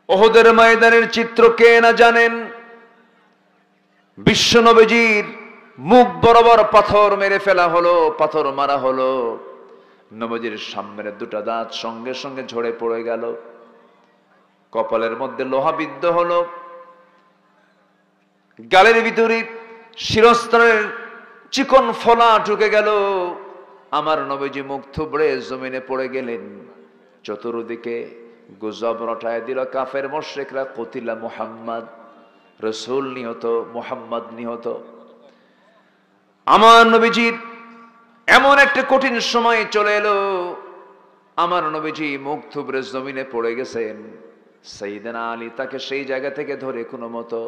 উহুদের ময়দানের চিত্র কে না জানেন? বিশ্বনবীজির মুখ বরাবর পাথর মেরে ফেলা হলো, পাথর মারা হলো। নবীজির সামনের দুটো দাঁত সঙ্গে সঙ্গে ঝরে পড়ে গেল, কপালের মধ্যে লোহা বিদ্ধ হলো, গালের ভিতরে শিরস্ত্রাণের চিকন ফলা ঢুকে গেল। আমার নবীজি মুখ থুবড়ে জমিনে পড়ে গেলেন। চতুর্দিকে গুজব রটায় দিল কাফের মুশরিকরা, কতিলা মুহাম্মদ, রাসূল নিহত, মুহাম্মদ নিহত। আমার নবীজির এমন একটা কঠিন সময় চলে এলো, আমার নবীজি মুখ থুবড়ে জমিনে পড়ে গেছেন। সাইয়েদনা আলী তাকে সেই জায়গা থেকে ধরে কোনো মতো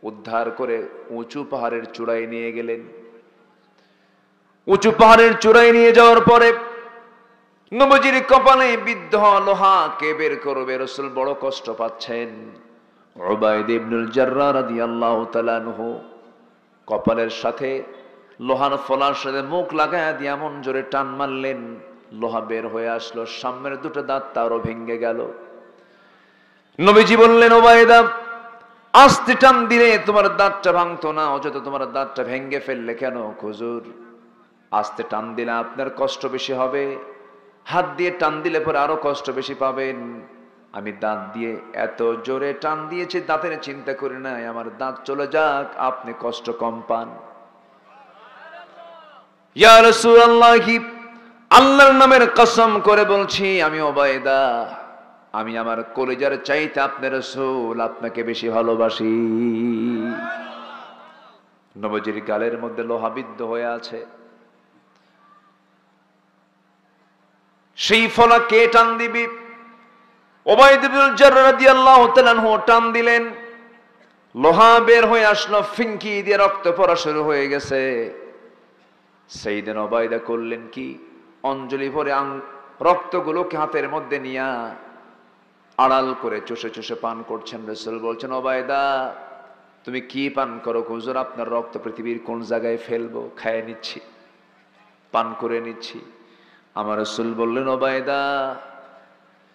উদ্ধার করে উঁচু পাহাড়ের চূড়ায় নিয়ে গেলেন। উঁচু পাহাড়ের চূড়ায় নিয়ে যাওয়ার পরে নবীজির কপালে বিদ্ধ লোহা কে বের করবে? রাসূল বড় কষ্ট পাচ্ছেন। উবাইদ ইবনুল জাররাহ রাদিয়াল্লাহু তাআলা আনহু কপালের সাথে লোহার ফলার সাথে মুখ লাগায় দিয়ে এমন জোরে টান মারলেন, লোহা বের হয়ে আসলো, সামনের দুটো দাঁত তারও ভেঙে গেল। নবীজি বললেন, ওবায়দা, আস্তে টান দিলে তোমার দাঁতটা ভাঙতো না, অযথা তোমার দাঁতটা ভেঙে ফেললে কেন? হুজুর, আস্তে টান দিলে আপনার কষ্ট বেশি হবে, হাত দিয়ে টান দিলে পরে আরো কষ্ট বেশি পাবেন। আমি দাঁত দিয়ে এত জোরে টান দিয়েছি, দাঁতের চিন্তা করি নাই আমার দাঁত চলে যাক, আপনি কষ্ট কম পান। ইয়া রাসূলুল্লাহ, আল্লাহর নামের কসম করে বলছি, আমি ওবায়দা, আমি আমার কলিজার চাইতে আপনার রাসূল আপনাকে বেশি ভালোবাসি। নবীজির গালের মধ্যে লোহাবিদ্ধ হয়ে আছে। সেই ফলা কে টান দিবি? উবাইদ ইবনুল জাররাহ রাদিয়াল্লাহু তাআলা আনহু টান দিলেন, লোহা বের হয়ে আসলো, ফিনকি দিয়ে রক্ত পড়া শুরু হয়ে গেছে। সাইয়েদনা উবাইদা করলেন কি? অঞ্জলি ভরে রক্তগুলোকে হাতের মধ্যে নিয়ে আড়াল করে চষে চষে পান করছেন। রাসূল বলছেন, উবাইদা, তুমি কি পান করো? হুজুর, আপনার রক্ত পৃথিবীর কোন জায়গায় ফেলবো? খায় নিচ্ছি, পান করে নিচ্ছি। আমার রাসূল বললেন, উবাইদা,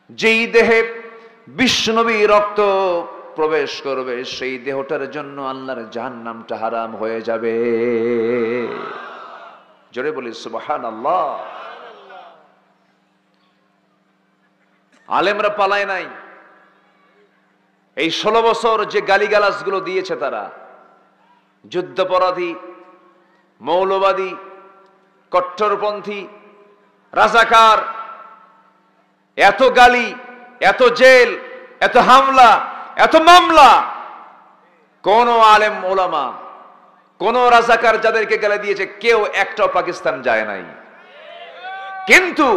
যেই দেহে বিশ্বনবী রক্ত প্রবেশ করবে সেই দেহটার জন্য আল্লাহর জাহান্নামটা হারাম হয়ে যাবে। জোরে বলি সুবহানাল্লাহ। আলেমরা পালায় নাই। এই 16 বছর যে গালিগালাজ গুলো দিয়েছে তারা, যুদ্ধাপরাধী, মৌলবাদী, কট্টরপন্থী, রাজাকার, এত গালি, এত জেল, এত হামলা, এত মামলা, কোন আলেম ওলামা, কোন রাজাকার যাদেরকে গালি দিয়েছে কেউ একটাও পাকিস্তান যায় নাই। কিন্তু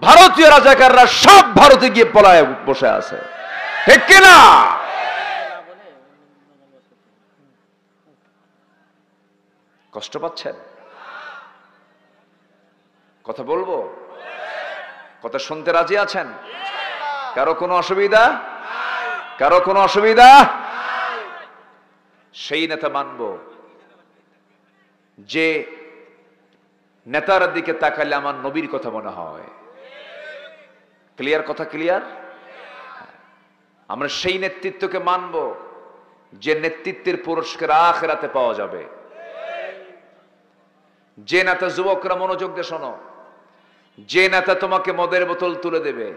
ভারতীয় রাজাকাররা সব ভারতে গিয়ে পলায় বসে আছে, ঠিক কিনা? কষ্ট পাচ্ছেন? কথা বলবো? কথা শুনতে রাজি আছেন? কারো কোনো অসুবিধা? কারো কোনো অসুবিধা? সেই নেতা মানব যে নেতার দিকে তাকালে আমার নবীর কথা মনে হয়। ক্লিয়ার? কথা ক্লিয়ার? আমরা সেই নেতৃত্বকে মানব যে নেতৃত্বের পুরস্কার আখিরাতে পাওয়া যাবে। যে নেতা, যুবকরা মনোযোগ দিয়ে শোনো, যে নেতা তোমাকে মদের বোতল তুলে দেবে,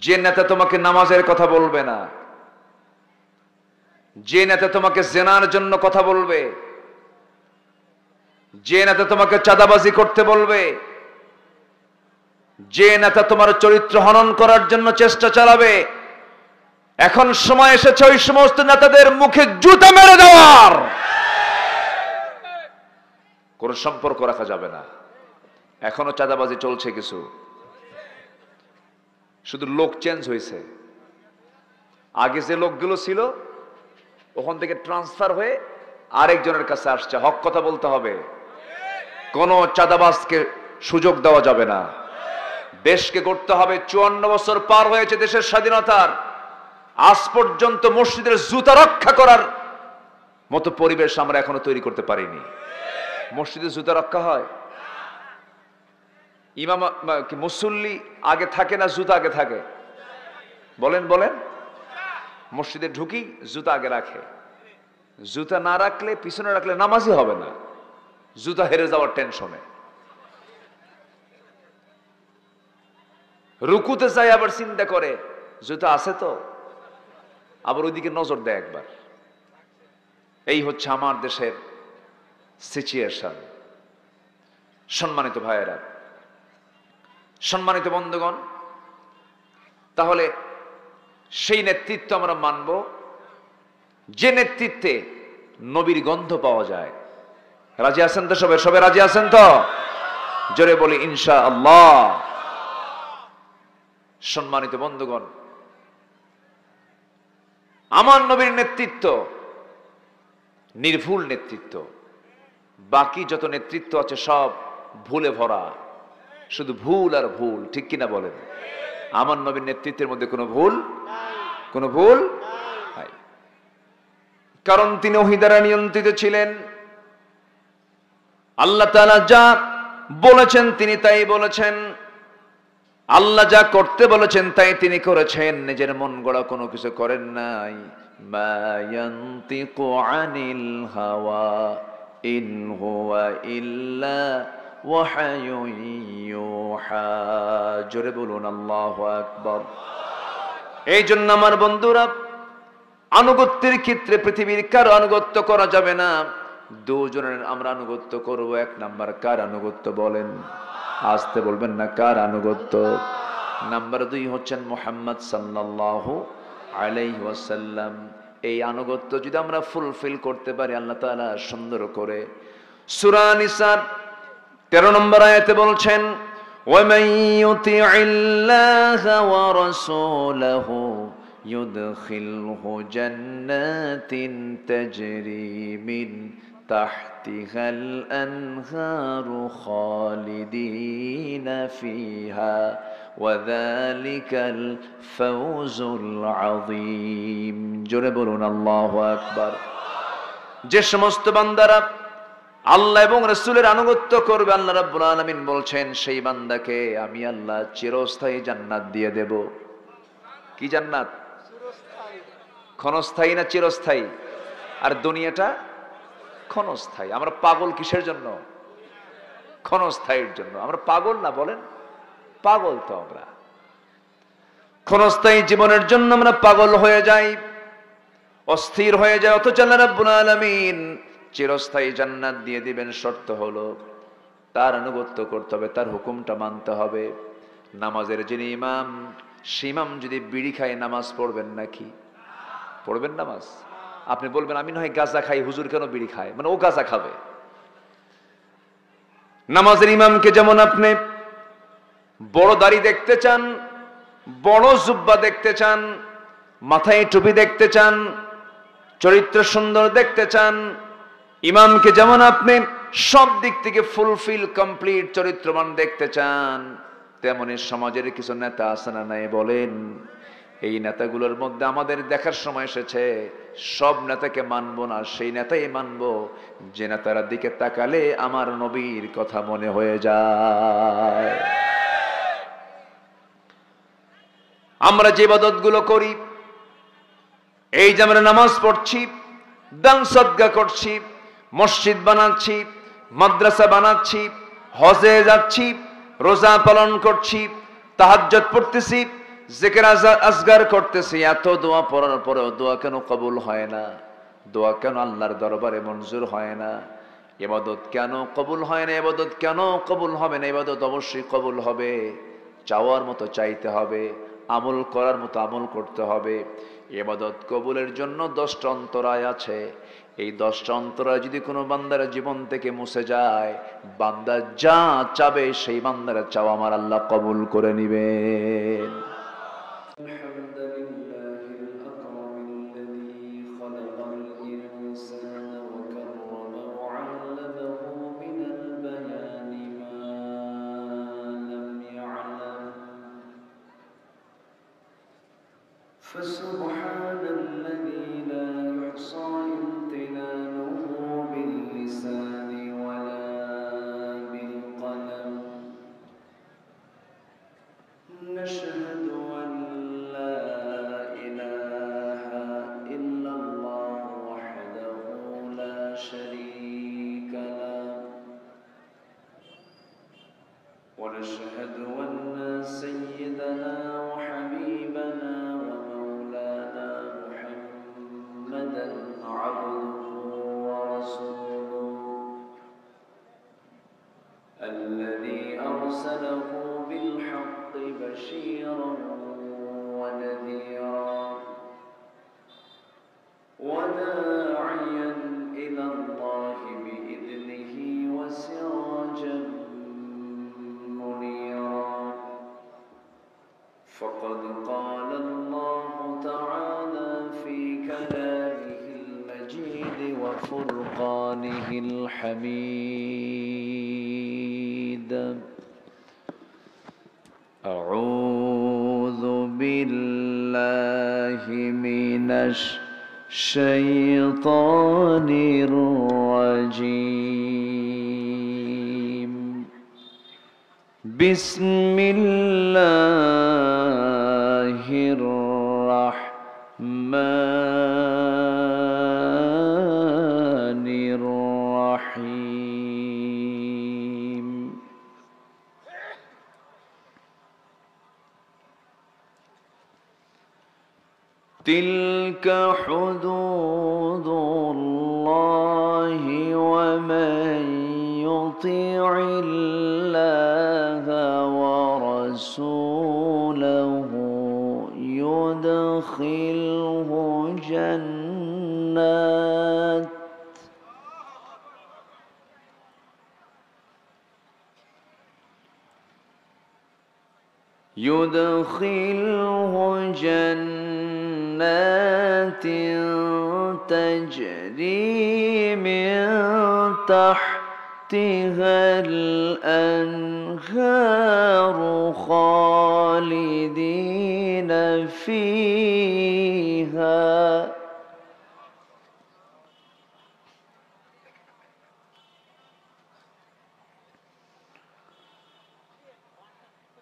যে নেতা তোমাকে নামাজের কথা বলবে না, যে নেতা তোমাকে জেনার জন্য কথা বলবে, যে নেতা তোমাকে চাঁদাবাজি করতে বলবে, যে নেতা তোমার চরিত্র হনন করার জন্য চেষ্টা চালাবে, এখন সময় এসেছে ওই সমস্ত নেতাদের মুখে জুতা মেরে দেওয়ার। কোন সম্পর্ক রাখা যাবে না। এখনো চাঁদাবাজি চলছে কিছু, শুধু লোক চেঞ্জ হয়েছে। আগে যে লোকগুলো ছিল ওখান থেকে ট্রান্সফার হয়ে আরেকজনের কাছে আসছে। হক কথা বলতে হবে, কোন চাঁদাবাজকে সুযোগ দেওয়া যাবে না। দেশকে গড়তে হবে। 54 বছর পার হয়েছে দেশের স্বাধীনতার, আজ পর্যন্ত মসজিদের জুতা রক্ষা করার মতো পরিবেশ আমরা এখনো তৈরি করতে পারিনি। মসজিদে জুতা রক্ষা হয়? ইমাম মুসল্লি আগে থাকে না জুতা আগে থাকে? বলেন বলেন। মসজিদে ঢুকি জুতা আগে রাখে, জুতা না রাখলে, পিছনে রাখলে নামাজই হবে না, জুতা হেরে যাওয়ার টেনশনে। রুকুতে চাই আবার চিন্তা করে জুতা আছে তো, আবার ওইদিকে নজর দেয় একবার। এই হচ্ছে আমার দেশের সিচুয়েশন। সম্মানিত ভাইয়েরা, সম্মানিত বন্ধুগণ, তাহলে সেই নেতৃত্ব আমরা মানব যে নেতৃত্বে নবীর গন্ধ পাওয়া যায়। রাজি আছেন তো সবাই? সবাই রাজি আছেন তো? জোরে বলি ইনশাআল্লাহ। সম্মানিত বন্ধুগণ, আমার নবীর নেতৃত্ব নির্ভুল নেতৃত্ব। বাকি যত নেতৃত্ব আছে সব ভুলে ভরা, শুধু ভুল আর ভুল, ঠিক কিনা বলেন? আমার নবীর নেতৃত্বের মধ্যে কোনো ভুল নাই, কারণ তিনি ওহী দ্বারা নিয়ন্ত্রিত ছিলেন। আল্লাহ তাআলা যা বলেছেন তিনি তাই বলেছেন, আল্লাহ যা করতে বলেছেন তাই তিনি করেছেন, নিজের মন গড়া কোনো কিছু করেন নাই। মা ইয়ানতিকু আনিল হাওয়া ইন হুয়া ইল্লা ওয়াহায়ুন ইউহা। জোরে বলুন আল্লাহু আকবার। এই জন্য আমার বন্ধুরা, আনুগত্যের ক্ষেত্রে পৃথিবীর কারো আনুগত্য করা যাবে না। দুজনের আমরা আনুগত্য করব। এক নাম্বার কার আনুগত্য বলেন? আসতে বলবেন না, কার আনুগত্য? নাম্বার 2 হচ্ছেন মুহাম্মদ সাল্লাল্লাহু আলাইহি ওয়াসাল্লাম। এই আনুগত্য যদি আমরা ফুলফিল করতে পারি আল্লাহ তাআলা সুন্দর করে সূরা নিসার 13 নম্বর আয়াতে বলছেন, ওয়ামান ইউতি'ইল্লাহা ওয়া রাসূলাহু ইউদখিলহু জান্নাতিন তাজরি মিন তাহতিহাল আনহারু খালিদিনা ফিহা ওয়া যালিকাল ফাওজুল আযীম। জোরে বলুন আল্লাহু আকবার। যে সমস্ত বান্দারা আল্লাহ এবং রাসূলের আনুগত্য করবে, আল্লাহ রাব্বুল আলামিন বলছেন সেই বান্দাকে আমি আল্লাহ চিরস্থায়ী জান্নাত দিয়ে দেব। কি জান্নাত? ক্ষণস্থায়ী না চিরস্থায়ী? আর দুনিয়াটা ক্ষণস্থায়ী। আমরা পাগল কিসের জন্য? ক্ষণস্থায়ীর জন্য। আমরা পাগল না, বলেন? পাগল তো আমরা। ক্ষণস্থায়ী জীবনের জন্য আমরা পাগল হয়ে যাই, অস্থির হয়ে যায়। অথচ আল্লাহ রাব্বুল আলামিন চিরস্থায়ী জান্নাত দিয়ে দিবেন। শর্ত হলো তার আনুগত্য করতে হবে, তার হুকুমটা মানতে হবে। নামাজের যিনি ইমাম, সেই ইমাম যদি বিড়ি খায় নামাজ পড়বেন নাকি? পড়বেন নামাজ? আপনি বলবেন আমি নয় গাঁজা খাই, হুজুর কেন বিড়ি খায়? মানে ও গাঁজা খাবে। নামাজের ইমামকে যেমন আপনি বড় দাড়ি দেখতে চান, বড় জুব্বা দেখতে চান, মাথায় টুপি দেখতে চান, চরিত্র সুন্দর দেখতে চান, ইমামকে যেমন আপনি সব দিক থেকে ফুলফিল কমপ্লিট চরিত্রবান দেখতে চান, তেমনি সমাজের কিছু নেতা আছে না নাই বলেন? এই নেতাগুলোর মধ্যে আমাদের দেখার সময় এসেছে সব নেতাকে মানবো না, সেই নেতাই মানবো যে নেতার দিকে তাকালে আমার নবীর কথা মনে হয়ে যায়। আমরা যে ইবাদতগুলো করি, এই যে আমরা নামাজ পড়ছি, দান সদকা করছি, মসজিদ বানাচ্ছি, মাদ্রাসা বানাচ্ছি, হজে যাচ্ছি, রোজা পালন করছি, তাহাজ্জুদ পড়তেছি, জিকির আসগার করতেছি, এত দোয়া পড়ার পরেও দোয়া কেন কবুল হয় না? দোয়া কেন আল্লাহর দরবারে মঞ্জুর হয় না? ইবাদত কেন কবুল হয় না? ইবাদত কেন কবুল হবে না? ইবাদত অবশ্যই কবুল হবে। চাওয়ার মতো চাইতে হবে, আমল করার মতো আমল করতে হবে। ইবাদত কবুলের জন্য 10টা অন্তরায় আছে। এই 10টা অন্তরায় যদি কোনো বান্দার জীবন থেকে মুছে যায়, বান্দা যা চাবে সেই বান্দার চাওয়া আমার আল্লাহ কবুল করে নিবেন। فسبحان الذي لا يحصى امتنانه باللسان ولا بالقلم نشهد أن لا الحميد أعوذ بالله من الشيطان الرجيم بسم الله الرحمن الرحيم تلك حدود الله ومن يطع الله ورسوله يدخله جنات تجري من تحتها الأنهار خالدين فيها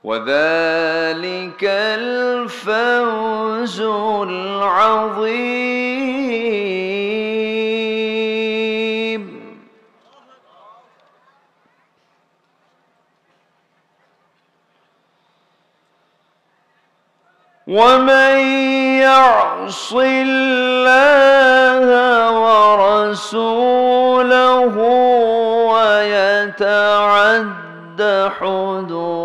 وذلك الفوز العظيم ومن يعص الله ورسوله ويتعد حدوده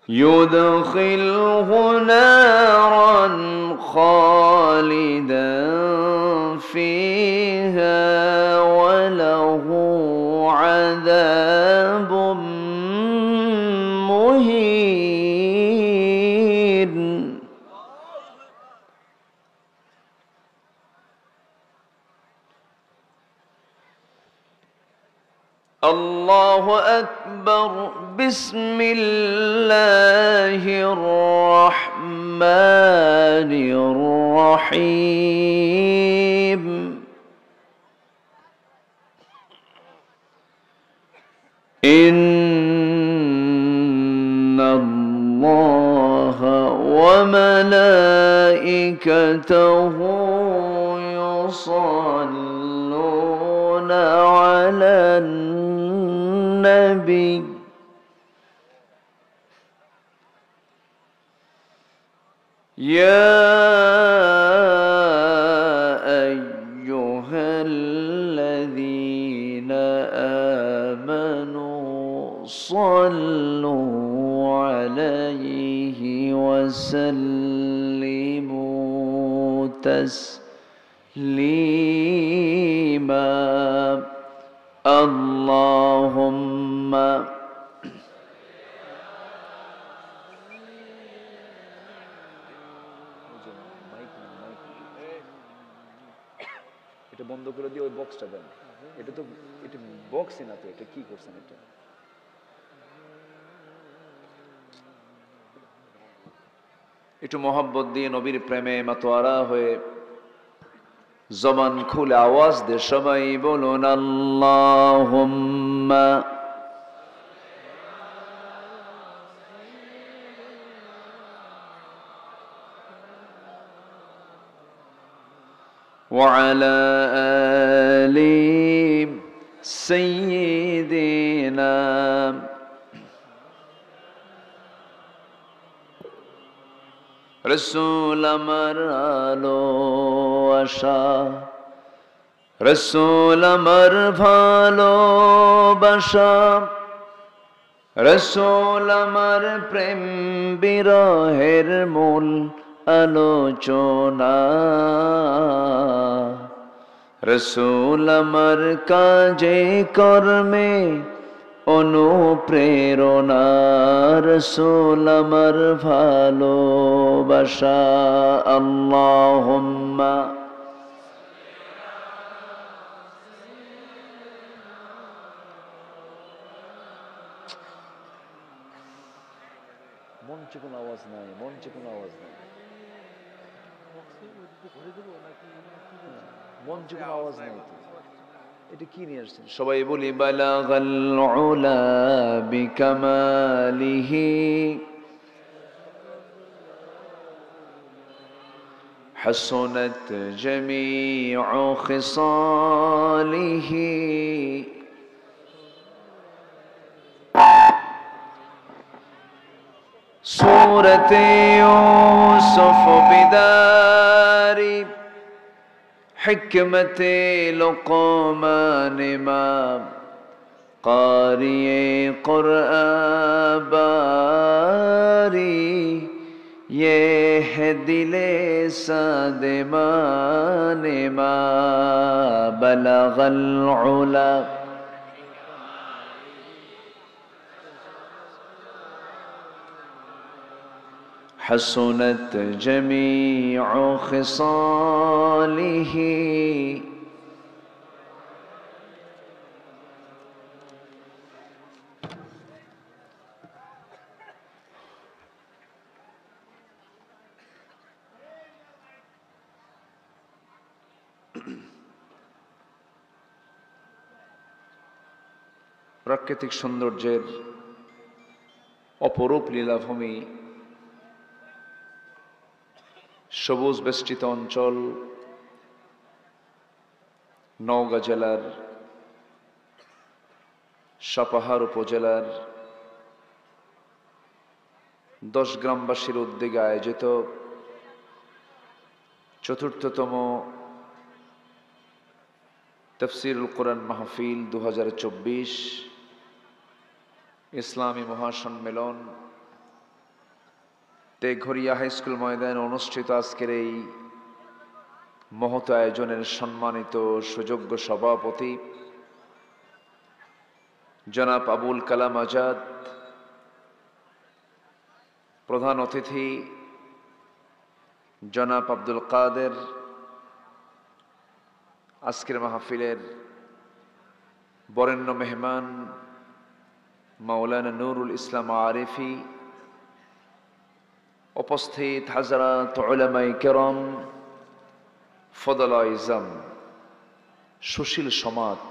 يدخله نارا خالدا فيها وله عذاب مهين الله أكبر بسم الله الرحمن الرحيم إن الله وملائكته يصلون على النبي يا أيها الذين آمنوا صلوا عليه وسلموا تسليما اللهم এটা বন্ধ করে দিয়ে ওই বক্সটা দেন এটা তো এটা বক্সই না তো এটা কি করছেন এটা একটু মোহাব্বত দিয়ে নবীর প্রেমে মাতোয়ারা হয়ে জবান খুলে আওয়াজ দিয়ে সবাই বলুন আল্লাহুম্মা وعلى آل سيدنا رسول আমার ভালোবাসা রসুল আমার ভালোবাসা রসুল আমার প্রেম বিরহের মূল আলোচনা রসুল আমার কাজে কর্মে অনুপ্রেরণা রাসূল আমার ভালোবাসা আল্লাহুম্মা মঞ্চে কোনো আওয়াজ নাই, মঞ্চে কোনো আওয়াজ নাই, মঞ্চে কোনো আওয়াজ নাই তো। এটা কি নিয়ে আসছেন? সবাই বলি বালাগাল উলা বিকামালিহি হাসনাত জামিউ খিসালিহি সূরত ইউসুফ বিদারি حکمت لقمان امام قاری قرآن باری یہ ہے دل سادمان ما بلغ العلا حسنت جميع خصاله প্রাকৃতিক সৌন্দর্যের অপরূপ লীলাভূমি, সবুজ বেষ্টিত অঞ্চল, নওগাঁ জেলার সাপাহার উপজেলার 10 গ্রামবাসীর উদ্যোগে আয়োজিত ৪র্থতম তাফসীরুল কোরআন মাহফিল 2024 ইসলামী মহাসম্মেলন তেঘরিয়া হাই স্কুল ময়দানে অনুষ্ঠিত আজকের এই মহৎ আয়োজনের সম্মানিত সুযোগ্য সভাপতি জনাব আবুল কালাম আজাদ, প্রধান অতিথি জনাব আব্দুল কাদের, আজকের মাহফিলের বরেণ্য মেহমান মাওলানা নুরুল ইসলাম আরিফি, উপস্থিত হাজরাত উলামায়ে কেরাম, ফদলায়ে ইজম, সুশীল সমাজ,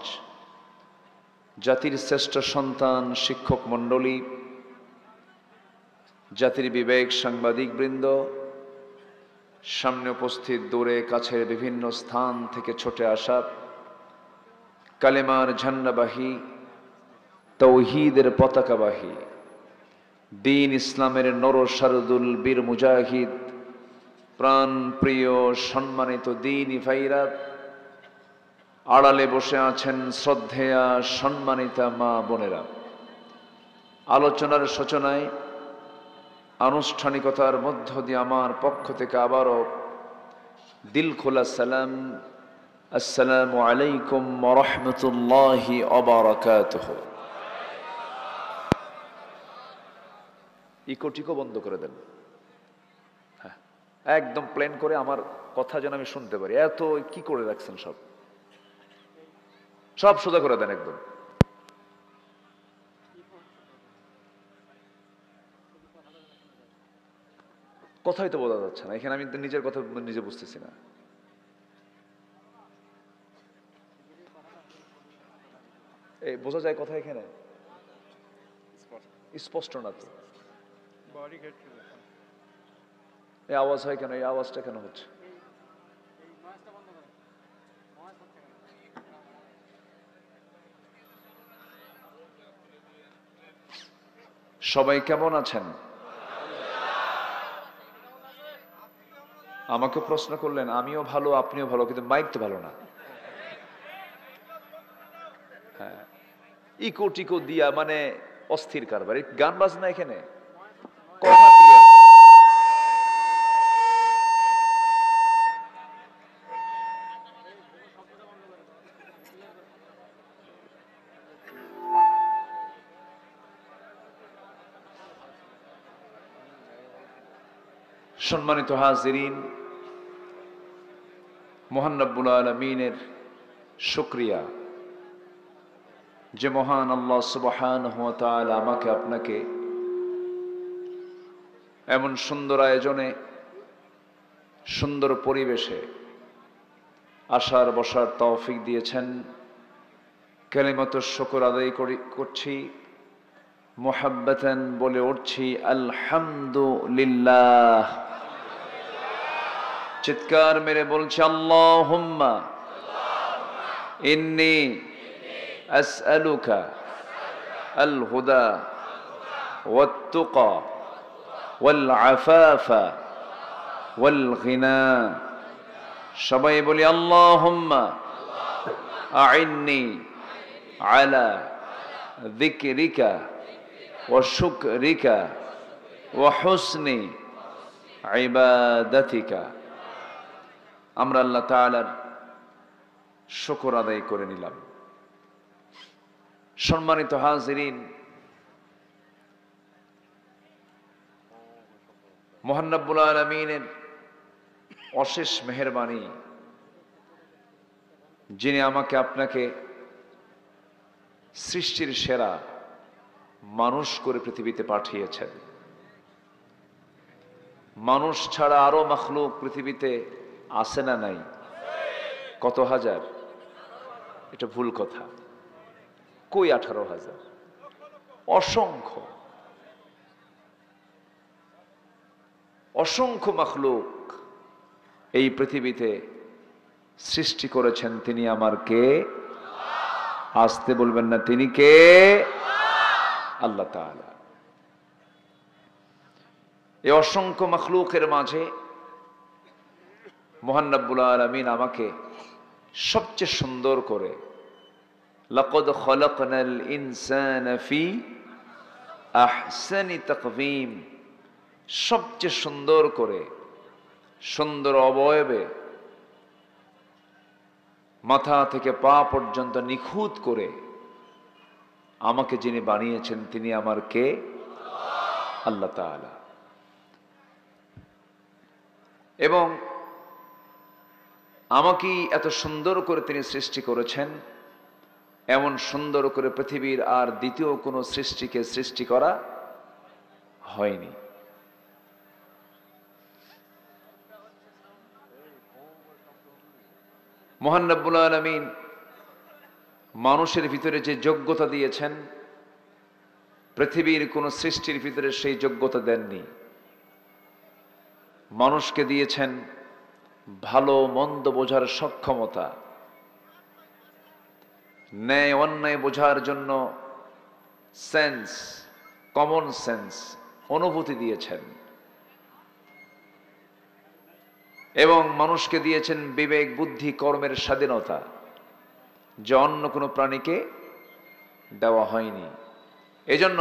জাতির শ্রেষ্ঠ সন্তান শিক্ষক মণ্ডলী, জাতির বিবেক সাংবাদিক বৃন্দ, সামনে উপস্থিত দূরে কাছের বিভিন্ন স্থান থেকে ছুটে আসা কালেমার ঝান্ডাবাহী, তৌহিদের পতাকাবাহী, দিন ইসলামের নরসারদুল বীর মুজাহিদ, প্রাণ প্রিয় সম্মানিত দিনী ভাইরা, আড়ালে বসে আছেন শ্রদ্ধেয়া সম্মানিতা মা বোনেরা, আলোচনার সূচনায় আনুষ্ঠানিকতার মধ্য দিয়ে আমার পক্ষ থেকে আবারও দিল খোলা সালাম, আসসালামু আলাইকুম ওয়া রাহমাতুল্লাহি ওয়া বারাকাতুহু। ইকোটিকো বন্ধ করে দেন, হ্যাঁ একদম প্ল্যান করে আমার কথা যেন আমি শুনতে পারি। এত কি করে রাখছেন, সব সব সোজা করে দেন একদম। কথাই তো বোঝা যাচ্ছে না এখানে, আমি নিজের কথা নিজে বুঝতেছি না। এই বোঝা যায় কথা এখানে স্পষ্ট না তো, এই আওয়াজ হয় কেন? এই আওয়াজটা কেন হচ্ছে? সবাই কেমন আছেন? আমাকে প্রশ্ন করলেন, আমিও ভালো আপনিও ভালো, কিন্তু মাইক তো ভালো না। হ্যাঁ, ইকো টিকো দিয়া মানে অস্থির কারবার। গান বাজনা এখানে কথা ক্লিয়ার করে। সম্মানিত হাজিরিন, মহান রব্বুল আলামিনের শুকরিয়া যে মহান আল্লাহ সুবহানাহু ওয়া তাআলা আমাকে আপনাকে এমন সুন্দর আয়োজনে, সুন্দর পরিবেশে আসার বসার তৌফিক দিয়েছেন। কালিমাতুশ শুকর আদায় করছি, মুহাব্বাতান বলে উঠছি আলহামদুলিল্লাহ। চিৎকার মেরে বলছি আল্লাহুম্মা ইন্নী আসআলুকা আল হুদা ওয়াত তুকা ওয়াল আফাফা ওয়াল গিনা। সবাই বলি আল্লাহুম্মা আইন্নি আলা যিকরিকা ওয়া শুকরিকা ওয়া হুসনি ইবাদাতিকা। আমরা আল্লাহ তাআলার শুকর আদায় করে নিলাম। সম্মানিত হাজিরিন, মহান রব্বুল আলামিনের অশেষ মেহেরবানি, যিনি আমাকে আপনাকে সৃষ্টির সেরা মানুষ করে পৃথিবীতে পাঠিয়েছেন। মানুষ ছাড়া আরো মাখলুক পৃথিবীতে আছে না নাই? কত হাজার? এটা ভুল কথা। কই 18,000? অসংখ্য অসংখ্য মাখলুক এই পৃথিবীতে সৃষ্টি করেছেন। তিনি আমার কে? আসতে বলবেন না, তিনি কে? আল্লাহ তাআলা। এই অসংখ্য মাখলুকের মাঝে মহান রব্বুল আলামিন আমাকে সবচেয়ে সুন্দর করে, লাকাদ খালাকনাল ইনসানা ফি আহসানি তাকওয়িম, সবচেয়ে সুন্দর করে, সুন্দর অবয়বে মাথা থেকে পা পর্যন্ত নিখুঁত করে আমাকে যিনি বানিয়েছেন তিনি আমার কে? আল্লাহ তাআলা। এবং আমাকে এত সুন্দর করে তিনি সৃষ্টি করেছেন, এমন সুন্দর করে পৃথিবীর আর দ্বিতীয় কোনো সৃষ্টিকে সৃষ্টি করা হয়নি। মহান রব্বুল আলামিন মানুষের ভিতরে যে যোগ্যতা দিয়েছেন, পৃথিবীর কোন সৃষ্টির ভিতরে সেই যোগ্যতা দেননি। মানুষকে দিয়েছেন ভালো মন্দ বোঝার সক্ষমতা, ন্যায় অন্যায় বোঝার জন্য সেন্স, কমন সেন্স, অনুভূতি দিয়েছেন। এবং মানুষকে দিয়েছেন বিবেক, বুদ্ধি, কর্মের স্বাধীনতা, যা অন্য কোনো প্রাণীকে দেওয়া হয়নি। এজন্য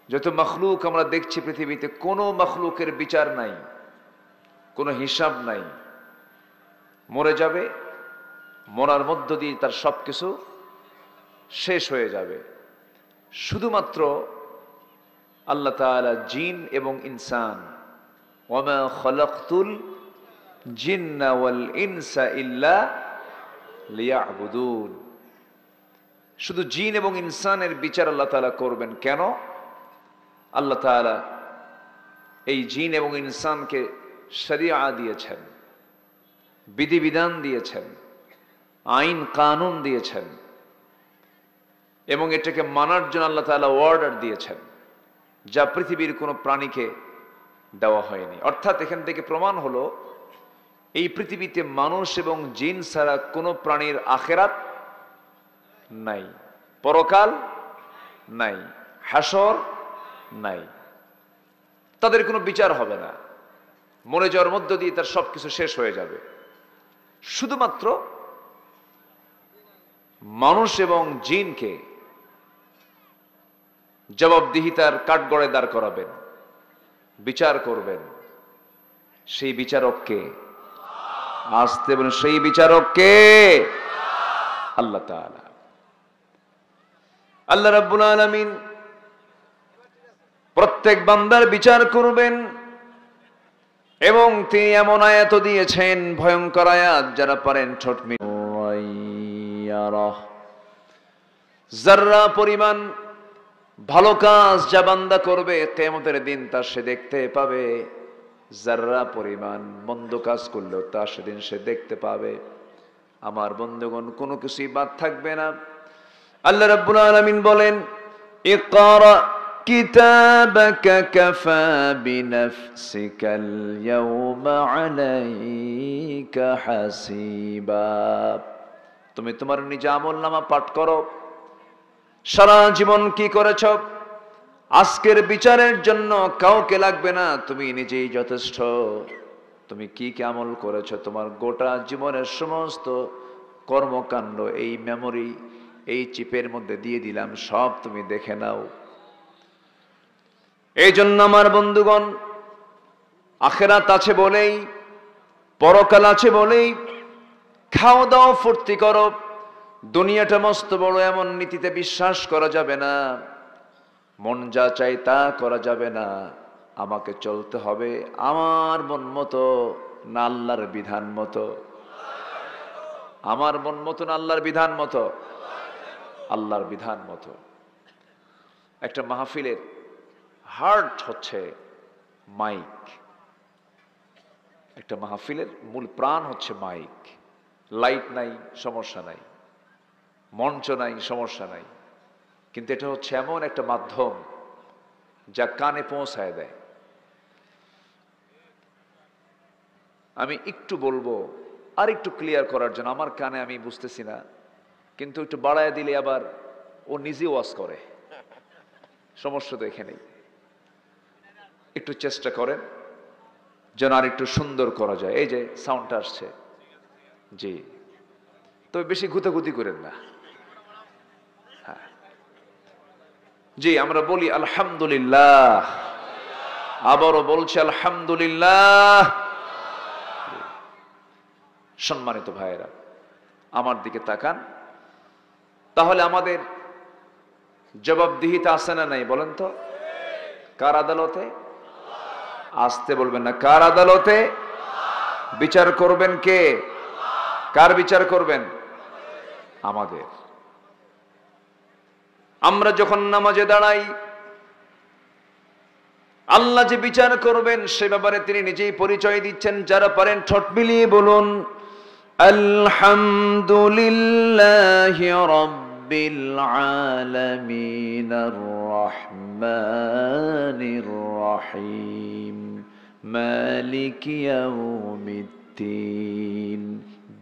যত মখলুক আমরা দেখছি পৃথিবীতে, কোনো মখলুকের বিচার নাই, কোনো হিসাব নাই। মরে যাবে, মরার মধ্য দিয়ে তার সবকিছু শেষ হয়ে যাবে। শুধুমাত্র আল্লাহ তাআলা জিন এবং ইনসান, ওয়ামা খালাকতুল জিন্না ওয়াল ইনসা ইল্লা লিয়াবুদুন, শুধু জিন এবং ইনসানের বিচার আল্লাহ তাআলা করবেন। কেন? আল্লাহ তাআলা এই জিন এবং ইনসানকে শরিয়া দিয়েছেন, বিধিবিধান দিয়েছেন, আইন কানুন দিয়েছেন, এবং এটাকে মানার জন্য আল্লাহ তাআলা অর্ডার দিয়েছেন, যা পৃথিবীর কোনো প্রাণীকে দেওয়া হয়নি। অর্থাৎ এখান থেকে প্রমাণ হলো এই পৃথিবীতে মানুষ এবং জিন ছাড়া কোনো প্রাণীর আখিরাত নাই, পরকাল নাই, হাসর নাই। তাদের কোনো বিচার হবে না, মরে যাওয়ার মধ্য দিয়ে তার সবকিছু শেষ হয়ে যাবে। শুধুমাত্র মানুষ এবং জিনকে জবাবদিহিতার কাঠগড়ায় দাঁড় করাবেন, বিচার করবেন। সেই বিচারককে, আসতে বলেন, সেই বিচারককে আল্লাহ তাআলা। আল্লাহ রাব্বুল আলামিন প্রত্যেক বান্দার বিচার করবেন। এবং তিনি এমন আয়াত দিয়েছেন, ভয়ঙ্কর আয়াত, যারা পারেন ঠোঁট যাররা পরিমাণ ভালো কাজ যা বান্দা করবে কিয়ামতের দিন তা সে দেখতে পাবে, যাররা পরিমাণ মন্দ কাজ করলেও তা সেদিন সে দেখতে পাবে। আমার বন্ধুগণ, কোনো কিছুই বাদ থাকবে না। আল্লাহ রাব্বুল আলামিন বলেন, ইকরা কিতাবাকা কাফা বিনাফসিকাল ইয়াওমা আলাইকা হাসিবা। তুমি তোমার নিজে আমলনামা পাঠ করো, সারা জীবন কি করেছ, আজকের বিচারের জন্য কাউকে লাগবে না, তুমি নিজেই যথেষ্ট। তুমি কি কি আমল করেছ, তোমার গোটা জীবনের সমস্ত কর্মকাণ্ড এই মেমোরি, এই চিপের মধ্যে দিয়ে দিলাম, সব তুমি দেখে নাও। এই জন্য আমার বন্ধুগণ, আখিরাত আছে বলেই, পরকাল আছে বলেই খাও দাও ফুর্তি করো। দুনিয়াটা মস্ত বড়, এমন নীতিতে বিশ্বাস করা যাবে না। মন যা চাই তা করা যাবে না। আমাকে চলতে হবে আমার মন মতো, না আল্লাহর বিধান মতো। আমার মন মতো না আল্লাহর বিধান মতো? আল্লাহর বিধান মতো। একটা মাহফিলের হার্ট হচ্ছে মাইক। একটা মাহফিলের মূল প্রাণ হচ্ছে মাইক। লাইট নাই, সমস্যা নাই, মঞ্চ নাই, সমস্যা নাই, কিন্তু এটা হচ্ছে এমন একটা মাধ্যম যা কানে পৌঁছায় দেয়। আমি একটু বলবো আর একটু ক্লিয়ার করার জন্য, আমার কানে আমি বুঝতেছি না, কিন্তু একটু বাড়ায় দিলে আবার ও নিজে ওয়াজ করে, সমস্যা তো এখানেই। একটু চেষ্টা করেন যেন আর একটু সুন্দর করা যায়। এই যে সাউন্ডটা আসছে, জি, তবে বেশি গুতাগুতি করেন না। হ্যাঁ, জি, আমরা বলি আলহামদুলিল্লাহ, আবারও বলছি আলহামদুলিল্লাহ। সম্মানিত ভাইয়েরা, আমার দিকে তাকান, তাহলে আমাদের জবাবদিহিতা আছে না নাই বলেন তো? কার আদালতে? আসতে বলবেন না। কার আদালতে? বিচার করবেন কে? কার বিচার করবেন? আমাদের। আমরা যখন নামাজে দাঁড়াই, আল্লাহ যে বিচার করবেন সে ব্যাপারে তিনি নিজেই পরিচয় দিচ্ছেন। যারা পারেন ঠোঁট মিলিয়ে বলুন আলহামদুলিল্লাহি রাব্বিল আলামিন আর রহমানির রহিম মালিকি ইয়াউমিদ্দিন।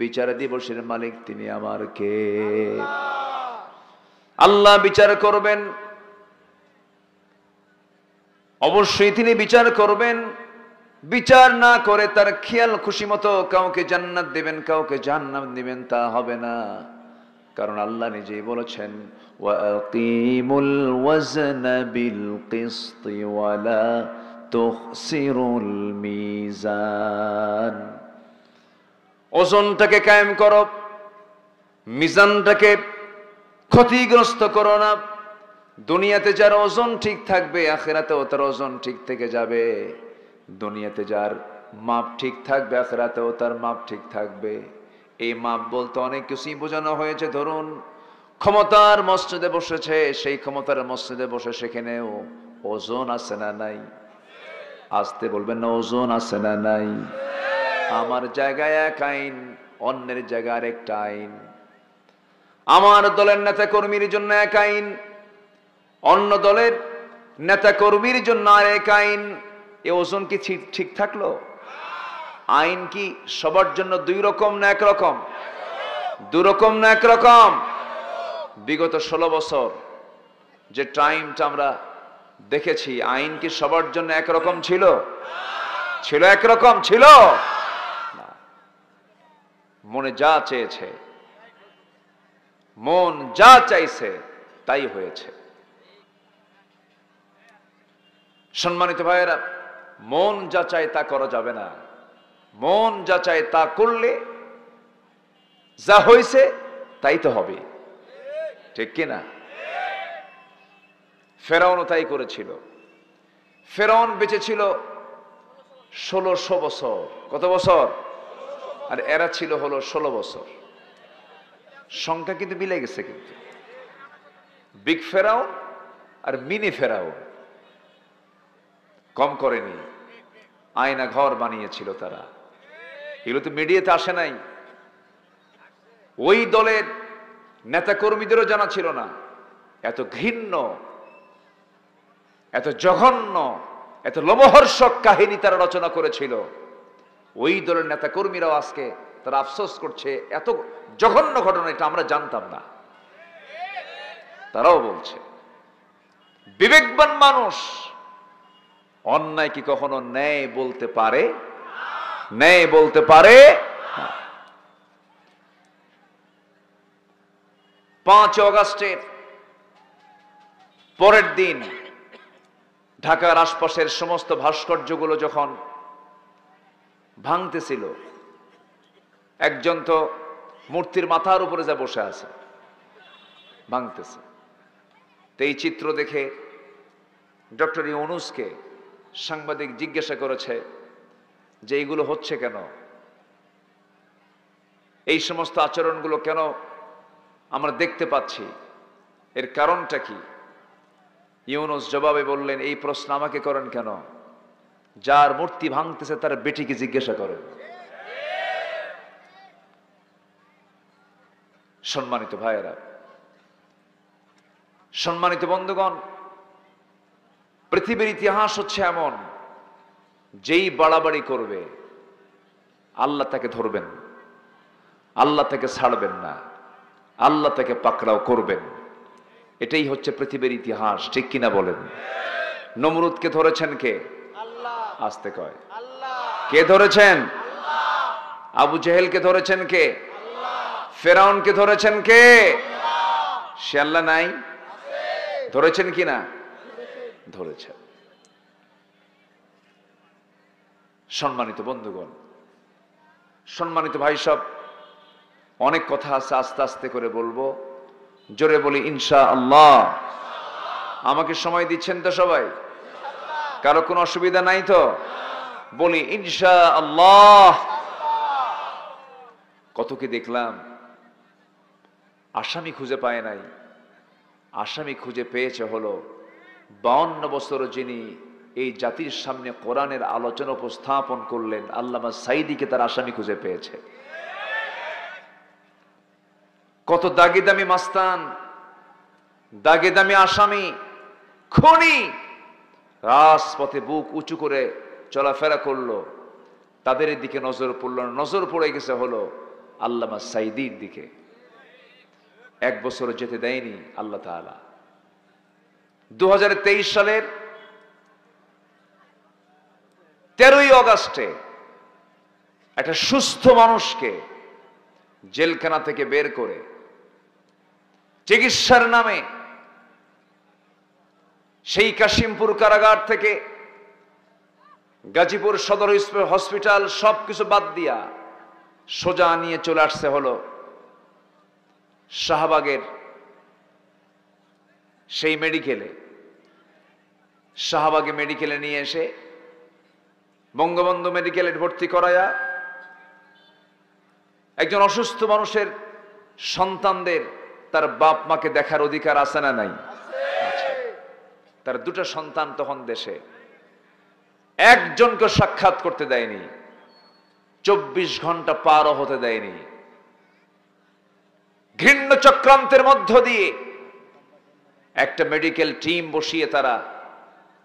বিচার দিবসের মালিক তিনি আমার কে? আল্লাহ বিচার করবেন, অবশ্যই তিনি বিচার করবেন। বিচার না করে তার খেয়াল খুশি মতো কাউকে জান্নাত দিবেন, কাউকে জাহান্নাম দিবেন, তা হবে না। কারণ আল্লাহ নিজেই বলেছেন, ওয়াকিমুল ওয়াজনা বিল কিসতি ওয়ালা তুখসিরুল মিজান। ওজনটাকে কায়েম করো, মিজানটাকে ক্ষতিগ্রস্ত করো না। দুনিয়াতে যার ওজন ঠিক থাকবে, আখিরাতেও তার ওজন ঠিক থেকে যাবে। দুনিয়াতে যার মাপ ঠিক থাকবে, আখিরাতেও তার মাপ ঠিক থাকবে। এই মাপ বলতে অনেক কিছুই বোঝানো হয়েছে। ধরুন, ক্ষমতার মসজিদে বসেছে, সেই ক্ষমতার মসজিদে বসে সেখানেও ওজন আছে না নাই? আসতে বলবেন না, ওজন আছে না নাই? আমার জায়গায় এক আইন, অন্যের জায়গায় আরেকটা আইন। আমার দলের নেতা কর্মীর জন্য এক আইন, অন্য দলের নেতা কর্মীর জন্য আরেক আইন। এ ওজন কি ঠিক থাকলো? আইন কি সবার জন্য দুই রকম না এক রকম? দুরকম না এক রকম? বিগত 16 বছর যে টাইমটা আমরা দেখেছি, আইন কি সবার জন্য একরকম ছিল? ছিল একরকম? ছিল না। মনে যা চেয়েছে, মন যা চাইছে তাই হয়েছে। সম্মানিত ভাইয়েরা, মন যা চায় তা করা যাবে না। মন যা চায় তা করলে যা হয়েছে তাই তো হবে, ঠিক কিনা? ফেরাউনও তাই করেছিল। ফেরাউন বেঁচে ছিল 1600 বছর। কত বছর? আর এরা ছিল হলো 16 বছর। সংখ্যা কিন্তু মিলে গেছে, কিন্তু বিগ ফেরাউন আর মিনি ফেরাউন কম করেনি। আয়না ঘর বানিয়েছিল তারা। এগুলো তো মিডিয়াতে আসে নাই। ওই দলের নেতা কর্মীদেরও জানা ছিল না এত ঘৃণ্য, এত জঘন্য, এত লোমহর্ষক কাহিনী তারা রচনা করেছিল। ওই দলের নেতা কর্মীরাও আজকে তারা আফসোস করছে, এত জঘন্য ঘটনা এটা আমরা জানতাম না। তারাও বলছে, বিবেকবান মানুষ অন্যায় কি কখনো ন্যায় বলতে পারে? ন্যায় বলতে পারে? 5 অগাস্টের পরের দিন ঢাকার আশপাশের সমস্ত ভাস্কর্যগুলো যখন ভাঙতেছিল, একজন তো মূর্তির মাথার উপরে যা বসে আছে, ভাঙতেছে। তো এই চিত্র দেখে ডক্টর ইউনূসকে সাংবাদিক জিজ্ঞাসা করেছে যে এইগুলো হচ্ছে কেন, এই সমস্ত আচরণগুলো কেন আমরা দেখতে পাচ্ছি, এর কারণটা কি? ইউনূস জবাবে বললেন, এই প্রশ্ন আমাকে করেন কেন? যার মূর্তি ভাঙতেছে তার বেটিকে জিজ্ঞাসা করেন। সম্মানিত ভাইয়েরা, সম্মানিত বন্ধুগণ, পৃথিবীর ইতিহাস হচ্ছে এমন, যেই বাড়াবাড়ি করবে আল্লাহ তাকে ধরবেন, আল্লাহ তাকে ছাড়বেন না, আল্লাহ তাকে পাকড়াও করবেন। এটাই হচ্ছে পৃথিবীর ইতিহাস, ঠিক কিনা বলেন? নমরুদকে ধরেছেন কে? আস্তে কয়, কে ধরেছেন? আবু জেহেলকে ধরেছেন কে? ফেরাউনকে ধরেছেন কে? সে আল্লাহ নাই? ধরেছেন কি না? ধরেছেন। সম্মানিত বন্ধুগণ, সম্মানিত ভাই সব, অনেক কথা আছে, আস্তে আস্তে করে বলবো। জোরে বলি ইনশাআল্লাহ। আমাকে সময় দিচ্ছেন তো সবাই? কারো কোনো অসুবিধা নাই তো? বলি ইনশাআল্লাহ। কত কি দেখলাম, আসামি খুঁজে পায় নাই, আসামি খুঁজে পেয়েছে হলো 52 বছর যিনি এই জাতির সামনে কোরআনের আলোচনা উপস্থাপন করলেন, আল্লামা সাঈদীকে তার আসামি খুঁজে পেয়েছে। কত দাগি দামি মাস্তান, দাগি দামি আসামি, খুনি রাজপথে বুক উঁচু করে চলাফেরা করলো, তাদের দিকে নজর পড়ল না, নজর পড়ে গেছে হলো আল্লামা সাঈদীর দিকে। 1 বছর যেতে দেয়নি আল্লাহ তাআলা। 2023 সালের 13ই অগাস্টে একটা সুস্থ মানুষকে জেলখানা থেকে বের করে চিকিৎসার নামে সেই কাশিমপুর কারাগার থেকে গাজীপুর সদর হসপিটাল সবকিছু বাদ দিয়া সোজা নিয়ে চলে আসছে হলো শাহবাগের সেই মেডিকেলে। শাহবাগে মেডিকেলে নিয়ে এসে বঙ্গবন্ধু মেডিকেলে ভর্তি করায়া একজন অসুস্থ মানুষের সন্তানদের তার বাপ মাকে দেখার অধিকার আছে না নাই? তার 2টা সন্তান তখন দেশে, একজনকে সাক্ষাৎ করতে দেয়নি, 24 ঘন্টা পারও হতে দেয়নি। ঘৃণ্য চক্রান্তের মধ্য দিয়ে একটা মেডিকেল টিম বসিয়ে তারা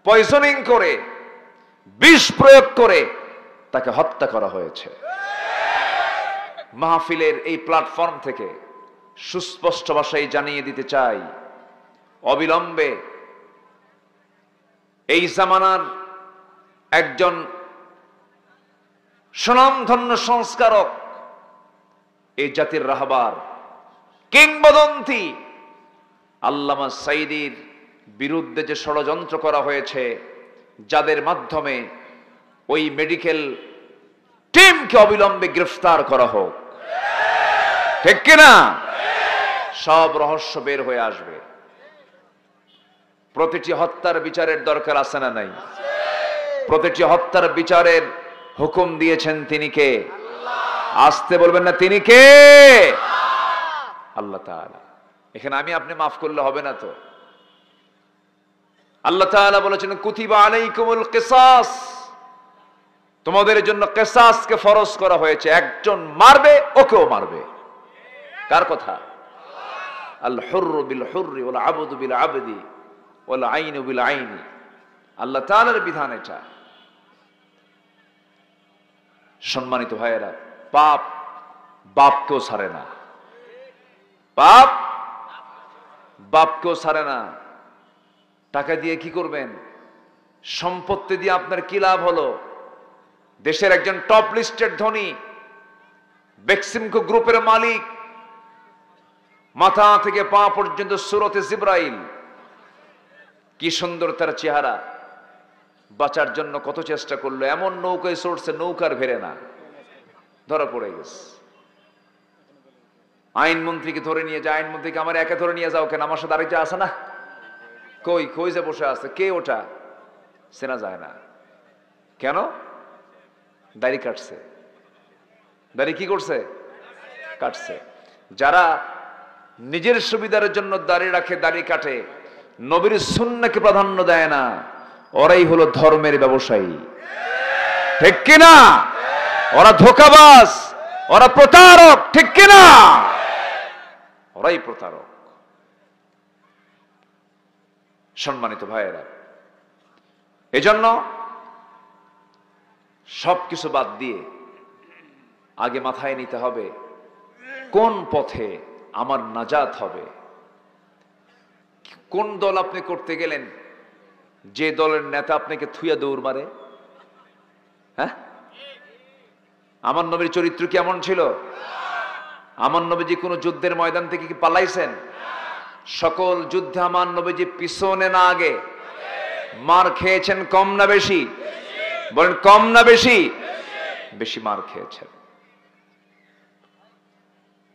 পয়জনিং করে, বিষ প্রয়োগ করে তাকে হত্যা করা হয়েছে। মাহফিলের এই প্ল্যাটফর্ম থেকে সুস্পষ্ট ভাষায় জানিয়ে দিতে চাই, অবিলম্বে এই জামানার একজন সুনামধন্য সংস্কারক, এই জাতির রাহবার, কিংবদন্তি আল্লামা সাঈদীর বিরুদ্ধে যে ষড়যন্ত্র করা হয়েছে, যাদের মাধ্যমে ওই মেডিকেল টিমকে অবিলম্বে গ্রেফতার করা হোক, ঠিক কিনা? সব রহস্য বের হয়ে আসবে। প্রতিটি হত্যার বিচারের দরকার আছে না নাই? প্রতিটি হত্যার বিচারের হুকুম দিয়েছেন তিনি কে? আসতে বলবেন না, তিনি কে? আল্লাহ তাআলা। এখানে আমি আপনি মাফ করলে হবে না তো। আল্লাহ তাআলা বলেছেন কুতিবা আলাইকুমুল কিসাস, তোমাদের জন্য কিসাসকে ফরজ করা হয়েছে, একজন মারবে ওকেও মারবে। কার কথা? আল হুররু বিল হুররি ওয়াল আবদু বিল আবদি ওয়াল আইনু বিল আইনি, আল্লাহ তাআলার বিধান এটা। সম্মানিত ভাইয়েরা, পাপ বাপকেও ছাড়ে না, পাপ বাপকেও ছাড়ে না। টাকা দিয়ে কি করবেন? সম্পত্তি দিয়ে আপনার কি লাভ হলো? দেশের একজন টপ লিস্টেড ধনী, বেক্সিমকো গ্রুপের মালিক, মাথা থেকে পা পর্যন্ত সূরতে জিবরাইল, কি সুন্দর তার চেহারা। বাঁচার জন্য কত চেষ্টা করলো, এমন নৌকায় চড়ছে নৌকার ভেরে না, ধরা পড়ে গেছে। আইনমন্ত্রীকে ধরে নিয়ে যায়, আইনমন্ত্রীকে আমার একা ধরে নিয়ে যাও কেন, আমার সাথে আরেকটা আছে না? কই কই যে বসে আছে, কে ওটা? চেনা যায় না। কেন? দাড়ি কাটছে। দাড়ি কি করছে? কাটছে। যারা নিজের সুবিধার জন্য দাড়ি রাখে, দাড়ি কাটে, নবীর সুন্নাহকে প্রাধান্য দেয় না, ওরাই হলো ধর্মের ব্যবসায়ী। ঠিক কিনা? ওরা ধোঁকাবাজ, ওরা প্রতারক। ঠিক কিনা? ওরাই প্রতারক। সম্মানিত ভাইয়েরা, এজন্য সবকিছু বাদ দিয়ে আগে মাথায় নিতে হবে কোন পথে আমার নাজাত হবে। কোন দল আপনি করতে গেলেন, যে দলের নেতা আপনাকে থুইয়া দৌড় মারে? হ্যাঁ, আমার নবীর চরিত্র কেমন ছিল? আমার নবীজি কোন যুদ্ধের ময়দান থেকে কি পালাইছেন? সকল যুদ্ধে আমার নবীজি পিছনে না আগে। মার খেয়েছেন কম না বেশি? বলেন কম না বেশি? বেশি মার খেয়েছেন।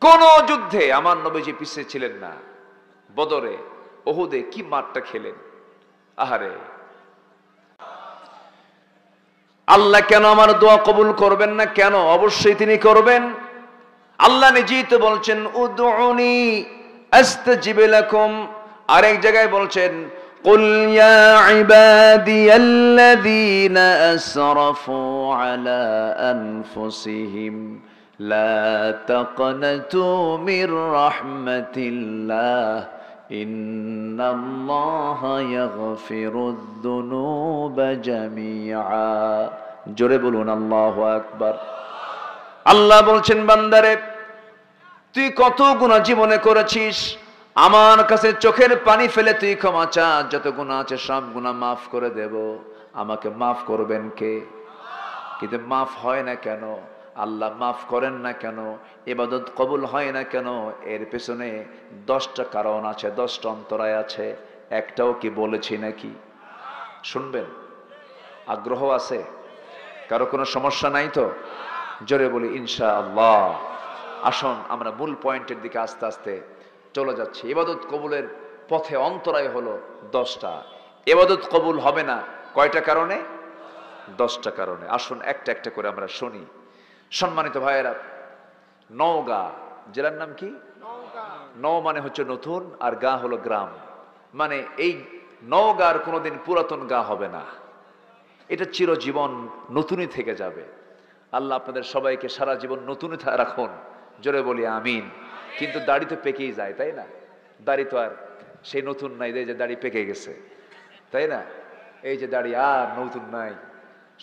কোন যুদ্ধে আমার নবীজি পিছিয়ে ছিলেন না। বদরে, ওহুদে কি মারটা খেলেন! আহারে, আল্লাহ কেন আমার দোয়া কবুল করবেন না? কেন? অবশ্যই তিনি করবেন। আল্লাহ নিজেই তো বলছেন উদউনি আস্তাজিব লাকুম। আরেক জায়গায় বলছেন কুল ইয়া ইবাদিয়াল্লাযীনা আসরাফু আলা আনফুসিহিম লা তাকনাতু মির রাহমাতিল্লাহ ইন্নাল্লাহা ইয়াগফিরুদ যুনুবা জামিআ। জোরে বলুন আল্লাহু আকবার। আল্লাহ বলছেন বান্দারে, তুই কত গুনাহ জীবনে করেছিস, আমার কাছে চোখের পানি ফেলে তুই ক্ষমা চা, যত গুনাহ আছে সব গুনাহ মাফ করে দেব। আমাকে মাফ করবেন কে? কিন্তু মাফ হয় না কেন? আল্লাহ মাফ করেন না কেন? ইবাদত কবুল হয় না কেন? এর পেছনে 10টা কারণ আছে, 10টা অন্তরায় আছে। একটাও কি বলেছি নাকি? শুনবেন? আগ্রহ আছে? কারো কোনো সমস্যা নাই তো? জোরে বলি ইনশাআল্লাহ। আসুন আমরা মূল পয়েন্টের দিকে আস্তে আস্তে চলে যাচ্ছি। ইবাদত কবুলের পথে অন্তরায় হলো 10টা। ইবাদত কবুল হবে না কয়টা কারণে? 10টা কারণে। আসুন একটা একটা করে আমরা শুনি। সম্মানিত ভাইয়েরা, নওগাঁ জেলার নাম কি? নও মানে হচ্ছে নতুন, আর গা হলো গ্রাম। মানে এই নওগাঁর কোনোদিন পুরাতন গা হবে না, এটা চিরজীবন নতুনই থেকে যাবে। আল্লাহ আপনাদের সবাইকে সারা জীবন নতুনই রাখুন। জোরে বলি আমিন। কিন্তু দাড়ি তো পেকেই যায়, তাই না? দাড়ি তো আর সেই নতুন নাই, এই যে দাড়ি পেকে গেছে, তাই না? এই যে দাড়ি আর নতুন নাই,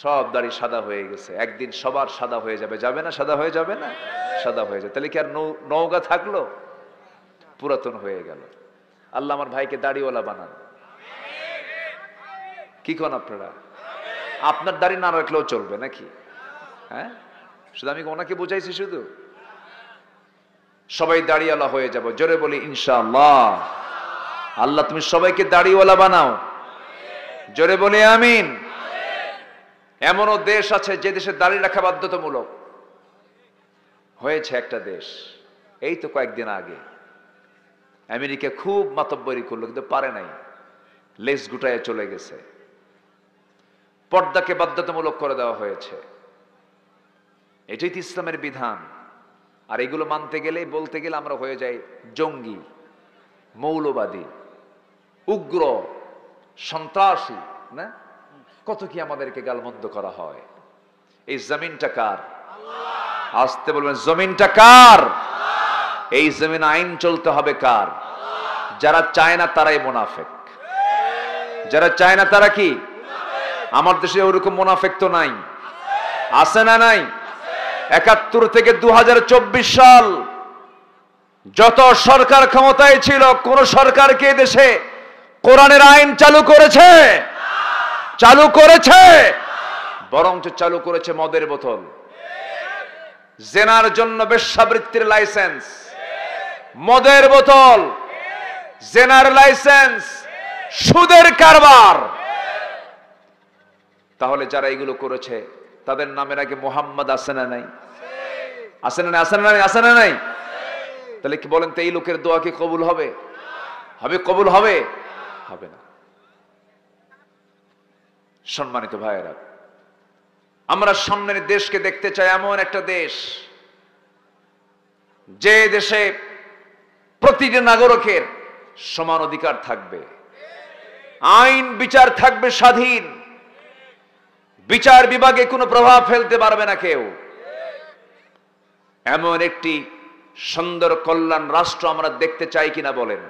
সব দাড়ি সাদা হয়ে গেছে। একদিন সবার সাদা হয়ে যাবে, যাবে না? সাদা হয়ে যাবে না? সাদা হয়ে যাবে। তাহলে কি আর নওগাঁ থাকলো? পুরাতন হয়ে গেল। আল্লাহ আমার ভাইকে দাড়িওয়ালা বানান। কি কোন আপনারা? আপনার দাড়ি না রাখলেও চলবে নাকি? হ্যাঁ, শুধু আমি ওনাকে বুঝাইছি, শুধু সবাই দাড়িওয়ালা হয়ে যাব। জোরে বলি ইনশাআল্লাহ। আল্লাহ তুমি সবাইকে দাড়িওয়ালা বানাও। জোরে বলি আমিন। এমনও দেশ আছে যে দেশে দাড়ি রাখা বাধ্যতামূলক হয়েছে। একটা দেশ, এই তো কয়েকদিন আগে আমেরিকা খুব মাতব্বরি করলো, কিন্তু পারে নাই, লেজ গুটায় চলে গেছে। পর্দাকে বাধ্যতামূলক করে দেওয়া হয়েছে। এটাই তো ইসলামের বিধান। আর এগুলো মানতে গেলে, বলতে গেলে আমরা হয়ে যাই জঙ্গি, মৌলবাদী, উগ্র, সন্ত্রাসী, না? কত কি আমাদেরকে গালমন্দ করা হয়। এই জমিনটা কার? আসতে বলবেন, জমিনটা কার? এই জমিন আইন চলতে হবে কার? যারা চায় না তারাই মুনাফিক। যারা চায় না তারা কি? আমার দেশে ওরকম মুনাফিক তো নাই, আছে না নাই? ৭১ থেকে ২০২৪ সাল যত সরকার ক্ষমতায় ছিল, কোন সরকারকে দেশে কোরআনের আইন চালু করেছে? চালু করেছে? বরঞ্চ চালু করেছে মদের বোতল, জেনার জন্য বেশ্যাবৃত্তির লাইসেন্স, মদের বোতল, জেনার লাইসেন্স, সুদের কারবার। তাহলে যারা এগুলো করেছে তাদের নামের আগে মোহাম্মদ আছে না নাই? আছে না নাই? আছে না নাই? আছে না নাই? তাহলে কি বলেন তো, এই লোকের দোয়া কি কবুল হবে? হবে? কবুল হবে? হবে না। সম্মানিত ভাইয়েরা, আমরা সামনের দেশকে দেখতে চাই এমন একটা দেশ, যে দেশে প্রতিটি নাগরিকের সমান অধিকার থাকবে, আইন বিচার থাকবে স্বাধীন, বিচার বিভাগে কোনো প্রভাব ফেলতে পারবে না কেউ। এমন একটি সুন্দর কল্যাণ রাষ্ট্র আমরা দেখতে চাই কিনা বলেন?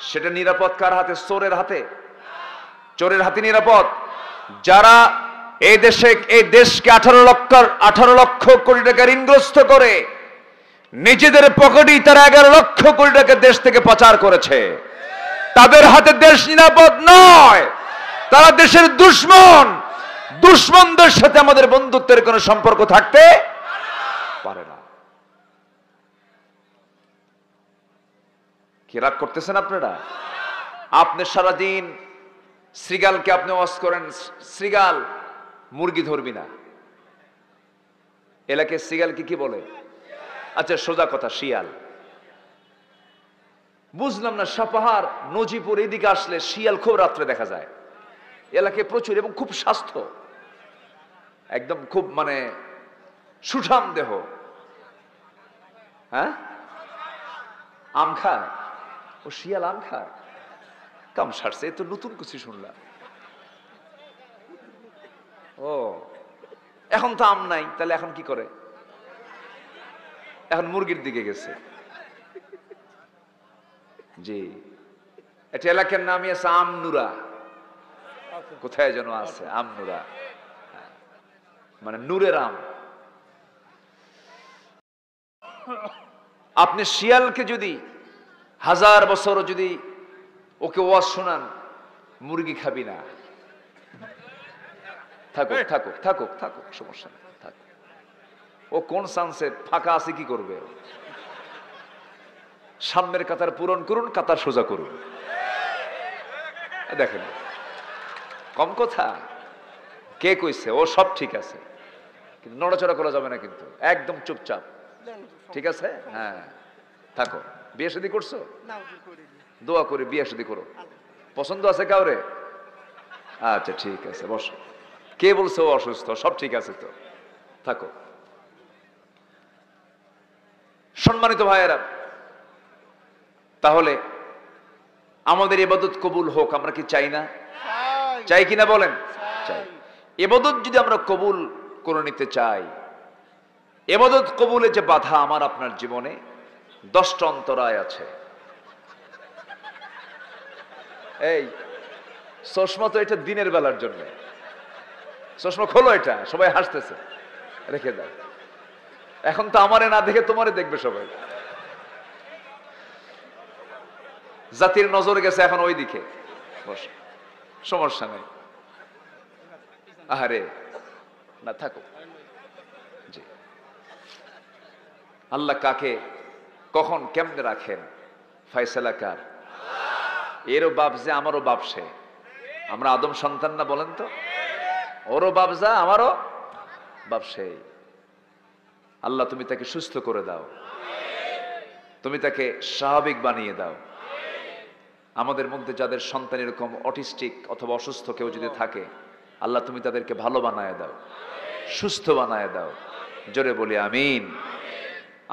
সেটা নিরাপদ কার হাতে? চোরের হাতে? চোরের হাতে নিরাপদ? যারা এই দেশকে 18 লক্ষ কোটি টাকা ঋণগ্রস্ত করে নিজেদের পকেটেই তারা 11 লক্ষ কোটি টাকা দেশ থেকে পাচার করেছে, তাদের হাতে দেশ নিরাপদ নয়। তারা দেশের দুশমন। দুশমনদের সাথে আমাদের বন্ধুত্বের কোনো সম্পর্ক থাকতে পারে না। কি রাগ করতেছেন আপনারা? আপনি সারাদিন শ্রীগালকে আপনি ওয়াজ করেন, শ্রীগাল মুরগি ধরবি না। এলাকায় শ্রীগালকে কি বলে? আচ্ছা সোজা কথা, শিয়াল। বুঝলাম না, সাপাহার, নজিপুর এদিকে আসলে শিয়াল খুব রাত্রে দেখা যায় এলাকায় প্রচুর, এবং খুব স্বাস্থ্য, একদম খুব মানে সুঠাম দেহ। হ্যাঁ, আম খায়? ও শিয়াল আম খায়? কাম সারছে, এ তো নতুন কিছু শুনলাম। ও, এখন তো আম নাই, তাহলে এখন কি করে? এখন মুরগির দিকে গেছে। জি, এটা এলাকার নামই আছে আমনুরা। কোথায় যেন আছে আমনুরা, মানে নূরের আম। আপনি শিয়ালকে যদি 1000 বছর যদি ওকে ওয়াজ শোনান, মুরগি খাবি না, থাকুক থাকুক থাকুক থাকুক, সমস্যা নেই, থাকুক। ও কোন চান্সে ফাঁকা আছে, কি করবে? সামনের কাতার পূরণ করুন, কাতার সোজা করুন। দেখেন কম কথা, কে কইছে? ও সব ঠিক আছে, কিন্তু নড়াচড়া করা যাবে না, কিন্তু একদম চুপচাপ, ঠিক আছে? হ্যাঁ, থাকো। বিয়ে শাদী করছো? দোয়া করে বিয়ে শাদী করো। পছন্দ আছে কাউরে? আচ্ছা ঠিক আছে, বসো। কে বলছে ও অসুস্থ? সব ঠিক আছে তো, থাকো। সম্মানিত ভাইয়েরা, তাহলে আমাদের ইবাদত কবুল হোক, আমরা কি চাই না? চাই কিনা বলেন? চাই। ইবাদত যদি আমরা কবুল করে নিতে চাই, ইবাদত কবুলে যে বাধা আমার আপনার জীবনে 10টা অন্তরায় আছে। এই চশমা তো এটা দিনের বেলার জন্য, চশমা খোলো, এটা সবাই হাসতেছে, রেখে দাও। এখন তো আমারে না দেখে তোমারে দেখবে সবাই। জাতির নজর গেছে এখন ওই দিকে, সমস্যা নেই। আহারে না, থাকো। জি, আল্লাহ কাকে কখন কেমনে রাখেন ফয়সালা কার? এরও বাপ যে, আমারও বাপ সে। আমরা আদম সন্তান না, বলেন তো? ওরও বাপ যা, আমারও বাপ সেই। আল্লাহ তুমি তাকে সুস্থ করে দাও, তুমি তাকে স্বাভাবিক বানিয়ে দাও। আমাদের মধ্যে যাদের সন্তান এরকম অটিস্টিক অথবা অসুস্থ কেউ যদি থাকে, আল্লাহ তুমি তাদেরকে ভালো বানায় দাও, সুস্থ বানায় দাও। জোরে বলি আমিন।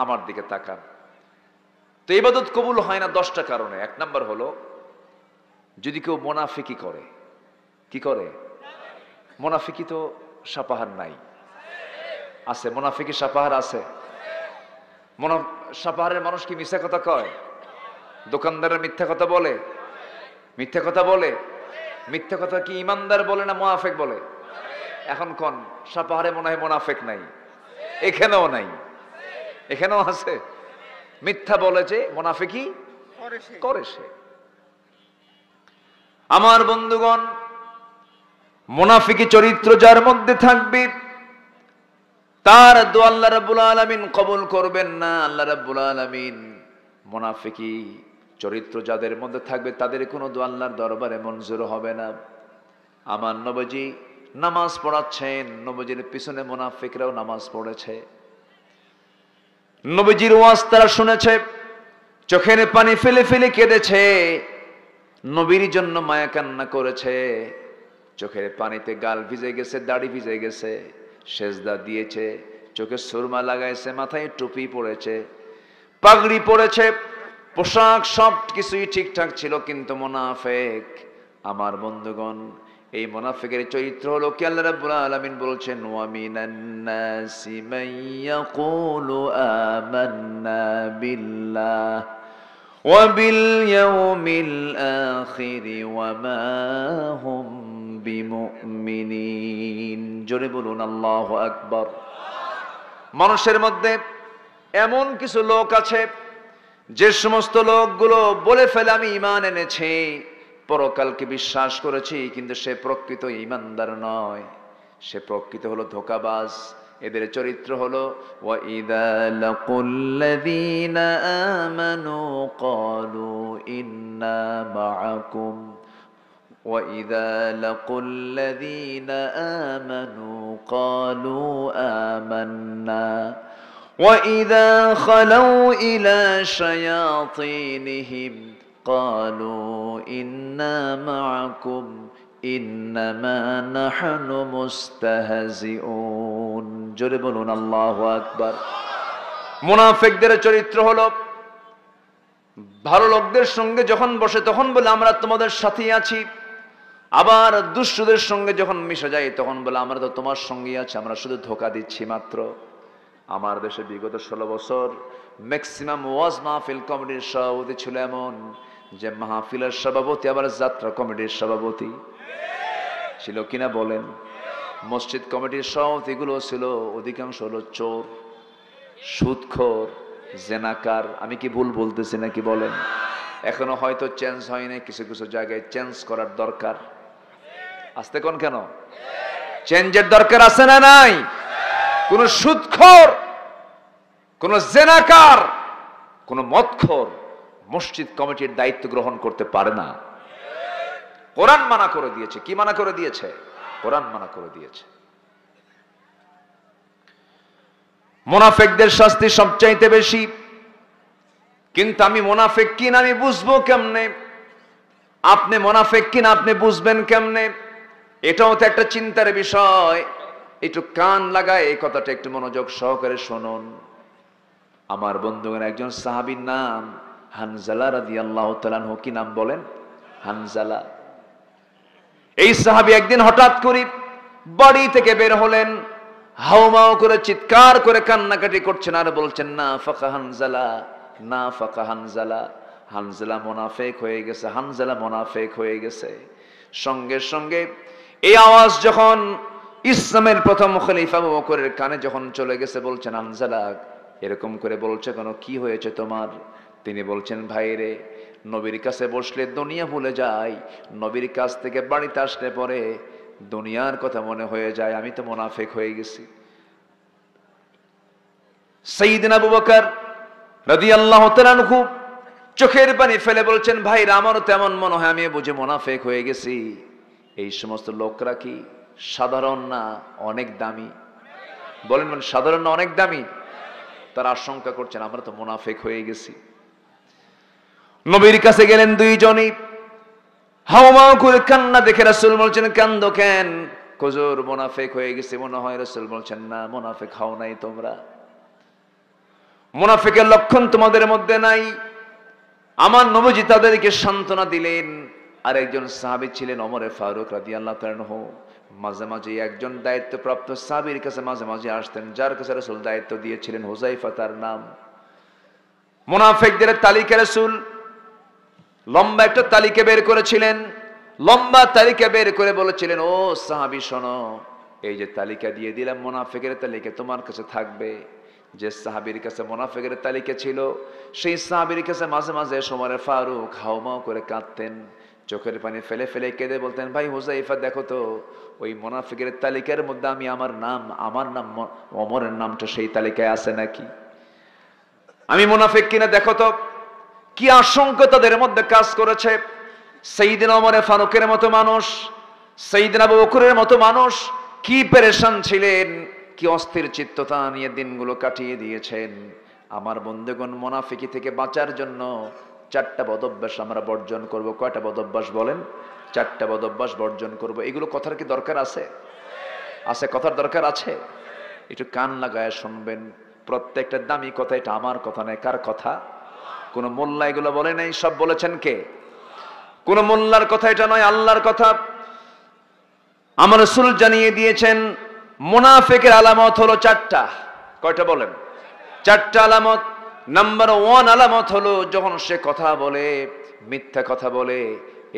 আমার দিকে তাকান। তো ইবাদত কবুল হয় না 10টা কারণে। 1 নাম্বার হলো যদি কেউ মুনাফিকি করে। কি করে? মুনাফিকি তো সাপাহার নাই, আছে। মুনাফিকি সাপাহার আছে। সাপাহারের মানুষ কি মিথ্যা কথা কয়? দোকানদারের মিথ্যা কথা বলে? মিথ্যা কথা বলে? মিথ্যা কথা কি ইমানদার বলে না মুনাফিক বলে? এখন কোন সাপাহারে মনে হয় মুনাফিক নাই? এখানেও নাই, এখানেও আছে। মিথ্যা বলে যে মুনাফিকি করে সে। আমার বন্ধুগণ, মুনাফিকি চরিত্র যার মধ্যে থাকবে তার দোয়া আল্লাহ রাব্বুল আলামিন কবুল করবেন না। আল্লাহ রাব্বুল আলামিন মুনাফিকি চরিত্র যাদের মধ্যে থাকবে তাদের কোনো দোয়া আল্লাহর দরবারে মঞ্জুর হবে না। আমার নবীজি নামাজ পড়াচ্ছেন, নবীজির পিছনে মুনাফিকরাও নামাজ পড়েছে। নবীজির ওয়াজ তারা শুনেছে, চোখের পানি ফেলে ফেলে কেঁদেছে, নবীর জন্য মায়া কান্না করেছে। চোখের পানিতে গাল ভিজে গেছে, দাড়ি ভিজে গেছে, সেজদা দিয়েছে, চোখে সুরমা লাগাইছে, মাথায় টুপি পড়েছে, পাগড়ি পড়েছে, পোশাক সব কিছুই ঠিকঠাক ছিল, কিন্তু মুনাফিক। আমার বন্ধুগণ, এই মুনাফিকের চরিত্র হলো কি? আল্লাহ রাব্বুল আলামিন বলছেন, ওয়া মিনান নাসি মান ইয়াকুলু আমান্না বিল্লাহ ওয়া বিল ইয়াউমিল আখির ওয়া মা হুম বিমুমিনিন। জোরে বলুন আল্লাহু আকবার। মানুষের মধ্যে এমন কিছু লোক আছে যে সমস্ত লোকগুলো বলে ফেলে আমি ঈমান এনেছি, পরকালকে বিশ্বাস করেছি, কিন্তু সে প্রকৃত ঈমানদার নয়, সে প্রকৃত হলো ধোঁকাবাজ। এদের চরিত্র হলো ওয়া ইযা লাকুল্লাযীনা আমানু ক্বালু ইন্না মাআকুম ওয়া ইযা লাকুল্লাযীনা আমানু ক্বালু আমান্না ওয়া ইযা খালাউ ইলা শায়াতিনহিম قالوا إنا معكم إنما نحن مستهزئون। জোরে বলুন আল্লাহু আকবার। মুনাফিকদের চরিত্র হলো ভালো লোকদের সঙ্গে যখন বসে তখন বলে আমরা তোমাদের সাথেই আছি, আবার দুষ্টদের সঙ্গে যখন মিশে যায় তখন বলে আমরা তো তোমার সঙ্গেই আছি, আমরা শুধু ধোঁকা দিচ্ছি মাত্র। আমার দেশে বিগত 16 বছর ম্যাক্সিমাম ওয়াজ মাহফিল কমিটির সভাপতি ছিল এমন যে মাহফিলের সভাপতি আবার যাত্রা কমিটির সভাপতি ছিল কিনা বলেন? মসজিদ কমিটির সভাপতিগুলো ছিল অধিকাংশ হলো চোর, সুদখোর, জেনাকার। আমি কি ভুল বলতেছি নাকি বলেন? এখনো হয়তো চেঞ্জ হয় না, কিছু কিছু জায়গায় চেঞ্জ করার দরকার। আসতে কোন কেন? চেঞ্জের দরকার আছে না নাই? কোন সুদখোর, কোন জেনাকার, কোন মদখোর মসজিদ কমিটির দায়িত্ব গ্রহণ করতে পারে না। কোরআন মানা করে দিয়েছে। কি মানা করে দিয়েছে? কোরআন মানা করে দিয়েছে। মুনাফিকদের শাস্তি সবচাইতে বেশি। কিন্তু আমি মুনাফিক কিনা আমি বুঝবো কেমনে? আপনি মুনাফিক কিনা আপনি বুঝবেন কেমনে? এটাও তো একটা চিন্তার বিষয়। একটু কান লাগায় এই কথাটা একটু মনোযোগ সহকারে শুনুন। আমার বন্ধুগণ, একজন সাহাবীর নাম হানজালা রাদিয়াল্লাহু তাআলা আনহু। কি নাম বলেন? হানজালা। এই সাহাবী একদিন হঠাৎ করে বাড়ি থেকে বের হলেন, হাউমাউ করে চিৎকার করে কান্নাকাটি করছেন আর বলছেন, না ফাকা হানজালা, না ফাকা হানজালা। হানজালা মুনাফিক হয়ে গেছে, হানজালা মুনাফিক হয়ে গেছে। সঙ্গে সঙ্গে এই আওয়াজ যখন ইসলামের প্রথম খলিফা আবু বকরের কানে যখন চলে গেছে, বলছেন, হানজালা এরকম করে বলছে কেন? কি হয়েছে তোমার? তিনি বলছেন, ভাইরে, নবীর কাছে বসলে দুনিয়া ভুলে যায়, নবীর কাছ থেকে বাড়িতে আসলে পরে দুনিয়ার কথা মনে হয়ে যায়, আমি তো মুনাফিক হয়ে গেছি। সাইয়েদনা আবু বকর রাদিয়াল্লাহু তাআলা আনহু চোখের পানি ফেলে বলছেন, ভাইরা, আমারও তেমন মনে হয়, আমি বুঝে মুনাফিক হয়ে গেছি। এই সমস্ত লোকরা কি সাধারণ না অনেক দামি? বলেন, সাধারণ না অনেক দামি? তারা আশঙ্কা করছেন আমরা তো মুনাফিক হয়ে গেছি। নবীর কাছে গেলেন দুইজনই, হাওমাও করে কান্না দেখে রাসূল বলছেন, কান্দো কেন? হুজুর মুনাফিক হয়ে গেছে মনে হয়। রাসূল বলছেন, না, মুনাফিক হও নাই তোমরা, মুনাফিকের লক্ষণ তোমাদের মধ্যে নাই। আমার নবীজি তাদেরকে সান্ত্বনা দিলেন। আর একজন সাহাবী ছিলেন ওমর ফারুক রাদিয়াল্লাহু তাআলা আনহু। মাঝে মাঝে একজন দায়িত্বপ্রাপ্ত সাহাবীর কাছে মাঝে মাঝে আসতেন, যার কাছে রাসূল দায়িত্ব দিয়েছিলেন, হুযায়ফা তার নাম। মুনাফিকদের তালিকা রাসূল লম্বা একটা তালিকা বের করেছিলেন। লম্বা তালিকা বের করে বলেছিলেন, ও সাহাবী শোনো, এই যে তালিকা দিয়ে দিলাম মুনাফিকের তালিকা তোমার কাছে থাকবে। যে সাহাবীর কাছে মুনাফিকের তালিকা ছিল, সেই সাহাবীর কাছে মাঝে মাঝে ওমর ফারুক হাউমাউ করে কাঁদতেন, চোখের পানি ফেলে ফেলে কেঁদে বলতেন, ভাই হুযায়ফা দেখো তো, ওই মুনাফিকের তালিকার মধ্যে আমার নাম ওমরের নামটা সেই তালিকায় আছে নাকি? আমি মুনাফিক কিনা দেখো তো। কি আশঙ্কা তাদের মধ্যে কাজ করেছে। সাইয়েদনা ওমর ফারুকের মতো মানুষ, সাইয়েদনা আবু বকরের মতো মানুষ কি পেরেশান ছিলেন, কি অস্থির চিত্ততা নিয়ে দিনগুলো কাটিয়ে দিয়েছেন। আমার বন্ধুগণ, মুনাফিকি থেকে বাঁচার জন্য 4টা বদঅভ্যাস আমরা বর্জন করব। কয়টা বদঅভ্যাস বলেন? 4টা বদঅভ্যাস বর্জন করব। এগুলো কথার কি দরকার আছে? আছে, কথার দরকার আছে। একটু কান লাগায় শুনবেন। প্রত্যেকটা দামি কথা, এটা আমার কথা নয়। কার কথা? কোন মোল্লা এগুলো বলে নাই, সব বলেছেন কে? কোন মোল্লার কথা এটা নয়, আল্লাহর কথা। আমার রাসূল জানিয়ে দিয়েছেন মুনাফিকের আলামত হলো 4টা। কয়টা বলেন? 4টা আলামত। নাম্বার 1 আলামত হলো যখন সে কথা বলে, মিথ্যা কথা বলে।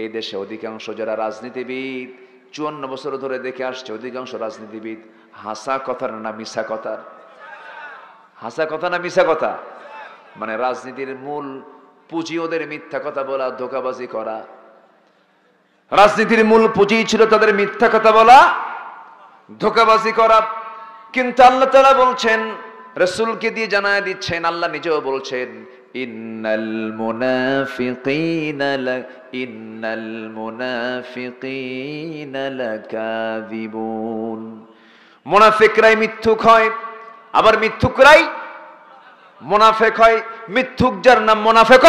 এই দেশে অধিকাংশ যারা রাজনীতিবিদ 54 বছর ধরে দেখে আসছে, অধিকাংশ রাজনীতিবিদ হাসা কথার না মিছা কথার? হাসা কথা না মিছা কথা? মানে রাজনীতির মূল পুঁজি ওদের মিথ্যা কথা বলা, ধোঁকাবাজি করা। রাজনীতির মূল পুঁজি ছিল তাদের মিথ্যা কথা বলা, ধোঁকাবাজি করা। কিন্তু আল্লাহ তাআলা বলছেন, রাসূলকে দিয়ে জানায় দিচ্ছেন, আল্লাহ নিজেও বলছেন, ইন্নাল মুনাফিকিনা লাকাযিবুন। মুনাফিকরাই মিথ্যুক হয়, আবার মিথ্যুকরাই মুনাফিক হয়। মিথ্যুক যার নাম মুনাফিক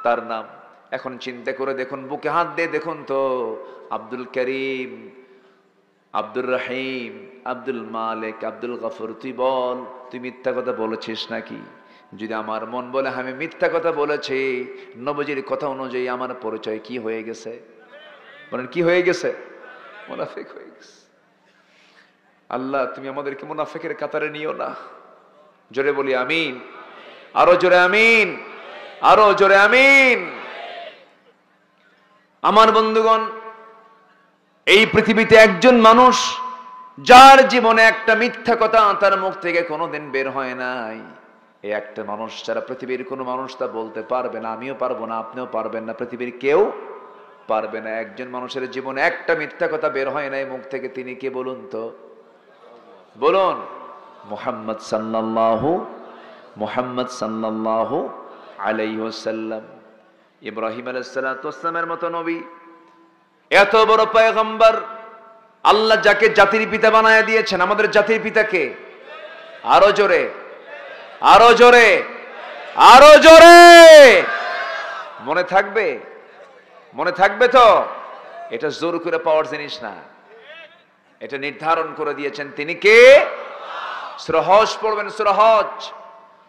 তার নাম। এখন চিন্তা করে দেখুন, বুকে হাত দিয়ে দেখুন তো, আব্দুল করিম, আব্দুর রহিম, আব্দুল মালিক, আব্দুল গফুর, তুই বল, তুই মিথ্যা কথা বলেছিস নাকি? যদি আমার মন বলে আমি মিথ্যা কথা বলেছি, নবীজির কথা অনুযায়ী আমার পরিচয় কি হয়ে গেছে? বলেন, কি হয়ে গেছে? মুনাফিক হয়ে গেছে। আল্লাহ, তুমি আমাদেরকে মুনাফিকের কাতারে নিও না। জোরে বলি আমিন। আরো জোরে আমিন, আরো জোরে আমিন। আমার বন্ধুগণ, এই পৃথিবীতে একজন মানুষ যার জীবনে একটা মিথ্যা কথা তার মুখ থেকে কোনোদিন বের হয় নাই, এই একটা মানুষ ছাড়া পৃথিবীর কোনো মানুষ তা বলতে পারবে না। আমিও পারবো না, আপনিও পারবেন না, পৃথিবীর কেউ পারবে না। একজন মানুষের জীবনে একটা মিথ্যা কথা বের হয় নাই মুখ থেকে, তিনি কে বলুন তো? বলুন, মুহাম্মদ সাল্লাল্লাহু আলাইহি ওয়াসাল্লাম। ইব্রাহিম আলাইহিস সালাতু ওয়াসসালামের মতো নবী, এত বড় পয়গম্বর, আল্লাহ যাকে জাতির পিতা বানায় দিয়েছেন, আমাদের জাতির পিতাকে আরো জোরে, আরো জোরে, আরো জোরে। মনে থাকবে? মনে থাকবে তো? এটা জোর করে পাওয়ার জিনিস না, এটা নির্ধারণ করে দিয়েছেন তিনি কে? সূরা হজ পড়বেন, সূরা হজ,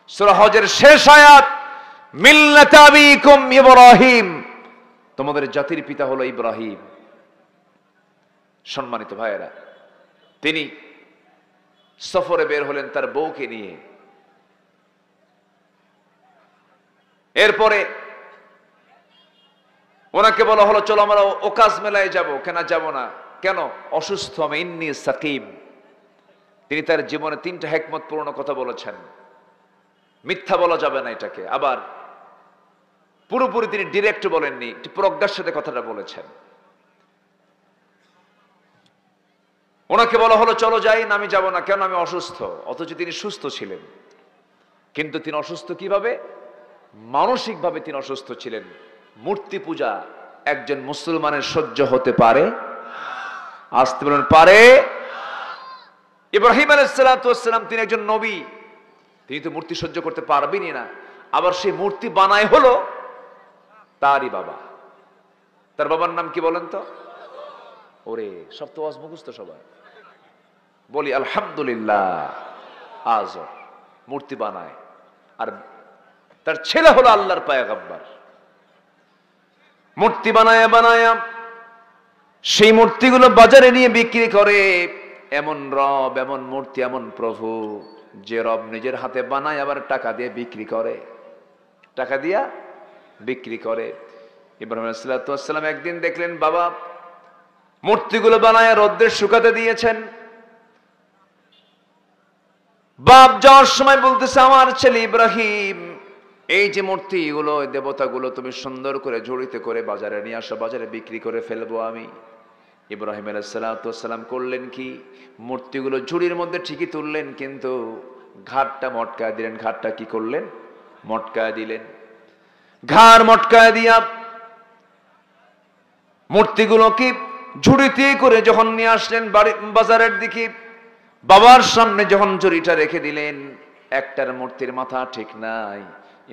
সূরা হজের শেষ আয়াত, মিল্লাত আবিকুম ইব্রাহিম, তোমাদের জাতির পিতা হলো ইব্রাহিম। সম্মানিত ভাইয়েরা, তিনি সফরে বের হলেন তার বউকে নিয়ে। এরপরে ওনাকে বলা হলো, চলো আমরা ওকাজ মেলায় যাব। কেন যাব না? কেন? অসুস্থ আমি, ইন্নী সাকিম। তিনি তার জীবনে 3টা হিকমতপূর্ণ কথা বলেছেন। মিথ্যা বলা যাবে না এটাকে। আবার পুরোপুরি তিনি ডিরেক্ট বলেননি, একটু প্রজ্ঞার সাথে কথাটা বলেছেন। ওনাকে বলা হলো চলো যাই, না আমি যাব না। কেন? আমি অসুস্থ। অথচ তিনি সুস্থ ছিলেন। কিন্তু তিনি অসুস্থ কিভাবে? মানসিকভাবে তিনি অসুস্থ ছিলেন। মূর্তি পূজা একজন মুসলমানের সহ্য হতে পারে? আসতে বলেন, পারে? ইব্রাহিম আলাইহিস সালাতু ওয়াস সালাম, তিনি একজন নবী, তিনি তো মূর্তি সহ্য করতে পারবেনই না। আবার সেই মূর্তি বানায় হলো তারই বাবা। তার বাবার নাম কি বলেন তো? ওরে সব তো ওয়াজ মুখস্থ সবাই, বলি আলহামদুলিল্লাহ। আজর মূর্তি বানায়, আর তার ছেলে হলো আল্লাহর পয়গম্বর। মূর্তি বানায় বানায় সেই মূর্তিগুলো বাজারে নিয়ে বিক্রি করে। এমন রব, এমন মূর্তি, এমন প্রভু যে রব নিজের হাতে বানায় আবার টাকা দিয়ে বিক্রি করে, টাকা দিয়া বিক্রি করে। ইব্রাহিম আলাইহিস সালাম একদিন দেখলেন বাবা মূর্তিগুলো বানায় রোদ্রে শুকাতে দিয়েছেন। বাপ যাওয়ার সময় বলতেছে, আমার ছেলে ইব্রাহিম, এই যে মূর্তিগুলো, দেবতাগুলো তুমি সুন্দর করে ঝুড়িতে করে বাজারে নিয়ে আসো, বাজারে বিক্রি করে ফেলবো আমি। ইব্রাহিম আলাইহিস সালাম করলেন কি, মূর্তিগুলো ঝুড়ির মধ্যে ঠিকই তুললেন, কিন্তু ঘাটটা মটকায় দিলেন। ঘাটটা কি করলেন? মটকায় দিলেন। ঘাড় মটকায় দিয়া মূর্তিগুলো কি ঝুড়িতে করে যখন নিয়ে আসলেন বাজারের দিকে, বাবার সামনে যখন ঝুড়িটা রেখে দিলেন, একটার মূর্তির মাথা ঠিক নাই।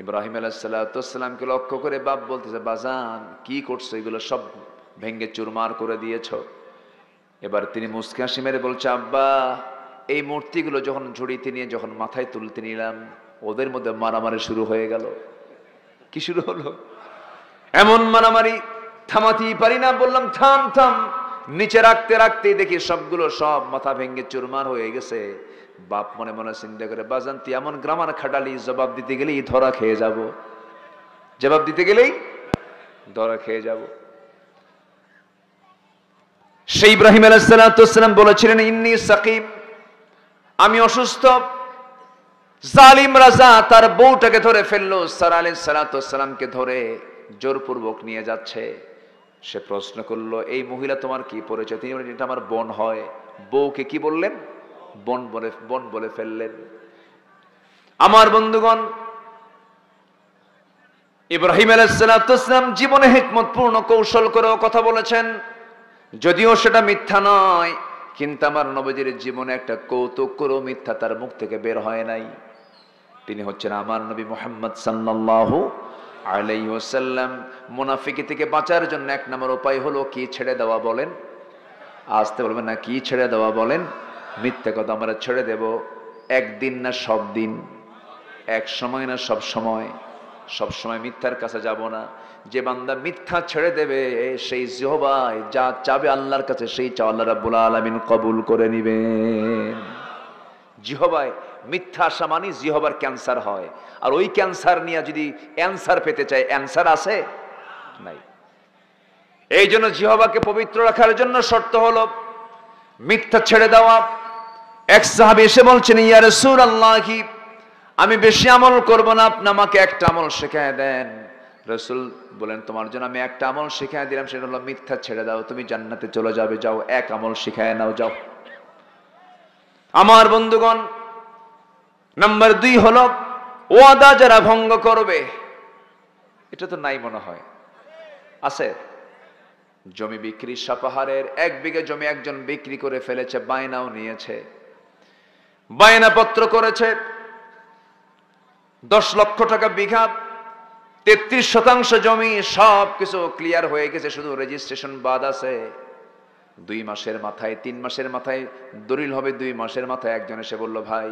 ইব্রাহিম আলাইহিস সালামকে লক্ষ্য করে বাপ বলতেছে, বাজান কি করছো? এগুলো সব ভেঙ্গে চুরমার করে দিয়েছ। এবার তিনি মুস্কি হাসি মেরে বলছে, আব্বা এই মূর্তিগুলো যখন ঝুড়িতে নিয়ে যখন মাথায় তুলতে নিলাম, ওদের মধ্যে মারামারি শুরু হয়ে গেল। কি শুরু হলো? এমন মারামারি থামাতেই পারি না। বললাম থাম থাম, নিচে রাখতে রাখতেই দেখি সবগুলো সব মাথা ভেঙ্গে চুরমার হয়ে গেছে। বাপ মনে মনে চিন্তা করে, বাজান তুই এমন গ্রামার খাটালি, জবাব দিতে গেলেই ধরা খেয়ে যাব, জবাব দিতে গেলেই ধরা খেয়ে যাব। সেই ইব্রাহিম আলাইহিস সালাম বলেছিলেন, ইন্নী সাকিম, আমি অসুস্থ। জালিম রাজা তার বউটাকে ধরে ফেললো, সারা আলাইহিস সালামকে ধরে জোরপূর্বক নিয়ে যাচ্ছে। সে প্রশ্ন করলো, এই মহিলা তোমার কি পরিচয়? তিনি বললেন, এটা আমার বোন হয়। বউকে কি বললেন? বোন বলে ফেললেন। আমার বন্ধুগণ, ইব্রাহিম আলাইহিস সালাম জীবনে হিকমতপূর্ণ কৌশল করেও কথা বলেছেন, যদিও সেটা মিথ্যা নয়, কিন্তু আমার নবীজির জীবনে একটা কৌতুক করেও মিথ্যা তার মুখ থেকে বের হয় নাই। তিনি হচ্ছেন আমার নবী মুহাম্মদ সাল্লাল্লাহু আলাইহি ওয়াসাল্লাম। মুনাফিকি থেকে বাঁচার জন্য এক নম্বর উপায় হলো কি? ছেড়ে দেওয়া। বলেন, আসতে বলবেন না, কি ছেড়ে দেওয়া? বলেন, মিথ্যা কথা আমরা ছেড়ে দেব। একদিন না সব দিন, এক সময় না সব সময়, সব সময় মিথ্যার কাছে যাব না। যে বান্দা মিথ্যা ছেড়ে দেবে, সেই জিহ্বায় যা চাবে আল্লাহর কাছে, সেই চাও আল্লাহ রাব্বুল আলামিন কবুল করে নিবেন। জিহ্বায় মিথ্যা আসা মানে জিহ্বার ক্যান্সার হয়, আর ওই ক্যান্সার নিয়ে যদি অ্যান্সার পেতে চায়, অ্যান্সার আছে নাই। এই জন্য জিহ্বাকে পবিত্র রাখার জন্য শর্ত হলো মিথ্যা ছেড়ে দেওয়া। এক সাহাবী এসে বলছেন, ইয়া রাসূলুল্লাহ, আমি বেশি আমল করব না, আপনি আমাকে একটা আমল শেখায় দেন। রাসূল বলেন, তোমার জন্য আমি একটা আমল শেখায় দিলাম, সেটা হলো মিথ্যা ছেড়ে দাও, তুমি জান্নাতে চলে যাবে। যাও, এক আমল শেখায় নাও, যাও। আমার বন্ধুগণ, নাম্বার 2 হলো ওয়াদা যারা ভঙ্গ করবে। এটা তো নাই মনে হয়, আছে? জমি বিক্রি, সাপাহারের 1 বিঘা জমি একজন বিক্রি করে ফেলেছে, বায়নাও নিয়েছে, বায়না পত্র করেছে 10 লক্ষ টাকা বিঘা, 33% জমি, সব কিছু ক্লিয়ার হয়ে গেছে, শুধু রেজিস্ট্রেশন বাদ আছে। 2 মাসের মাথায়, 3 মাসের মাথায় দলিল হবে। 2 মাসের মাথায় একজন এসে বলল, ভাই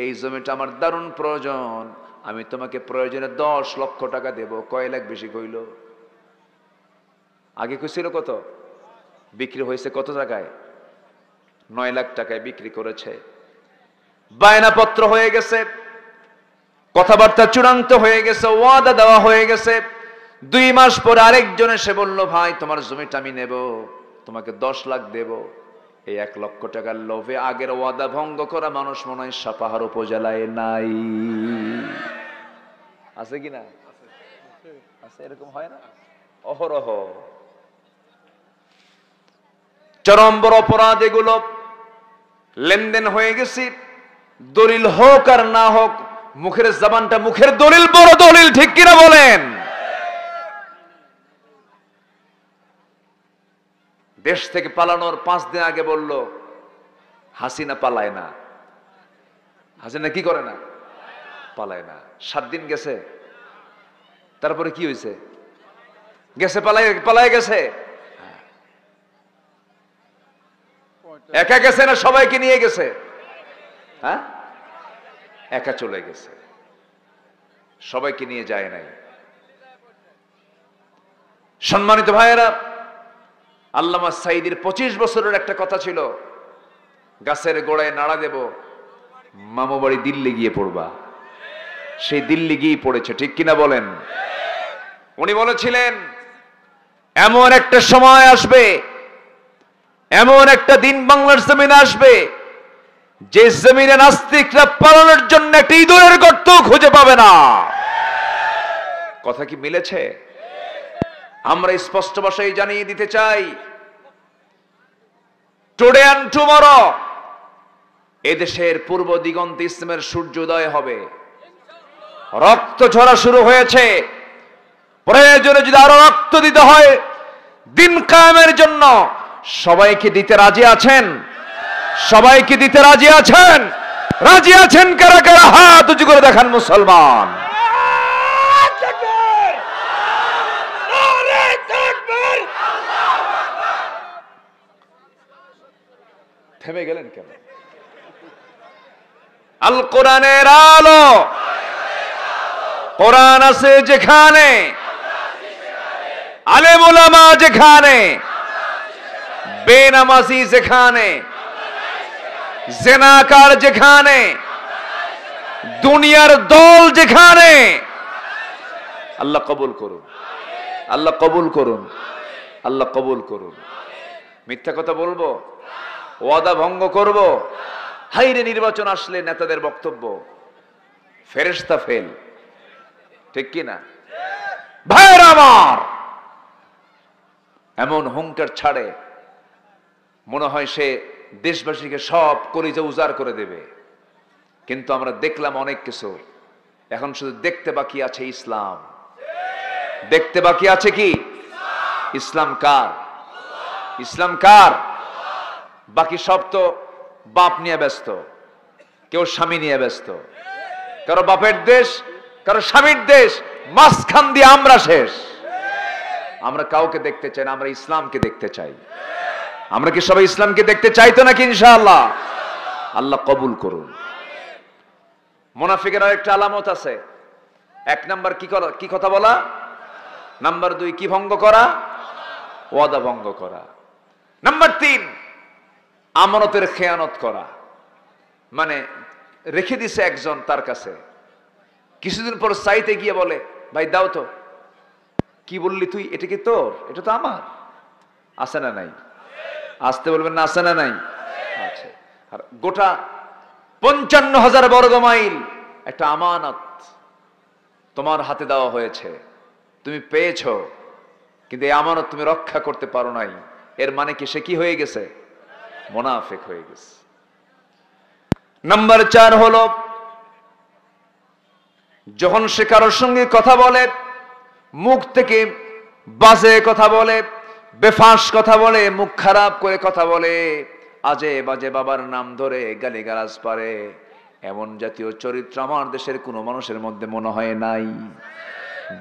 এই জমিটা আমার দারুণ প্রয়োজন, আমি তোমাকে প্রয়োজনে 10 লক্ষ টাকা দেব। কয় লাখ বেশি কইল? আগে কইছিল কত? বিক্রি হয়েছে কত টাকায়? 9 লাখ টাকায় বিক্রি করেছে। বায়না পত্র হয়ে গেছে, কথাবার্তা চূড়ান্ত হয়ে গেছে, ওয়াদা দেওয়া হয়ে গেছে। 2 মাস পরে আরেকজন এসে বলল, ভাই তোমার জমিটা আমি নেব, তোমাকে 10 লাখ দেব। এই 1 লক্ষ টাকার লোভে আগের ওয়াদা ভঙ্গ করা মানুষ মনে হয় সাপাহার উপজেলায় নাই। আছে কি না? আছে, এরকম হয় না অহরহ। চরম বড় অপরাধ এগুলো। লেনদেন হয়ে গেছি, দলিল হোক আর না হোক, মুখের জবানটা মুখের দলিল, বড় দলিল, ঠিক কিনা বলেন? দেশ থেকে পালানোর 5 দিন আগে বলল, হাসিনা পালায় না। হাসিনা কি করে না? পালায় না। 7 দিন গেছে, তারপরে কি হয়েছে? গেছে, পালায় গেছে। একা গেছে না সবাইকে নিয়ে গেছে? হ্যাঁ, একা চলে গেছে, সবাইকে নিয়ে যায় নাই। সম্মানিত ভাইয়েরা, আল্লামা সাঈদীর 25 বছরের একটা কথা ছিল, গাছের গোড়ায় নাড়া দেব, মামু বাড়ি দিল্লি গিয়ে পড়বা। সেই দিল্লি গিয়ে পড়েছে, ঠিক কিনা বলেন? উনি বলেছিলেন এমন একটা সময় আসবে, এমন একটা দিন বাংলার জমিনে আসবে, যে জমিনে নাস্তিকরা পালানোর জন্য একটা ইঁদুরের গর্ত খুঁজে পাবে না। কথা কি মিলেছে? আমরা স্পষ্ট ভাষায় জানিয়ে দিতে চাই, টুডে অ্যান্ড টুমরো এদেশের পূর্ব দিগন্তে ইসলামের সূর্যোদয় হবে। রক্ত ঝরা শুরু হয়েছে, প্রয়োজনে যদি আরো রক্ত দিতে হয় দিন কায়েমের জন্য, সবাইকে দিতে রাজি আছেন? সবাইকে দিতে রাজি আছেন? রাজি আছেন কারা কারা? হাত উঁচু করে দেখান মুসলমান। থেমে গেলেন কেন? আল কোরআনের আলো, কোরআন আছে যেখানে, আলেম ওলামা যেখানে, বেনামাজি যেখানে, জেনাকার যেখানে, দুনিয়ার দল যেখানে, আল্লাহ কবুল করুন, আল্লাহ কবুল করুন, আল্লাহ কবুল করুন। মিথ্যা কথা বলবো? ওয়াদা ভঙ্গ করব? হাইরে নির্বাচন আসলে নেতাদের বক্তব্য ফেরেশতা ফেল, ঠিক কি না? ভাইরা আমার, এমন হুঙ্কার ছাড়ে মনে হয় সে দেশবাসীকে সব কলিজা উজাড় করে দেবে। কিন্তু আমরা দেখলাম অনেক কিছু, এখন শুধু দেখতে বাকি আছে ইসলাম। দেখতে বাকি আছে কি? ইসলাম কার? ইসলাম কার? বাকি সব তো বাপ নিয়ে ব্যস্ত, কেউ স্বামী নিয়ে ব্যস্ত, কারো বাপের দেশ, কারো স্বামীর দেশ, মাঝখান দিয়ে আমরা শেষ। আমরা কাউকে দেখতে চাই না, আমরা ইসলামকে দেখতে চাই। আমরা কি সবাই ইসলামকে দেখতে চাই তো নাকি? ইনশাআল্লাহ। আল্লাহ কবুল করুন। মুনাফিকের আরেকটা আলামত আছে। 1 নাম্বার কি কথা বলা, নাম্বার 2 কি ভঙ্গ করা? ওয়াদা ভঙ্গ করা। নাম্বার 3 আমানতের খেয়ানত করা। মানে রেখে দিছে একজন তার কাছে, কিছুদিন পর চাইতে গিয়ে বলে ভাই দাও তো। কি বললি তুই? এটা কি তোর? এটা তো আমার। আছে না নাই? আসতে বলবেন না, আছে না নাই? আছে। আর গোটা 55,000 বর্গ মাইল একটা আমানত তোমার হাতে দেওয়া হয়েছে, তুমি পেয়েছো, কিন্তু এই আমানত তুমি রক্ষা করতে পারো নাই। এর মানে কি? সে কি হয়ে গেছে? মুনাফিক হয়ে গেছে। নাম্বার 4 হলো যখন সে কারোর সঙ্গে কথা বলে, মুখ থেকে বাজে কথা বলে, বেফাঁস কথা বলে, মুখ খারাপ করে কথা বলে, আজে বাজে বাবার নাম ধরে গালিগালাজ পারে, এমন জাতীয় চরিত্র আমার দেশের কোনো মানুষের মধ্যে মনে হয় নাই।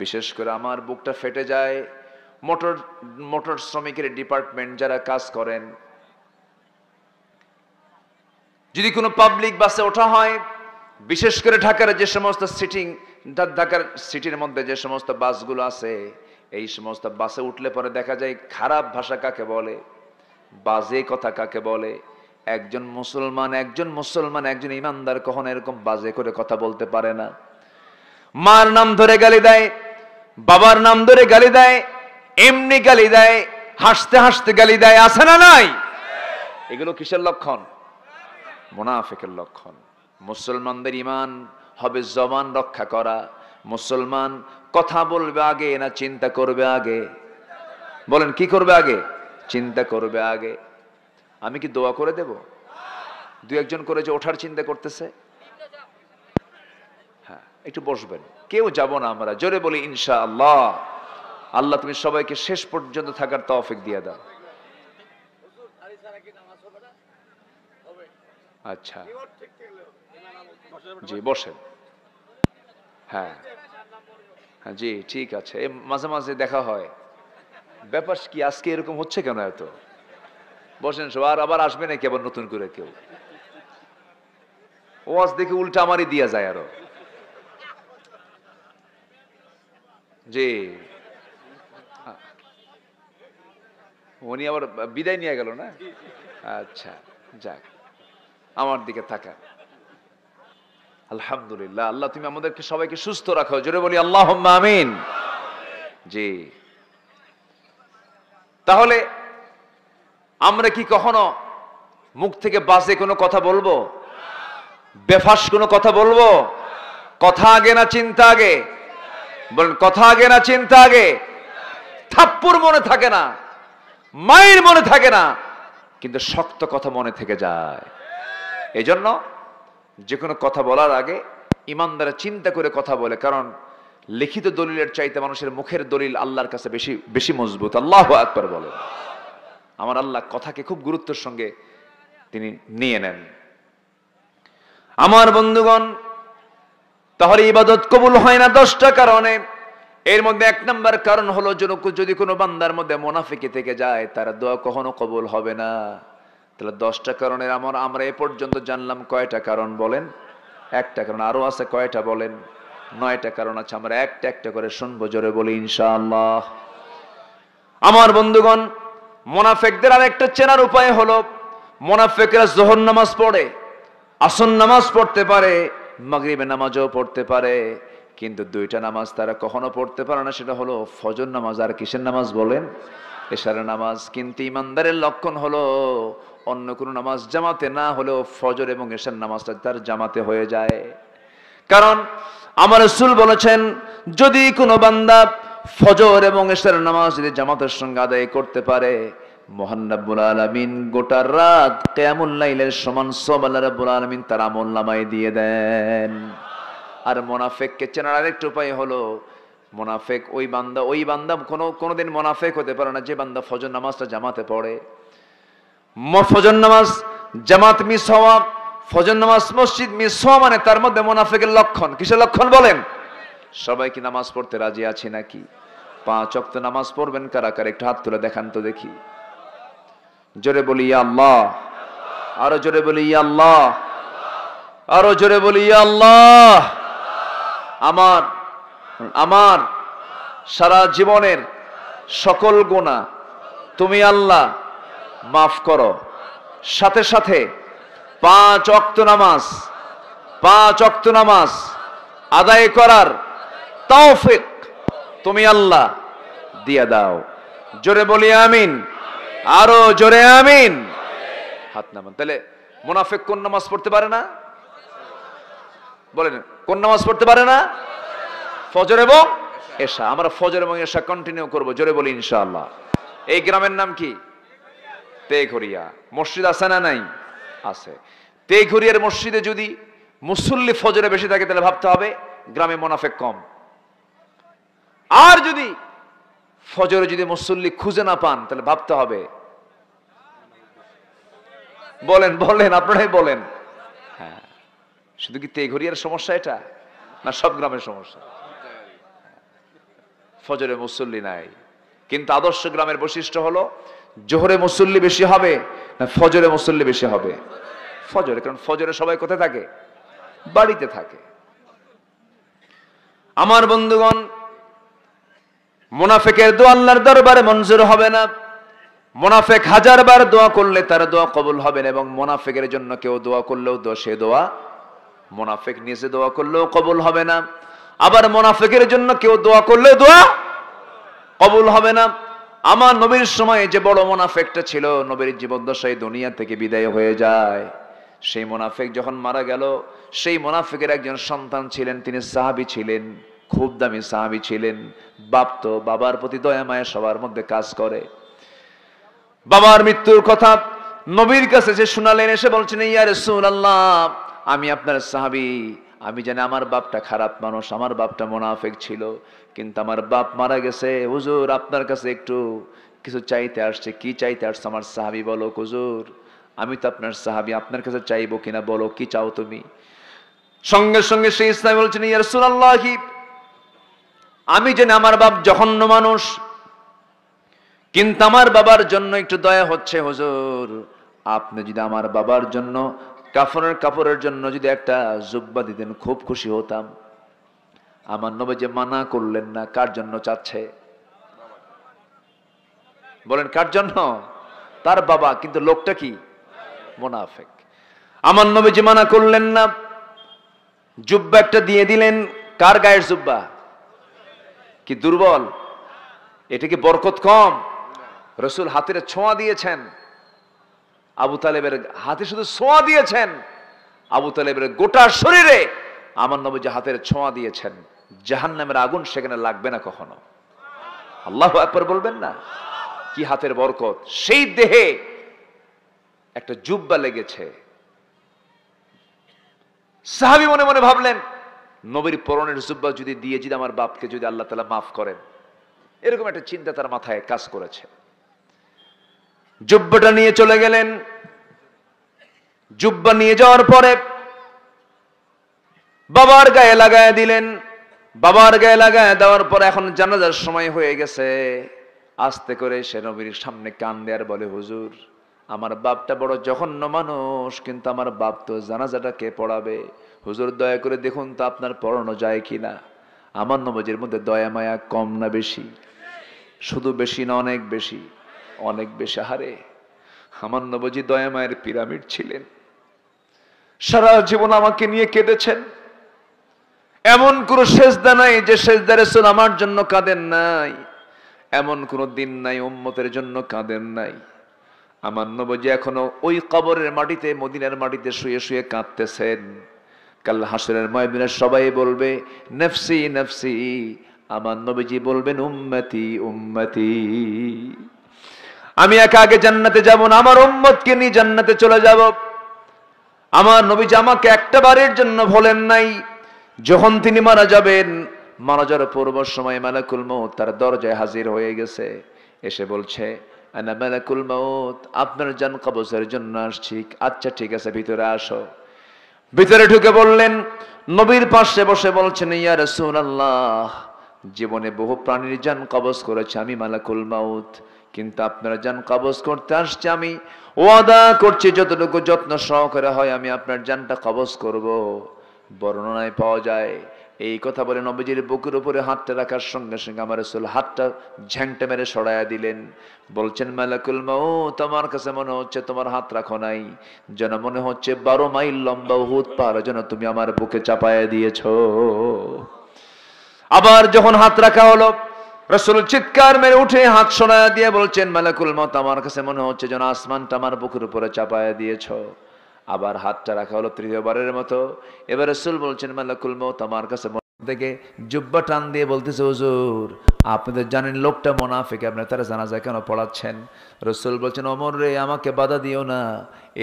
বিশেষ করে আমার বুকটা ফেটে যায় মোটর শ্রমিকের ডিপার্টমেন্ট যারা কাজ করেন, যদি কোনো পাবলিক বাসে ওঠা হয়, বিশেষ করে ঢাকার যে সমস্ত ঢাকার সিটির মধ্যে যে সমস্ত বাসগুলো আছে, এই সমস্ত বাসে উঠলে পরে দেখা যায় খারাপ ভাষা কাকে বলে, বাজে কথা কাকে বলে। একজন মুসলমান একজন ইমানদার কখনো এরকম বাজে করে কথা বলতে পারে না। মার নাম ধরে গালি দেয়, বাবার নাম ধরে গালি দেয়, এমনি গালি দেয়, হাসতে হাসতে গালি দেয়, আছে না নাই? এগুলো কিসের লক্ষণ? মুনাফিকের লক্ষণ। মুসলমানদের ঈমান হবে জবান রক্ষা করা। মুসলমান কথা বলবে আগে না চিন্তা করবে আগে? বলেন কি করবে আগে? চিন্তা করবে আগে। আমি কি দোয়া করে দেব? 2-1 করে যে ওঠার চিন্তা করতেছে, হ্যাঁ একটু বসবেন, কেউ যাব না আমরা, জোরে বলি ইনশাআল্লাহ। আল্লাহ তুমি সবাইকে শেষ পর্যন্ত থাকার তৌফিক দিয়ে দাও। আচ্ছা জি বসেন। হ্যাঁ হ্যাঁ জি ঠিক আছে, মাঝে মাঝে দেখা হয়। ব্যাপার কি আজকে এরকম হচ্ছে কেন এত? বসেন সবার, আবার আসবে নাকি আবার নতুন করে কেউ? ওয়াজ দেখে উল্টা আমারই দিয়া যায় আরো। জি, উনি আবার বিদায় নিয়ে গেল না? আচ্ছা, যাক, আমার দিকে থাকা। আলহামদুলিল্লাহ, আল্লাহ তুমি আমাদেরকে সবাইকে সুস্থ রাখো, জোরে বলি আল্লাহুম্মা আমিন। জি, তাহলে আমরা কি কখনো মুখ থেকে বাজে কোনো কথা বলবো? বেফাস কোনো কথা বলবো? কথা আগে না চিন্তা আগে? বলেন, কথা আগে না চিন্তা আগে? থাপ্পড় মনে থাকে না, মায়ের মনে থাকে না, কিন্তু শক্ত কথা মনে থেকে যায়। এই জন্য যে কোনো কথা বলার আগে ইমানদারা চিন্তা করে কথা বলে, কারণ লিখিত দলিলের চাইতে মানুষের মুখের দলিল আল্লাহর কাছে বেশি বেশি মজবুত। আল্লাহু আকবার বলেন। আমার আল্লাহ কথাকে খুব গুরুত্বের সঙ্গে তিনি নিয়ে নেন। আমার বন্ধুগণ, তাহলে ইবাদত কবুল হয় না 10টা কারণে। এর মধ্যে 1 নম্বর কারণ হলো, যদি কোনো বান্দার মধ্যে মুনাফিকি থেকে যায়, তার দোয়া কখনো কবুল হবে না। তাহলে 10টা কারণের আমরা এ পর্যন্ত জানলাম কয়টা কারণ বলেন? 1টা কারণ। আরো আছে কয়টা বলেন? 9টা কারণ আছে। আমরা একটা একটা করে শুনবো, জোরে বলি ইনশাআল্লাহ। আমার বন্ধুগণ, মুনাফিকদের আরেকটা চেনার উপায় হলো, মুনাফিকরা যোহর নামাজ পড়ে, আসর নামাজ পড়তে পারে, মাগরিবের নামাজও পড়তে পারে, কিন্তু 2টা নামাজ তারা কখনো পড়তে পারে না। সেটা হলো ফজর নামাজ আর কিসের নামাজ বলেন? এশারের নামাজ। কিন্তু ইমানদারের লক্ষণ হলো অন্য কোনো নামাজ জামাতে না হলেও ফজর এবং এশার নামাজটা তার জামাতে হয়ে যায়। কারণ আমার রাসূল বলেছেন, যদি কোনো বান্দা ফজর এবং এশার নামাজ যদি জামাতের সঙ্গে আদায় করতে পারে, মহান রব্বুল আলামিন গোটা রাত কিয়ামুল লাইলের সমান সওয়াব আল্লাহ রব্বুল আলামিন তার আমলনামায় দিয়ে দেন। আর মুনাফিককে চেনার আরেকটা উপায় হলো, মুনাফিক ওই বান্দা কোনোদিন মুনাফিক হতে পারে না যে বান্দা ফজর নামাজটা জামাতে পড়ে। ফজর নামাজ জামাত মিস হওয়া, ফজর নামাজ মসজিদ মিস হওয়া মানে তার মধ্যে মুনাফিকের লক্ষণ। কিসের লক্ষণ বলেন? সবাই কি নামাজ পড়তে রাজি আছে নাকি? 5 ওয়াক্ত নামাজ পড়বেন কারা কারা? একটু হাত তুলে দেখান তো দেখি। জোরে বলি ইয়া আল্লাহ। আরো জোরে বলি ইয়া আল্লাহ। আরো জোরে বলি ইয়া আল্লাহ। আমার সারা জীবনের সকল গুনাহ তুমি আল্লাহ মাফ করো, সাথে সাথে 5 ওয়াক্ত নামাজ আদায় করার তৌফিক তুমি আল্লাহ দিয়ে দাও। জোরে বলি আমিন। আরো জোরে আমিন। হাত নামান। তাহলে মুনাফিক কোন নামাজ পড়তে পারে না? বলেন, কোন নামাজ পড়তে পারে না? ফজর এবং এশা। আমরা ফজর এবং এশা কন্টিনিউ করব, জোরে বলি ইনশাআল্লাহ। এই গ্রামের নাম কি? তেঘরিয়া। মসজিদ আছে না নাই? আছে। তেঘরিয়ার মসজিদে যদি মুসল্লি ফজরে বেশি থাকে, তাহলে ভাবতে হবে গ্রামে মুনাফিক কম। আর যদি ফজরে যদি মুসল্লি খুঁজে না পান, তাহলে ভাবতে হবে, বলেন বলেন, আপনারাই বলেন। হ্যাঁ, শুধু কি তেঘরিয়ার সমস্যা এটা, না সব গ্রামের সমস্যা? ফজরে মুসল্লি নাই। কিন্তু আদর্শ গ্রামের বৈশিষ্ট্য হলো, জোহরে মুসল্লি বেশি হবে না ফজরে মুসল্লি বেশি হবে? ফজরে। কারণ ফজরে সবাই কোথায় থাকে? বাড়িতে থাকে। আমার বন্ধুগণ, মুনাফিকের দোয়া আল্লাহর দরবারে মঞ্জুর হবে না। মুনাফিক 1000 বার দোয়া করলে তার দোয়া কবুল হবে না। এবং মুনাফিকের জন্য কেউ দোয়া করলেও সে দোয়া, মুনাফিক নিজে দোয়া করলেও কবুল হবে না। আবার মুনাফিকের জন্য কেউ দোয়া করলেও দোয়া কবুল হবে না। আমার নবীর সময় যে বড় মুনাফিকটা ছিল, নবীর জীবদ্দশায় দুনিয়া থেকে বিদায় হয়ে যায়। সেই মুনাফিক যখন মারা গেল, সেই মুনাফিকের একজন সন্তান ছিলেন, তিনি সাহাবী ছিলেন, খুব দামি সাহাবী ছিলেন। বাপ তো বাবার প্রতি দয়া মায়া সবার মধ্যে কাজ করে। বাবার মৃত্যুর কথা নবীর কাছে যে শুনালেন, এসে বলছেন, ইয়া রাসূলুল্লাহ, আমি আপনার সাহাবী, আমি জানি আমার বাপটা খারাপ মানুষ, আমার বাপটা মুনাফিক ছিল, কিন্তু আমার বাপ মারা গেছে। হুজুর, আপনার কাছে একটু কিছু চাইতে আসছে। কি চাইতে আসছে আমার সাহাবী? বলো হুজুর, আমি তো আপনার সাহাবী, আপনার কাছে চাইবো কিনা বলো, কি চাও তুমি? সঙ্গে সঙ্গে সেই ইসলাম বলছেন, ইয়া রাসূলুল্লাহ, আমি জানি আমার বাপ জঘন্য মানুষ, কিন্তু আমার বাবার জন্য একটু দয়া হচ্ছে হুজুর, আপনি যদি আমার বাবার জন্য কাপড়ের জন্য যদি একটা জুব্বা দিতেন খুব খুশি হতাম। আমার নবী মানা করলেন না। কার জন্য চাচ্ছে বলেন? কার জন্য? তার বাবা, কিন্তু লোকটা কি? মুনাফিক। আমার নবী মানা করলেন না, জুব্বা একটা দিয়ে দিলেন। কার গায়ের জুব্বা? কি দুর্বল? এটা কি বরকত কম? রসুল হাতের ছোঁয়া দিয়েছেন, আবু তালেবের হাতে শুধু ছোঁয়া দিয়েছেন, আবু তালেবের গোটা শরীরে আমার নবী যে হাতের ছোঁয়া দিয়েছেন, জাহান্নামের আগুন সেখানে লাগবে না কখনো। আল্লাহু আকবার বলবেন না? কি হাতের বরকত! সেই দেহে একটা জুব্বা লেগেছে। সাহাবী মনে মনে ভাবলেন, নবীর পরনের জুব্বা যদি দিয়ে যদি আমার বাপকে যদি আল্লাহ তাআলা মাফ করেন, এরকম একটা চিন্তা তার মাথায় কাজ করেছে। জুব্বাটা নিয়ে চলে গেলেন। জুব্বা নিয়ে যাওয়ার পরে বাবার গায়ে লাগায় দিলেন। বাবার গায়ে লাগায় দেওয়ার পরে এখন জানাজার সময় হয়ে গেছে। আস্তে করে সে নবীর সামনে কান দেয়ার বলে, হুজুর, আমার বাপটা বড় জঘন্য মানুষ, কিন্তু আমার বাপ তো জানাজাটা কে পড়াবে? হুজুর দয়া করে দেখুন তো আপনার পড়ানো যায় কিনা। আমার নবীর মধ্যে দয়া মায়া কম না বেশি? শুধু বেশি না, অনেক বেশি, অনেক বেশি। হারে, আমার নবী দয়া মায়ের পিরামিড ছিলেন। সারা জীবন আমাকে নিয়ে কেঁদেছেন। এমন কোন সেজদা নাই যে সেজদা রাসূল আমার জন্য কাঁদেন নাই। এমন কোন দিন নাই উম্মতের জন্য কাঁদেন নাই। আমার নবী এখনো ওই কবরের মাটিতে, মদিনার মাটিতে শুয়ে শুয়ে কাঁদতেছেন। কাল হাসরের ময়দানে সবাই বলবে নফসি নফসি, আমার নবীজি বলবেন উম্মতি উম্মতি। আমি একা আগে জান্নাতে যাব না, আমার উম্মতকে নিয়ে জান্নাতে চলে যাব। আমার নবীজি আমাকে একটা বারের জন্য বলেন নাই। যখন তিনি মারা যাবেন, মারা যাওয়ার পূর্ব সময় মালাকুল মউত তার দরজায় হাজির হয়ে গেছে। এসে বলছে, আনা মালাকুল মউত, আপনার জান কবজের জন্য আসছি। আচ্ছা ঠিক আছে, ভিতরে আসো। ভিতরে ঢুকে বললেন, নবীর পাশে বসে বলছেন, ইয়া রাসূলুল্লাহ, জীবনে বহু প্রাণীর জান কবজ করেছে আমি মালাকুল মউত, কিন্তু আপনার জান কবজ করতে আসছে। আমি ওয়াদা করছি যতটুকু যত্ন সহকারে হয় আমি আপনার জানটা কবজ করব। বর্ণনায় পাওয়া যায়, এই কথা বলে নবীজির বুকের উপরে হাতটা রাখার সঙ্গে সঙ্গে আমার রাসূল হাতটা ঝ্যাংটা মেরে সরাইয়া দিলেন। বলছেন, মালাকুল মউত, আমার কাছে মনে হচ্ছে তোমার হাত রাখো নাই, যেন মনে হচ্ছে 12 মাইল লম্বা উহুদ পাহাড় যেন তুমি আমার বুকে চাপায়া দিয়েছো। আবার যখন হাত রাখা হলো, রাসূল চিৎকার মেরে উঠে হাত সরাইয়া দিয়ে বলছেন, মালাকুল মউত, আমার কাছে মনে হচ্ছে যেন আসমানটা আমার বুকের উপরে চাপায়া দিয়েছো। আবার হাতটা রাখা হলো তৃতীয়বারের মতো। এবার রাসূল বলছেন, মালাকুল মউত, আমার কাছে থেকে জুব্বা টান দিয়ে বলতেছে, হুজুর, আপনাদের জানেন লোকটা মুনাফিক, আপনারা তারা জানাজা কেন পড়াচ্ছেন? রাসূল বলছেন, ওমর রে, আমাকে বাধা দিও না।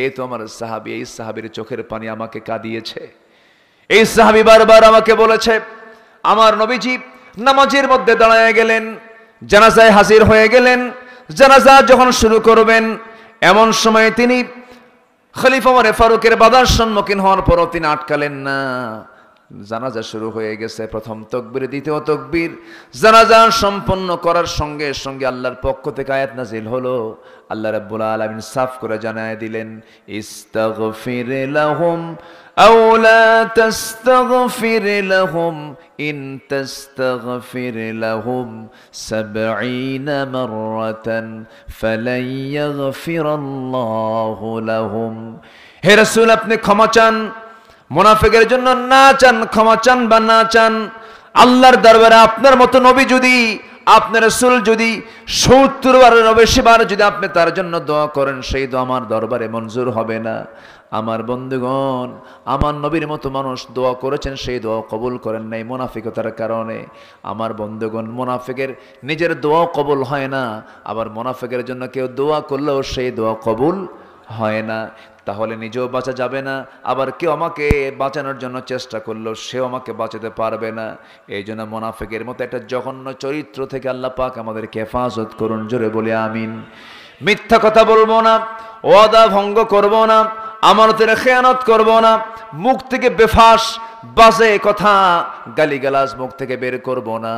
এই তো আমার সাহাবী, এই সাহাবীর চোখের পানি আমাকে কাঁদিয়েছে। এই সাহাবী বারবার আমাকে বলেছে। আমার নবীজি নামাজের মধ্যে দাঁড়ায় গেলেন, জানাজায় হাজির হয়ে গেলেন। জানাজা যখন শুরু করবেন, এমন সময় তিনি খলিফা ওমর ফারুকের বাধার সম্মুখীন হওয়ার পরও তিনি আটকালেন না। জানাজা শুরু হয়ে গেছে, প্রথম তাকবীর, দ্বিতীয় তাকবীর। জানাজা সম্পন্ন করার সঙ্গে সঙ্গে আল্লাহর পক্ষ থেকে আয়াত নাযিল হলো। আল্লাহ রাব্বুল আলামিন সাফ করে জানায় দিলেন, ইস্তাগফির লাহুম আও লা তাস্তাগফির লাহুম ইন তাস্তাগফির লাহুম 70 মাররাতান ফালান ইয়াগফিরাল্লাহু লাহুম। হে রাসূল, আপনি ক্ষমা চান। মুনাফিকের জন্য না চান, ক্ষমা চান বা না চান, আল্লাহর দরবারে আপনার মতো নবী যদি, আপনার রাসূল যদি 70 বারের বেশি বার যদি আপনি তার জন্য দোয়া করেন, সেই দোয়া আমার দরবারে মঞ্জুর হবে না। আমার বন্ধুগণ, আমার নবীর মতো মানুষ দোয়া করেছেন, সেই দোয়া কবুল করেন নাই মুনাফিকতার কারণে। আমার বন্ধুগণ, মুনাফিকের নিজের দোয়া কবুল হয় না, আবার মুনাফিকের জন্য কেউ দোয়া করলেও সেই দোয়া কবুল হয় না। তাহলে নিজেও বাঁচা যাবে না, আবার কেউ আমাকে বাঁচানোর জন্য চেষ্টা করলো সেও আমাকে বাঁচাতে পারবে না। এই জন্য মুনাফিকের মতো একটা জঘন্য চরিত্র থেকে আল্লাহ পাক আমাদেরকে হেফাজত করুন। জোরে বলে আমিন। মিথ্যা কথা বলবো না, ওয়াদা ভঙ্গ করব না, আমানতের খেয়ানত করব না, মুখ থেকে বেফাস বাজে কথা গালিগালাজ মুখ থেকে বের করব না।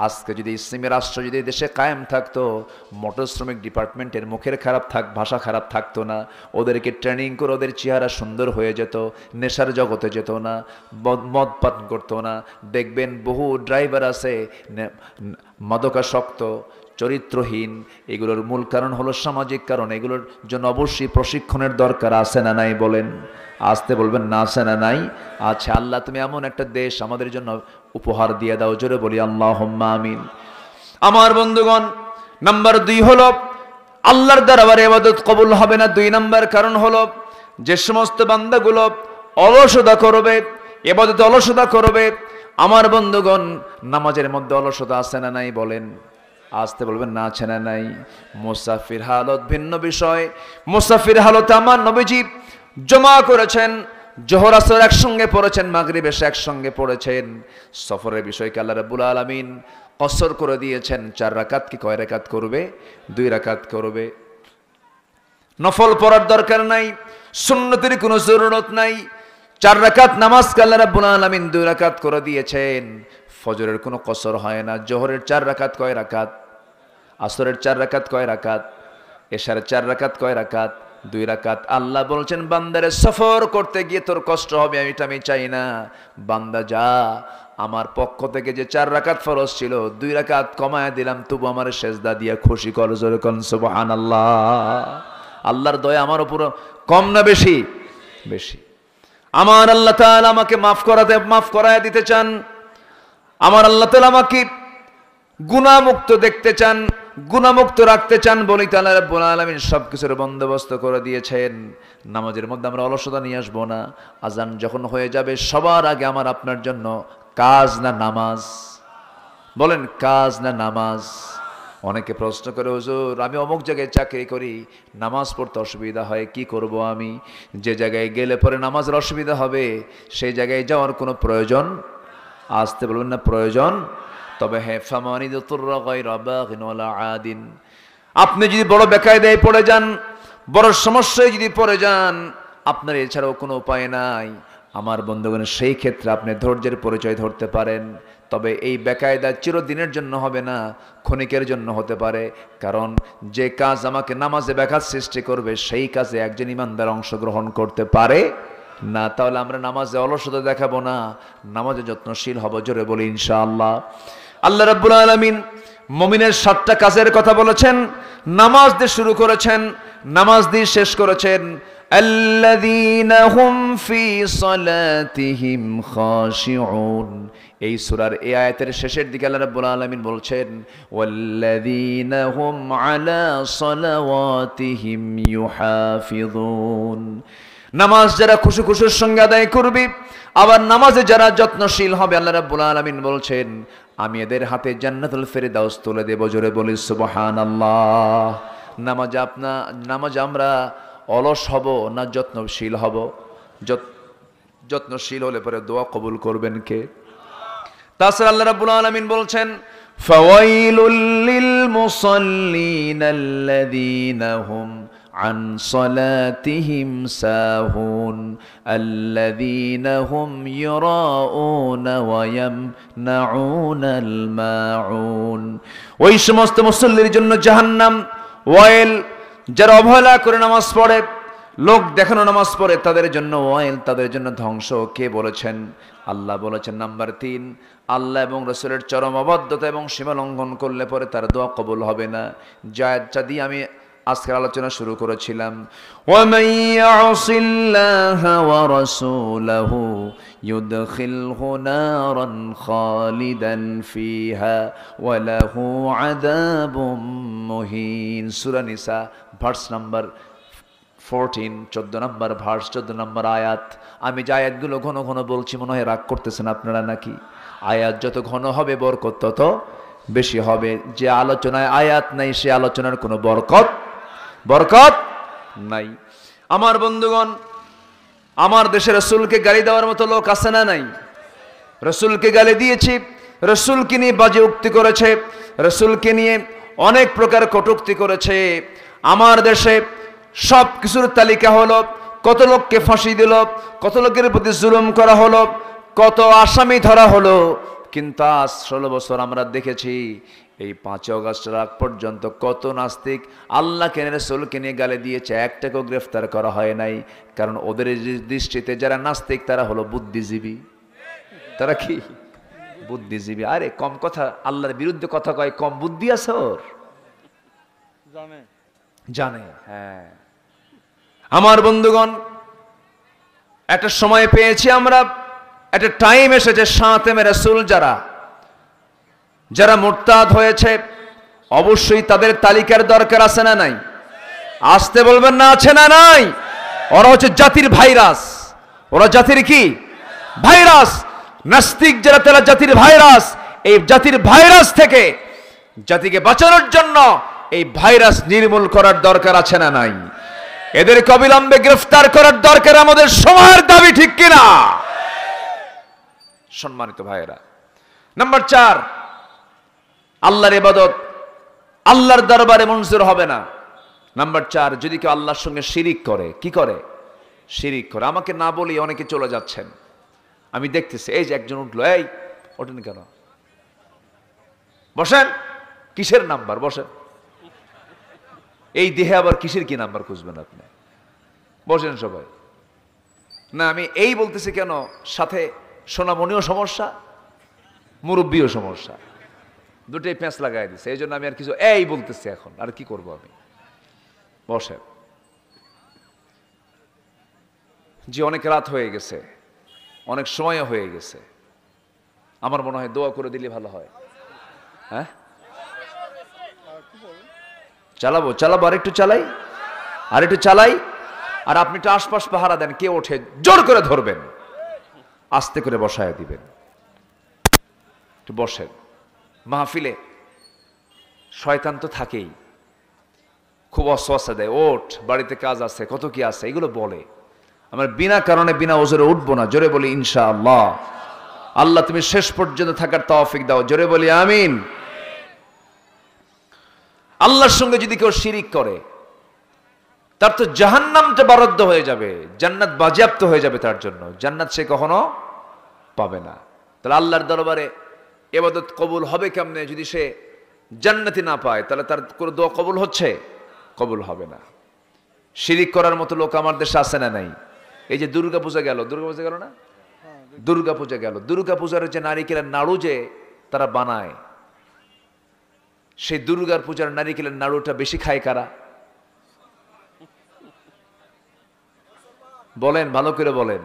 আজকে যদি ইসলামী রাষ্ট্র যদি দেশে কায়েম থাকতো, মোটর শ্রমিক ডিপার্টমেন্টের মুখের ভাষা খারাপ থাকতো না, ওদেরকে ট্রেনিং করে ওদের চেহারা সুন্দর হয়ে যেত, নেশার জগতে যেত না, মদ পান করতো না। দেখবেন বহু ড্রাইভার আছে মাদকাসক্ত, চরিত্রহীন। এগুলোর মূল কারণ হলো সামাজিক কারণ। এগুলোর জন্য অবশ্যই প্রশিক্ষণের দরকার আছে না নাই বলেন? আসতে বলবেন না, আছে না নাই? আচ্ছা, আল্লাহ তুমি এমন একটা দেশ আমাদের জন্য উপহার দিয়ে দাও, জোরে বলি আল্লাহুম্মা আমিন। আমার বন্ধুগণ, নাম্বার 2 হলো আল্লাহর দরবারে ইবাদত কবুল হবে না। 2 নাম্বার কারণ হলো যে সমস্ত বান্দাগুলো অলসতা করবে, ইবাদতে অলসতা করবে। আমার বন্ধুগণ, নামাজের মধ্যে অলসতা আছে না নাই বলেন? আসতে বলবেন না, আছে না নাই? মুসাফির হালত ভিন্ন বিষয়। মুসাফির হালতে আমার নবীজি জমা করেছেন, জোহর আসর একসঙ্গে পড়েছেন, মাগরিব এশা একসঙ্গে পড়েছেন। সফরের বিষয়কে আল্লাহ রাব্বুল আলামিন কসর করে দিয়েছেন। 4 রাকাত কি কয় রাকাত করবে? 2 রাকাত করবে। নফল পড়ার দরকার নাই, সুন্নতের কোনো জরুরত নাই। 4 রাকাত নামাজকে আল্লাহ রাব্বুল আলামিন 2 রাকাত করে দিয়েছেন। ফজরের কোনো কসর হয় না। জোহরের 4 রাকাত কয় রাকাত? আসরের 4 রাকাত কয় রাকাত? এশার 4 রাকাত কয় রাকাত? 2 রাকাত। আল্লাহ বলছেন, বান্দারে সফর করতে গিয়ে তোর কষ্ট হবে, আমি চাই না। বান্দা যা, আমার পক্ষ থেকে যে 4 রাকাত ফরজ ছিল 2 রাকাত কমায় দিলাম, তবু আমার সেজদা দিয়ে খুশি কর, জোরে কোন সুবহানাল্লাহ। আল্লাহর দয়া আমার উপর কম না বেশি? বেশি। আমার আল্লাহ তাআলা আমাকে মাফ করায় দিতে চান। আমার আল্লাহ তাআলা আমাকে গুনাহমুক্ত দেখতে চান, গুনাহমুক্ত রাখতে চান বলেই তাআলা রাব্বুল আলামিন সবকিছুর বন্দোবস্ত করে দিয়েছেন। নামাজের মধ্যে আমরা অলসতা নিয়ে আসবো না। আজান যখন হয়ে যাবে, সবার আগে আমার আপনার জন্য কাজ না নামাজ? বলেন, কাজ না নামাজ? অনেকে প্রশ্ন করে, হুজুর আমি অমুক জায়গায় চাকরি করি, নামাজ পড়তে অসুবিধা হয়, কি করব আমি? যে জায়গায় গেলে পরে নামাজের অসুবিধা হবে, সেই জায়গায় যাওয়ার কোনো প্রয়োজন? আসতে বলবেন না, প্রয়োজন? তবে হ্যাঁ, আপনি যদি বড় বেকায়দায় পড়ে যান, বড় সমস্যায় যদি পড়ে যান, আপনার এছাড়াও কোনো উপায় নাই, আমার বন্ধুগণ, সেই ক্ষেত্রে আপনি ধৈর্যের পরিচয় ধরতে পারেন। তবে এই বেকায়দা চিরদিনের জন্য হবে না, ক্ষণিকের জন্য হতে পারে। কারণ যে কাজ আমাকে নামাজে ব্যাঘাত সৃষ্টি করবে, সেই কাজে একজন ইমানদার অংশগ্রহণ করতে পারে না। তাহলে আমরা নামাজে অলসতা দেখাবো না, নামাজে যত্নশীল হব, জোরে বলি ইনশাআল্লাহ। আল্লাহ রাব্বুল আলামিন মুমিনের 7টা কাজের কথা বলেছেন। নামাজ দিয়ে শুরু করেছেন, নামাজ দিয়ে শেষ করেছেন। আল্লাযীনা হুম ফি সালাতিহিম খাশিউন। এই সূরার এই আয়াতের শেষের দিকে আল্লাহ রাব্বুল আলামিন বলছেন, ওয়াল্লাযীনা হুম আলা সালাওয়াতিহিম ইউহাফিযুন। নামাজ যারা খুশুর সঙ্গে আদায় করবে, আবার নামাজে যারা যত্নশীল হবে, আল্লাহ রাব্বুল আলামিন বলছেন, আমি এদের হাতে জান্নাতুল ফেরদাউস তুলে দেব, জোরে বলি সুবহানাল্লাহ। নামাজ আমরা অলস হব না যত্নশীল হব? যত্নশীল হলে পরে দোয়া কবুল করবেন কে? তাছাড়া আল্লাহ রাব্বুল আলামিন বলছেন, ফাওয়াইলুল লিল মুসাল্লিনা আল্লাযীনা হুম عن صلاتهم ساهون الذين هم يراءون ويمنعون الماعون। ওই সমস্ত মুসল্লির জন্য জাহান্নাম ওয়াইল, যারা অবহেলা করে নামাজ পড়ে, লোক দেখানো নামাজ পড়ে, তাদের জন্য ওয়াইল, তাদের জন্য ধ্বংস। কে বলেছেন? আল্লাহ বলেছেন। নাম্বার 3, আল্লাহ এবং রাসূলের চরম অবাধ্যতা এবং সীমা লঙ্ঘন করলে পরে তার দোয়া কবুল হবে না। জায়েদটা দিয়ে আমি আজকের আলোচনা শুরু করেছিলাম। ওয়ামান ইয়াসিল্লাহা ওয়া রাসূলাহু ইউদখিলহু নারান খালিদান ফিহা ওয়া লাহু আযাবুম মুহিন। সূরা নিসা ভার্স নাম্বার 14, 14 নম্বর ভার্স, 14 নম্বর আয়াত। আমি যে আয়াতগুলো ঘন ঘন বলছি, মনে হয় রাগ করতেছেন আপনারা নাকি? আয়াত যত ঘন হবে বরকত তত বেশি হবে। যে আলোচনায় আয়াত নাই, সে আলোচনার কোনো বরকত নাই। আমার বন্ধুগণ, আমার দেশে রাসূলকে গালি দেওয়ার মতো লোক আছে না নাই? রাসূলকে গালি দিয়েছি, রাসূলকে নিয়ে বাজে উক্তি করেছে, রাসূলকে নিয়ে অনেক প্রকার কটূক্তি করেছে। আমার দেশে সব কিছুর তালিকা হলো কত লোককে ফাঁসি দিল, কত লোকের প্রতি জুলুম করা হলো, কত আসামি ধরা হলো। কিন্তু আজ 16 বছর আমরা দেখেছি এই 5 অগস্টের আগ পর্যন্ত কত নাস্তিক আল্লাহকে রাসূলকে নিয়ে গালি দিয়েছে, একটাকেও গ্রেফতার করা হয় নাই। কারণ ওদের দৃষ্টিতে যারা নাস্তিক তারা হলো বুদ্ধিজীবী। তারা কি বুদ্ধিজীবী? আরে কম কথা, আল্লাহর বিরুদ্ধে কথা কয়, কম বুদ্ধি আছে ওর? জানে। হ্যাঁ আমার বন্ধুগণ, একটা সময় পেয়েছি আমরা, একটা টাইম এসেছে শাতেমে রাসূল যারা মুরতাদ হয়েছে অবশ্যই তাদের তালিকার দরকার আছে না নাই? আসতে বলবেন না, আছে না নাই? ওরা হচ্ছে জাতির ভাইরাস। ওরা জাতির কি ভাইরাস? নাস্তিক যারা তারা জাতির ভাইরাস। এই জাতির ভাইরাস থেকে জাতিকে বাঁচানোর জন্য এই ভাইরাস নির্মূল করার দরকার আছে না নাই? এদেরকে অবিলম্বে গ্রেফতার করার দরকার আমাদের সময়ের দাবি, ঠিক কিনা? সম্মানিত ভাইয়েরা, নাম্বার 4, আল্লাহর ইবাদত আল্লাহর দরবারে মঞ্জুর হবে না। নাম্বার 4, যদি কেউ আল্লাহর সঙ্গে শিরিক করে, কি করে? শিরিক করে। আমাকে না বলি অনেকে চলে যাচ্ছেন, আমি দেখতেছি। এই যে একজন উঠলো, এই ওঠেন কেন? বসেন। কিসের নাম্বার? বসেন। এই দেহে আবার কিসের কি নাম্বার খুঁজবেন আপনি? বসেন সবাই। না আমি এই বলতেছি কেন, সাথে সোনামণিও সমস্যা, মুরব্বীও সমস্যা, দুটোই প্যাঁচ লাগাই দিছে। এই জন্য আমি আর কিছু এই বলতেছি এখন, আর কি করব আমি? বসেন। যে অনেক রাত হয়ে গেছে, অনেক সময়ও হয়ে গেছে, আমার মনে হয় দোয়া করে দিলে ভালো হয়। হ্যাঁ চালাবো, আর একটু চালাই, আর আপনি একটু আশপাশ পাহারা দেন, কে ওঠে জোর করে ধরবেন, আস্তে করে বসায় দিবেন। একটু বসেন। মাহফিলে শয়তান তো থাকেই, খুব অসওয়াসা দেয়, ওঠ, বাড়িতে কাজ আছে, কত কি আছে, এগুলো বলে। আমরা বিনা কারণে বিনা ওজরে উঠবো না। জোরে বলি ইনশাআল্লাহ। আল্লাহ তুমি শেষ পর্যন্ত থাকার তৌফিক দাও। জোরে বলি আমিন। আল্লাহর সঙ্গে যদি কেউ শিরিক করে, তার তো জাহান্নামটা বরাদ্দ হয়ে যাবে, জান্নাত বাজেয়াপ্ত হয়ে যাবে তার জন্য। জান্নাত সে কখনো পাবে না। তাহলে আল্লাহর দরবারে ইবাদত কবুল হবে কেমনে? যদি সে জান্নাতি না পায়, তাহলে তার কোনো দোয়া কবুল হচ্ছে? কবুল হবে না। শিরিক করার মতো লোক আমার দেশে আছে না নাই? এই যে দুর্গা পূজা গেল না? দুর্গা পূজা গেল। দুর্গা পূজার যে নারিকেলের নাড়ু যে তারা বানায়, সেই দুর্গার পূজার নারিকেলের নাড়ুটা বেশি খায় কারা? বলেন, ভালো করে বলেন।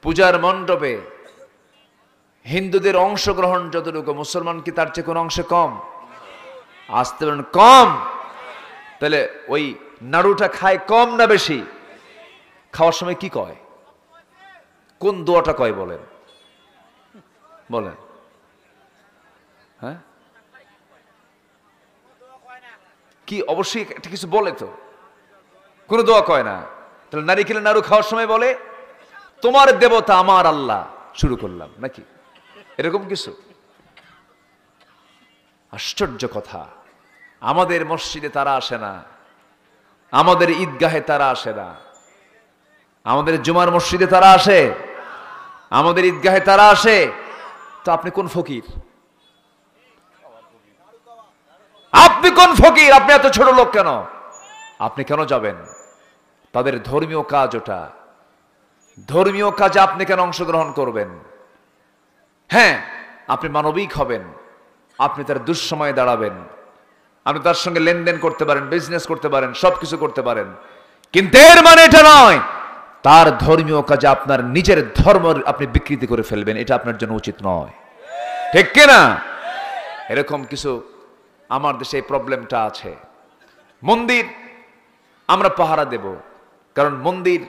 পূজার মণ্ডপে হিন্দুদের অংশগ্রহণ যতটুকু, মুসলমান কি তার চেয়ে কোন অংশে কম? আসতে পারেন কম। তাহলে ওই নাড়ুটা খায় কম না বেশি? খাওয়ার সময় কি কয়? কোন দোয়াটা কয় বলেন? হ্যাঁ কি? অবশ্যই একটা কিছু বলে তো, কোনো দোয়া কয় না। তাহলে নারিকেলের নাড়ু খাওয়ার সময় বলে তোমার দেবতা আমার আল্লাহ, শুরু করলাম নাকি? এরকম কিছু? আশ্চর্য কথা। আমাদের মসজিদে তারা আসে না, আমাদের ঈদগাহে তারা আসে না, আমাদের জুমার মসজিদে তারা আসে, আমাদের ঈদগাহে তারা আসে। তো আপনি কোন ফকির? আপনি কোন ফকির? আপনি এত ছোট লোক কেন? আপনি কেন যাবেন? তাদের ধর্মীয় কাজ ওটা, ধর্মীয় কাজে আপনি কেন অংশগ্রহণ করবেন? হ্যাঁ, আপনি মানবিক হবেন, আপনি তার দুঃসময়ে দাঁড়াবেন, আপনি তার সঙ্গে লেনদেন করতে পারেন, বিজনেস করতে পারেন, সবকিছু করতে পারেন, কিন্তু এর মানে এটা নয় তার ধর্মীয় কাজে আপনার নিজের ধর্ম আপনি বিকৃতি করে ফেলবেন। এটা আপনার জন্য উচিত নয়, ঠিক কিনা? এরকম কিছু আমার দেশে এই প্রবলেমটা আছে। মন্দির আমরা পাহারা দেব, কারণ মন্দির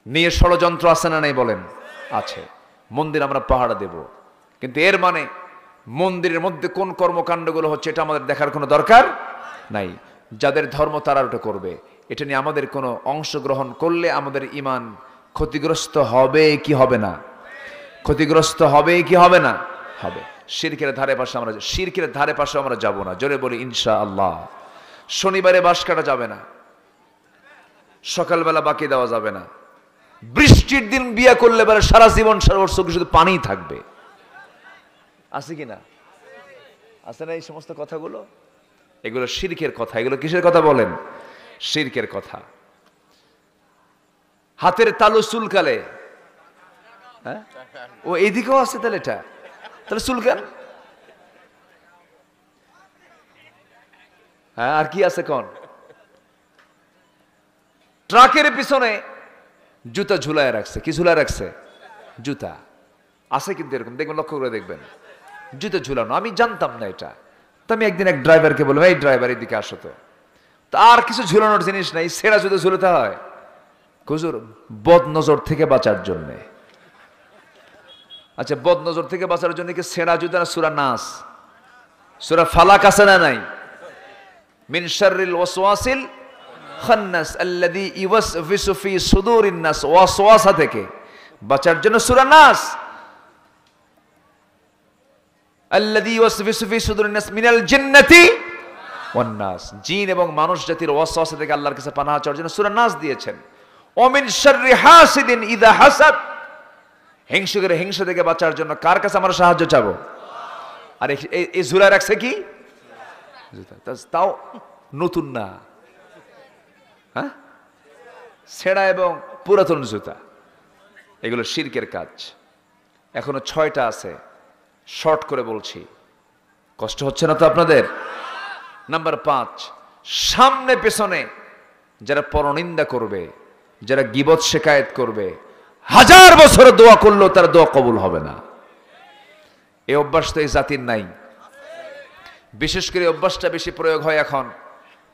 নিয়ে ষড়যন্ত্র আছে না নাই বলেন? আছে। মন্দির আমরা পাহারা দেব, কিন্তু এর মানে মন্দিরের মধ্যে কোন কর্মকাণ্ডগুলো হচ্ছে এটা আমাদের দেখার কোনো দরকার নাই। যাদের ধর্ম তারা ওটা করবে, এটা নিয়ে আমাদের কোনো অংশগ্রহণ করলে আমাদের ঈমান ক্ষতিগ্রস্ত হবে কি হবে না? ক্ষতিগ্রস্ত হবে কি হবে না? হবে। শিরকের ধারে পাশে আমরা যাব না। জোরে বলি ইনশাআল্লাহ। শনিবারে বাঁশ কাটা যাবে না, সকালবেলা বাকি দেওয়া যাবে না। বৃষ্টির দিন বিয়ে করলে পরে সারা জীবন সারা চোখে শুধু পানিই থাকবে। আছে কিনা? আছে না এই সমস্ত কথাগুলো? এগুলো শিরকের কথা। এগুলো কিসের কথা বলেন? শিরকের কথা। হাতের তালু চুলকালে, হ্যাঁ ও এইদিকেও আছে, তাহলে এটা তাহলে চুলকান। হ্যাঁ আর কি আছে কোন? ট্রাকের পিছনে জুতা ঝুলায় রাখছে। কি ঝুলায় রাখছে? জুতা আছে, কিন্তু এরকম দেখবেন, লক্ষ্য করে দেখবেন জুতা ঝুলানো। আমি জানতাম না এটা। তো আমি একদিন এক ড্রাইভারকে বললাম, এই ড্রাইভার এদিকে আসো তো। আর কিছু ঝুলানোর জিনিস নাই, সেরা জুতা ঝুলাতে হয় হুজুর বদ নজর থেকে বাঁচার জন্য। আচ্ছা বদ নজর থেকে বাঁচার জন্য কি সেরা জুতা না সূরা নাস? সূরা ফালাক আছে না নাই? মিন শাররিল ওয়াসওয়াসিল খান্নাস আল্লাযী ইউওয়াসওয়িসু ফি সুদুরিন নাস, ওয়াসওয়াসা থেকে বাঁচার জন্য সূরা নাস। আল্লাযী ইউওয়াসওয়িসু ফি সুদুরিন নাস মিনাল জিন্নাতি ওয়ান নাস, জিন এবং মানুষ জাতির ওয়াসওয়াসা থেকে আল্লাহর কাছে পানাহ চাওয়ার জন্য সূরা নাস দিয়েছেন। ওয়া মিন শাররি হাসিদিন ইযা হাসাদ, হিংসুকের হিংসা থেকে বাঁচার জন্য কার কাছে আমরা সাহায্য চাবো? আর এই ঝুলা রাখছে কি? তাও নতুন না, হ্যাঁ ছেঁড়া এবং পুরাতন জুতা। এগুলো শিরকের কাজ। এখনো 6টা আছে, শর্ট করে বলছি, কষ্ট হচ্ছে না তো আপনাদের? নাম্বার 5, সামনে পেছনে যারা পরনিন্দা করবে, যারা গীবত শিকায়েত করবে, 1000 বছর দোয়া করলেও তার দোয়া কবুল হবে না। এই অভ্যাস তো এই জাতির নাই। বিশেষ করে অভ্যাসটা বেশি প্রয়োগ হয় এখন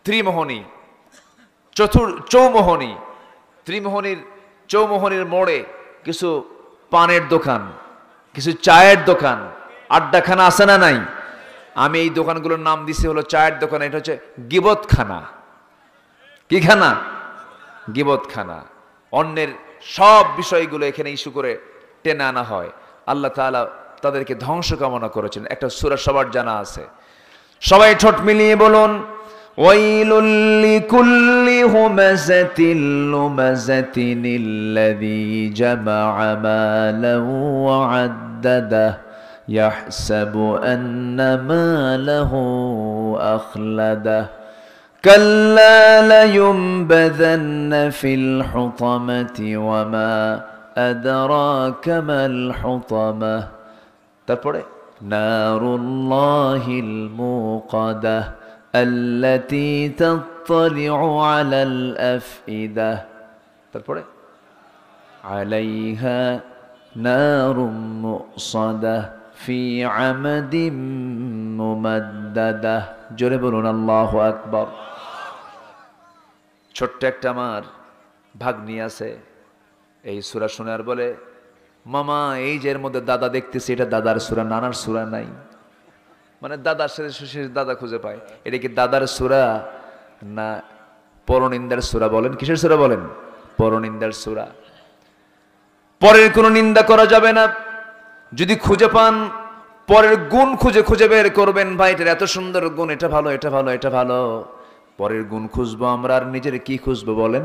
ত্রিমোহনী, চৌমোহনী। চৌমোহনীর মোড়ে কিছু পানের দোকান, কিছু চায়ের দোকান, আড্ডাখানা আছে না নাই? আমি এই দোকানগুলোর নাম দিছি হলো চায়ের দোকান। এটা হচ্ছে গীবতখানা। কি খানা? গীবতখানা। অন্যের সব বিষয়গুলো এখানে ইস্যু করে টেনে আনা হয়। আল্লাহ তাআলা তাদেরকে ধ্বংস কামনা করেছেন। একটা সূরা সবার জানা আছে, সবাই ঠোঁট মিলিয়ে বলুন, ওয়াইলুল লিকুল্লি হুমাযাতিল লুমাযাতিনিল্লাযী জামাআ মালাহু ওয়া আদ্দাদাহু ইয়াহসাবু আন্না মালাহু আখলাদাহু কাল্লা লায়ুনবাযান্না ফিল হুতামাতি ওয়া মা আদরাকা মাল হুতামাহ। তারপরে নারুল্লাহিল মুকাদাহ আল্লাতী তাত্তালিউ আলাল আফইদাহ। তারপরে আলাইহা নারুম মুসাদাহ ফি আমাদিম মুমাদ্দাদাহ। জোরে বলুন আল্লাহু আকবার। ছোট্ট একটা আমার ভাগ্নি আছে, এই সূরা শুনে আর বলে, মামা এই যে এর মধ্যে দাদা দেখতেছি, এটা দাদার সূরা, নানার সূরা নাই। মানে দাদার সাথে দাদা খুঁজে পায়। এটা কি দাদার সূরা না পরনিন্দার সূরা? বলেন কিসের সূরা? বলেন পরনিন্দার সূরা। পরের কোনো নিন্দা করা যাবে না। যদি খুঁজে পান, পরের গুণ খুঁজে খুঁজে বের করবেন। ভাই এটা এত সুন্দর গুণ, এটা ভালো, এটা ভালো, এটা ভালো। পরের গুণ খুঁজবো আমরা, আর নিজের কি খুঁজবো? বলেন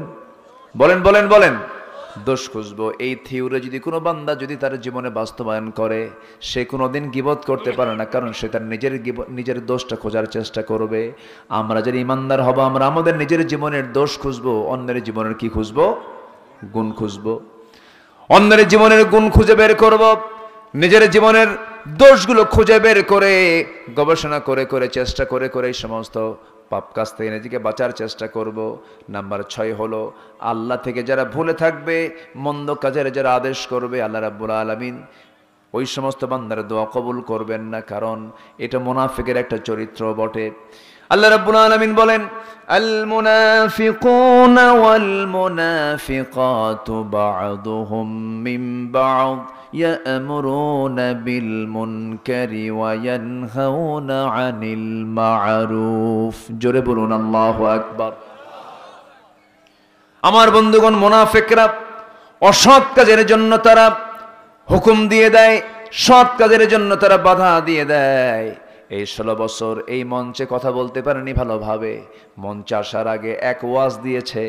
বলেন বলেন বলেন দোষ খুঁজবো। এই থিওরি যদি কোনো বান্দা যদি তার জীবনে বাস্তবায়ন করে, সে কোনোদিন গীবত করতে পারে না, কারণ সে তার নিজের দোষটা খোঁজার চেষ্টা করবে। আমরা যদি ইমানদার হব, আমরা আমাদের নিজের জীবনের দোষ খুঁজবো, অন্যের জীবনের কি খুঁজবো? গুণ খুঁজবো। অন্যের জীবনের গুণ খুঁজে বের করব, নিজের জীবনের দোষগুলো খুঁজে বের করে গবেষণা করে করে চেষ্টা করে করে এই সমস্ত পাপ কাজ থেকে নিজেকে বাঁচার চেষ্টা করব। নাম্বার 6 হলো আল্লাহ থেকে যারা ভুলে থাকবে, মন্দ কাজের যারা আদেশ করবে, আল্লাহ রাব্বুল আলামিন ওই সমস্ত বান্দার দোয়া কবুল করবেন না, কারণ এটা মুনাফিকের একটা চরিত্র বটে। আল্লাহ রাব্বুল আলামিন বলেন, আল মুনাফিকুনা ওয়াল মুনাফিকাতু বা'দুহুম মিন বা'দ ইয়া'মুরুনা বিল মুনকারি ওয়া ইয়ানহাউনা আনিল মা'রুফ। জোরে বলুন আল্লাহু আকবার। আমার বন্ধুগণ, মুনাফিকরা অসৎ কাজের জন্য তারা হুকুম দিয়ে দেয়, সৎ কাজের জন্য তারা বাধা দিয়ে দেয়। এই 16 বছর এই মঞ্চে কথা বলতে পারেনি ভালোভাবে, মঞ্চে আসার আগে এক ওয়াজ দিয়েছে,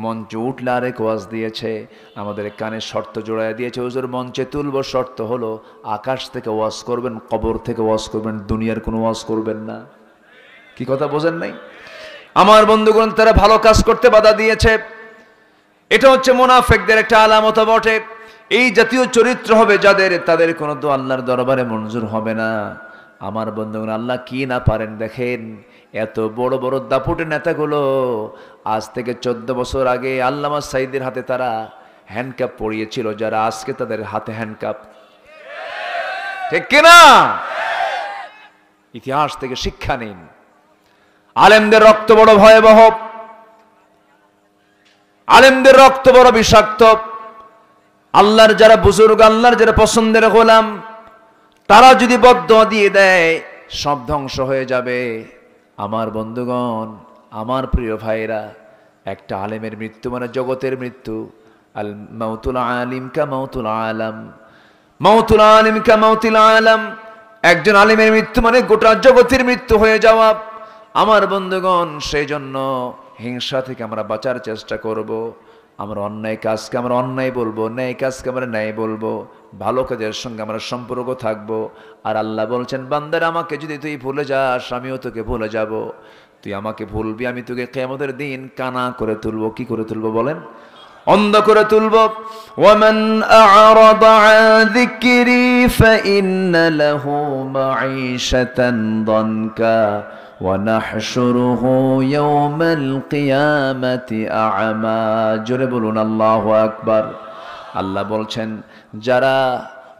মঞ্চে উঠলে আরেক ওয়াজ দিয়েছে, আমাদের কানে শর্ত জোড়ায় দিয়েছে, হুজুর মঞ্চে তুলব, শর্ত হলো আকাশ থেকে ওয়াজ করবেন, কবর থেকে ওয়াজ করবেন, দুনিয়ার কোনো ওয়াজ করবেন না। কি কথা বোঝেন নাই? আমার বন্ধুগণ, তারা ভালো কাজ করতে বাধা দিয়েছে। এটা হচ্ছে মুনাফিকদের একটা আলামত বটে। এই জাতীয় চরিত্র হবে যাদের, তাদের কোনো তো আল্লাহর দরবারে মঞ্জুর হবে না। আমার বন্ধুগণ, আল্লাহ কি না পারেন দেখেন। এত বড় বড় দাপুটে নেতাগুলো আজ থেকে 14 বছর আগে আল্লামা সাইদের হাতে তারা হ্যান্ডকাপ পরিয়েছিল, যারা আজকে তাদের হাতে হ্যান্ডকাপ। ঠিক কিনা? ইতিহাস থেকে শিক্ষা নিন। আলেমদের রক্ত বড় ভয়াবহ, আলেমদের রক্ত বড় বিষাক্ত। আল্লাহর যারা বুজুর্গ, আল্লাহর যারা পছন্দের গোলাম, তারা যদি বদদোয়া দিয়ে দেয় সব ধ্বংস হয়ে যাবে। আমার বন্ধুগণ, আমার প্রিয় ভাইরা, একটা আলেমের মৃত্যু মানে জগতের মৃত্যু। আল মাউতুল আলিম কা মাউতুল আলাম, মাউতুল আলিম কা মাউতুল আলাম। একজন আলেমের মৃত্যু মানে গোটা জগতের মৃত্যু হয়ে যাওয়া। আমার বন্ধুগণ, সেই জন্য হিংসা থেকে আমরা বাঁচার চেষ্টা করব। আমরা অন্যায় কাজকে আমরা অন্যায় বলবো, ন্যায় কাজকে আমরা ন্যায় বলবো, ভালো কাজের সঙ্গে আমরা সম্পর্ক থাকবো। আর আল্লাহ বলছেন, বান্দার আমাকে যদি তুই ভুলে যাস, আমিও তোকে ভুলে যাব। তুই আমাকে ভুলবি, আমি তোকে কিয়ামতের দিন কানা করে তুলবো। কি করে তুলবো বলেন? অন্ধ করে তুলবো। ওয়ামান আ'রাদা আন যিকরি ফাইন্না লাহু মাঈশাতান দানকা وَنَحْشُرُهُ يَوْمَ الْقِيَامَةِ أَعْمَى। জোরে বলুন আল্লাহু আকবার। আল্লাহ বলছেন, যারা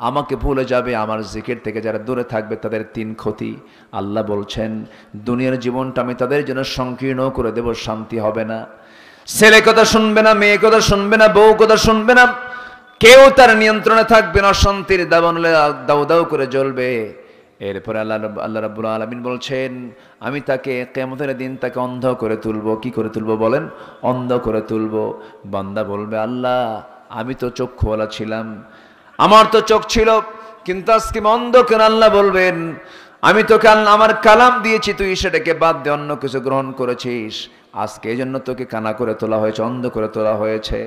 আমাকে ভুলে যাবে, আমার জিকির থেকে যারা দূরে থাকবে, তাদের 3 ক্ষতি। আল্লাহ বলছেন, দুনিয়ার জীবনটা আমি তাদের জন্য সংকীর্ণ করে দেব, শান্তি হবে না। ছেলে কথা শুনবে না, মেয়ে কথা শুনবে না, বউ কথা শুনবে না, কেউ তার নিয়ন্ত্রণে থাকবে না, শান্তির দাবানলে দাউ দাউ করে জ্বলবে। এরপরে আল্লাহ রাব্বুল আলামিন বলছেন, আমি তাকে কিয়ামতের দিন তাকে অন্ধ করে তুলবো। কি করে তুলবো বলেন? অন্ধ করে তুলবো। বান্দা বলবে, আল্লাহ আমি তো চক্ষুওয়ালা ছিলাম, আমার তো চোখ ছিল, কিন্তু আজকে অন্ধ কেন? আল্লাহ বলবেন, আমি তোকে আমার কালাম দিয়েছি, তুই সেটাকে বাদ দিয়ে অন্য কিছু গ্রহণ করেছিস, আজকে এই জন্য তোকে কানা করে তোলা হয়েছে, অন্ধ করে তোলা হয়েছে।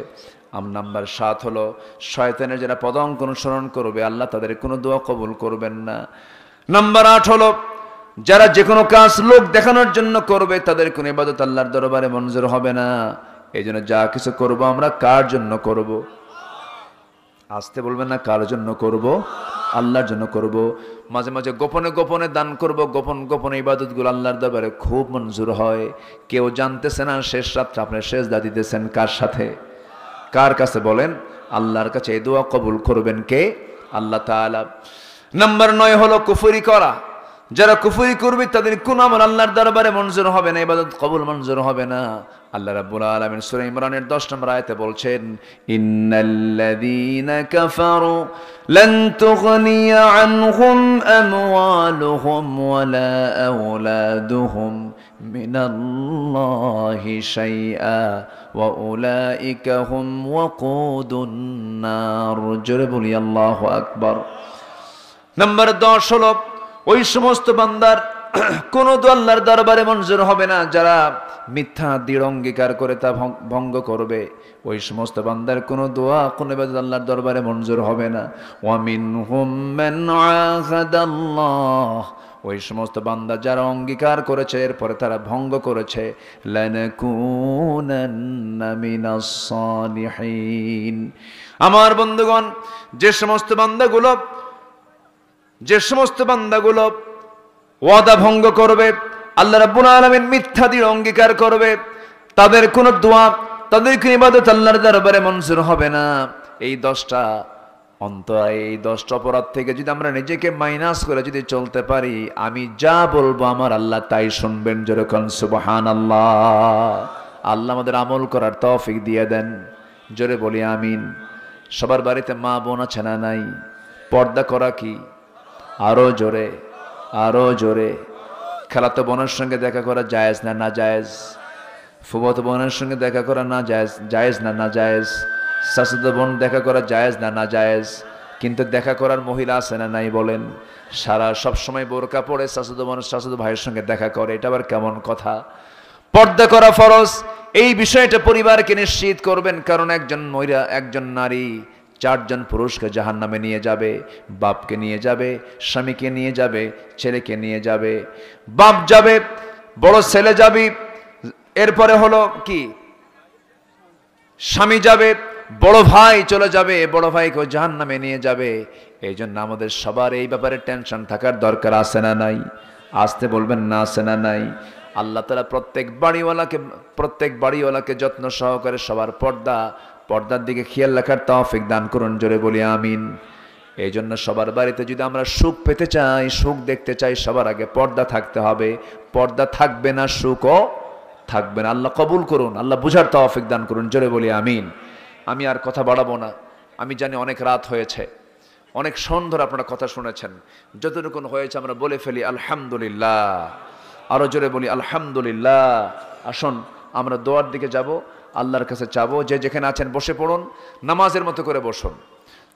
নাম্বার 7 হলো, শয়তানের যারা পদাঙ্ক অনুসরণ করবে, আল্লাহ তাদের কোনো দোয়া কবুল করবেন না। নাম্বার 8 হলো, যারা যে কোনো কাজ লোক দেখানোর জন্য করবে, তাদের কোনো ইবাদত আল্লাহর দরবারে মঞ্জুর হবে না। এই জন্য যা কিছু করব আমরা কার জন্য করব? আসতে বলবেন না, কার জন্য করব? আল্লাহর জন্য করব। মাঝে মাঝে গোপনে গোপনে দান করব, গোপন গোপনে ইবাদতগুলো আল্লাহর দরবারে খুব মঞ্জুর হয়। কেউ জানতেছে না, শেষ রাত্রে আপনি সেজদা দিতেছেন কার সাথে? কার কাছে বলেন? আল্লাহর কাছে। এই দোয়া কবুল করবেন কে? আল্লাহ তাআলা। নাম্বার 9 হলো কুফরি করা। যারা কুফরি করবে তাদের কোন আমল আল্লাহর দরবারে মঞ্জুর হবে না, ইবাদত কবুল মঞ্জুর হবে না। আল্লাহ রাব্বুল আলামিন সূরা ইমরানের 10 নম্বর আয়াতে বলছেন, ইন্নাল্লাযীনা কাফারু লান তুগনিয়া আনহুম আমওয়ালুহুম ওয়ালা আওলাদুহুম মিনাল্লাহি শাইআ ওয়া উলাইকা হুম ওয়াকুদুন নার। জোরে বলি আল্লাহু আকবার। নাম্বার 10 হলো, ওই সমস্ত বান্দার কোন দোয়া আল্লাহর দরবারে মঞ্জুর হবে না যারা মিথ্যা দৃঢ় অঙ্গীকার করে তা ভঙ্গ করবে। ওই সমস্ত বান্দার কোন দোয়া, কোন ইবাদত আল্লাহর দরবারে মঞ্জুর হবে না। ওয়া মিনহুম মান আহাদাল্লাহ, ওই সমস্ত বান্দা যারা অঙ্গীকার করেছে এরপরে তারা ভঙ্গ করেছে, লানাকুনান্না মিনাস সালিহিন। আমার বন্ধুগণ, যে সমস্ত বান্দাগুলো ওয়াদা ভঙ্গ করবে, আল্লাহ রাব্বুল আলামিন মিথ্যা দিয়ে অঙ্গীকার করবে, তাদের কোন দোয়া, তাদের কোন ইবাদত আল্লাহর দরবারে মঞ্জুর হবে না। এই 10টা অন্তরায়, এই 10টা অপরাধ থেকে যদি আমরা নিজেকে মাইনাস করে যদি চলতে পারি, আমি যা বলবো আমার আল্লাহ তাই শুনবেন। যেরকম সুবহানাল্লাহ। আল্লাহ আমাদের আমল করার তৌফিক দিয়ে দেন। জোরে বলি আমিন। সবার বাড়িতে মা বোন আছে না নাই? পর্দা করা কি? আরো জোরে, আরো জোরে। খালাতো বোনের সঙ্গে দেখা করা জায়েজ না না জায়েজ? ফুফাতো বোনের সঙ্গে দেখা করা না জায়েজ, জায়েজ না না জায়েজ? চাচাতো বোন দেখা করা জায়েজ না না জায়েজ? কিন্তু দেখা করার মহিলা আছে না নাই বলেন? সারা সব সময় বোরকা পরে চাচাতো মানুষ চাচাতো ভাইয়ের সঙ্গে দেখা করে, এটা আবার কেমন কথা? পর্দা করা ফরজ, এই বিষয়টা পরিবারকে নিশ্চিত করবেন, কারণ একজন মহিলা একজন নারী 4 জন পুরুষকে জাহান্নামে নিয়ে যাবে। বাপকে নিয়ে যাবে, স্বামীকে নিয়ে যাবে, ছেলেকে নিয়ে যাবে। বাপ যাবে, বড় ছেলে যাবে, এরপরে হলো কি স্বামী যাবে, বড় ভাই চলে যাবে, বড় ভাইকে জাহান্নামে নিয়ে যাবে। এই জন্য আমাদের সবার এই ব্যাপারে টেনশন থাকার দরকার আছে না নাই? আসতে বলবেন না, আছে না নাই? আল্লাহ তাআলা প্রত্যেক বাড়িওয়ালাকে যত্ন সহকারে সবার পর্দার দিকে খেয়াল রাখার তৌফিক দান করুন, জোরে বলি আমিন। এই জন্য সবার বাড়িতে যদি আমরা সুখ পেতে চাই, সুখ দেখতে চাই, সবার আগে পর্দা থাকতে হবে। পর্দা থাকবে না, সুখও থাকবে না। আল্লাহ কবুল করুন, আল্লাহ বুঝার তৌফিক দান করুন, জোরে বলি আমিন। আমি আর কথা বাড়াবো না, আমি জানি অনেক রাত হয়েছে, অনেক সুন্দর আপনারা কথা শুনেছেন। যতটুকু হয়েছে আমরা বলে ফেলি আলহামদুলিল্লাহ, আরো জোরে বলি আলহামদুলিল্লাহ। আসুন আমরা দোয়ার দিকে যাব, আল্লাহর কাছে চাবো। যে যেখানে আছেন বসে পড়ুন, নামাজের মতো করে বসুন।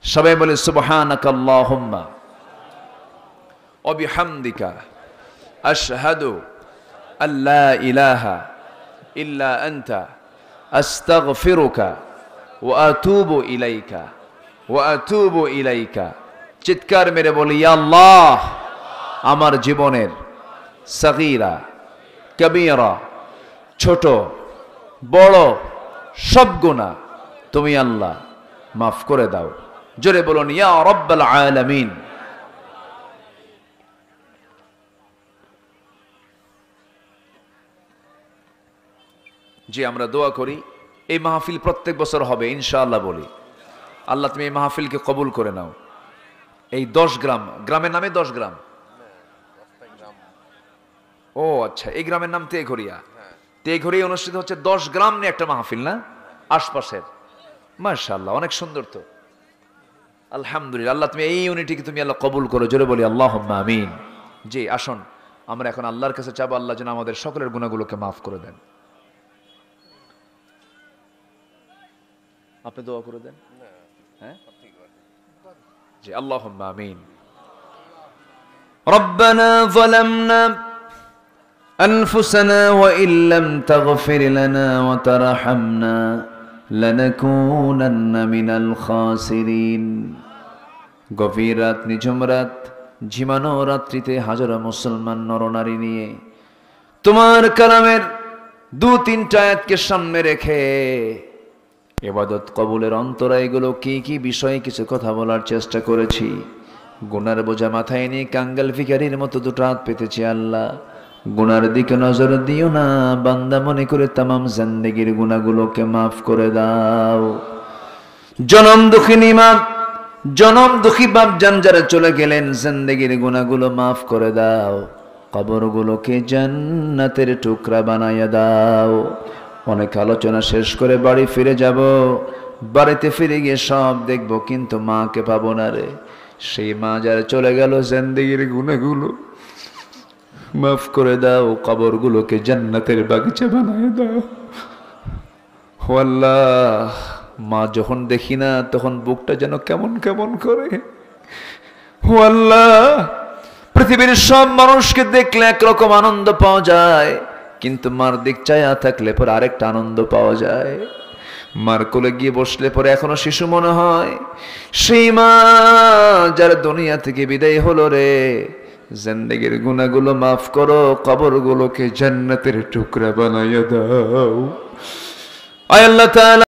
সবাই বলে সুবহানাকাল্লাহুম্মা ওয়া বিহামদিকা আশহাদু আল্লা ইলাহা ইল্লা আনতা আস্তাগফিরুকা ওয়া আতুবু ইলাইকা। চিৎকার মেরে বলি, ইয়া আল্লাহ, আমার জীবনের সগীরা কবীরা, ছোট বড় সব গুনাহ তুমি আল্লাহ মাফ করে দাও। জোরে বলুন ইয়া রাব্বাল আলামিন। যে আমরা দোয়া করি, এই মাহফিল প্রত্যেক বছর হবে ইনশাআল্লাহ বলি। আল্লাহ তুমি এই মাহফিলকে কবুল করে নাও। এই 10 গ্রাম, গ্রামের নামে 10 গ্রাম। ও আচ্ছা, এই গ্রামের নাম তেঘরিয়া। তেঘরিয়া অনুষ্ঠিত হচ্ছে 10 গ্রাম নিয়ে একটা মাহফিল না, আশপাশের। মাশাআল্লাহ, অনেক সুন্দর তো। আলহামদুলিল্লাহ, আল্লাহ তুমি এই ইউনিটিকে তুমি আল্লাহ কবুল করো, জোরে বলি আল্লাহুম্মা আমিন। জি আসুন আমরা এখন আল্লাহর কাছে চাবো, আল্লাহ যেন আমাদের সকলের গুনাহগুলোকে মাফ করে দেন। আপনি দোয়া করে দেন। হ্যাঁ জি, আল্লাহুম্মা আমিন। রব্বানা যালামনা আনফুসানা ওয়া ইল্লাম তাগফির লানা ওয়া তারহামনা লানাকুনান্না মিনাল খাসিরিন। গভীর রাত, নিঝুম রাত, ঝিমানো রাত্রিতে হাজারো মুসলমান নরনারী নিয়ে তোমার কালামের 2-3টা আয়াতকে সামনে রেখে ইবাদত কবুলের অন্তরায়গুলো কি কি বিষয়ে কিছু কথা বলার চেষ্টা করেছি। গুনার বোঝা মাথায় নিয়ে কাঙ্গাল ভিখারির মতো 2টা হাত পেতেছি। আল্লাহ গুনার দিকে নজর দিও না, বান্দা মনে করে তামাম জিন্দেগির গুনাহগুলোকে মাফ করে দাও। জনম দুঃখিনী মা, জনম দুঃখী বাপ জান যারা চলে গেলেন, জিন্দেগির গুনাহগুলো মাফ করে দাও। কবরগুলোকে জান্নাতের টুকরা বানাইয়া দাও। অনেক আলোচনা শেষ করে বাড়ি ফিরে যাব, বাড়িতে ফিরে গিয়ে সব দেখবো, কিন্তু মাকে পাবো না রে। সেই মা যারা চলে গেল, জিন্দেগির গুনাহগুলো মাফ করে দাও, কবরগুলোকে জান্নাতের বাগিচা বানায় দাও। ও আল্লাহ, মা যখন দেখি না তখন বুকটা যেন কেমন কেমন করে। ও আল্লাহ, পৃথিবীর সব মানুষকে দেখলে একরকম আনন্দ পাওয়া যায়, কিন্তু মার দিক চায়া থাকলে পরে আরেকটা আনন্দ পাওয়া যায়। মার কোলে গিয়ে বসলে পরে এখনো শিশু মনে হয়। সেই মা যার দুনিয়া থেকে বিদায় হলো রে, জিন্দেগির গুনাহগুলো মাফ করো, কবরগুলোকে জান্নাতের টুকরা বানাইয়া দাও। আয় আল্লাহ তাআলা।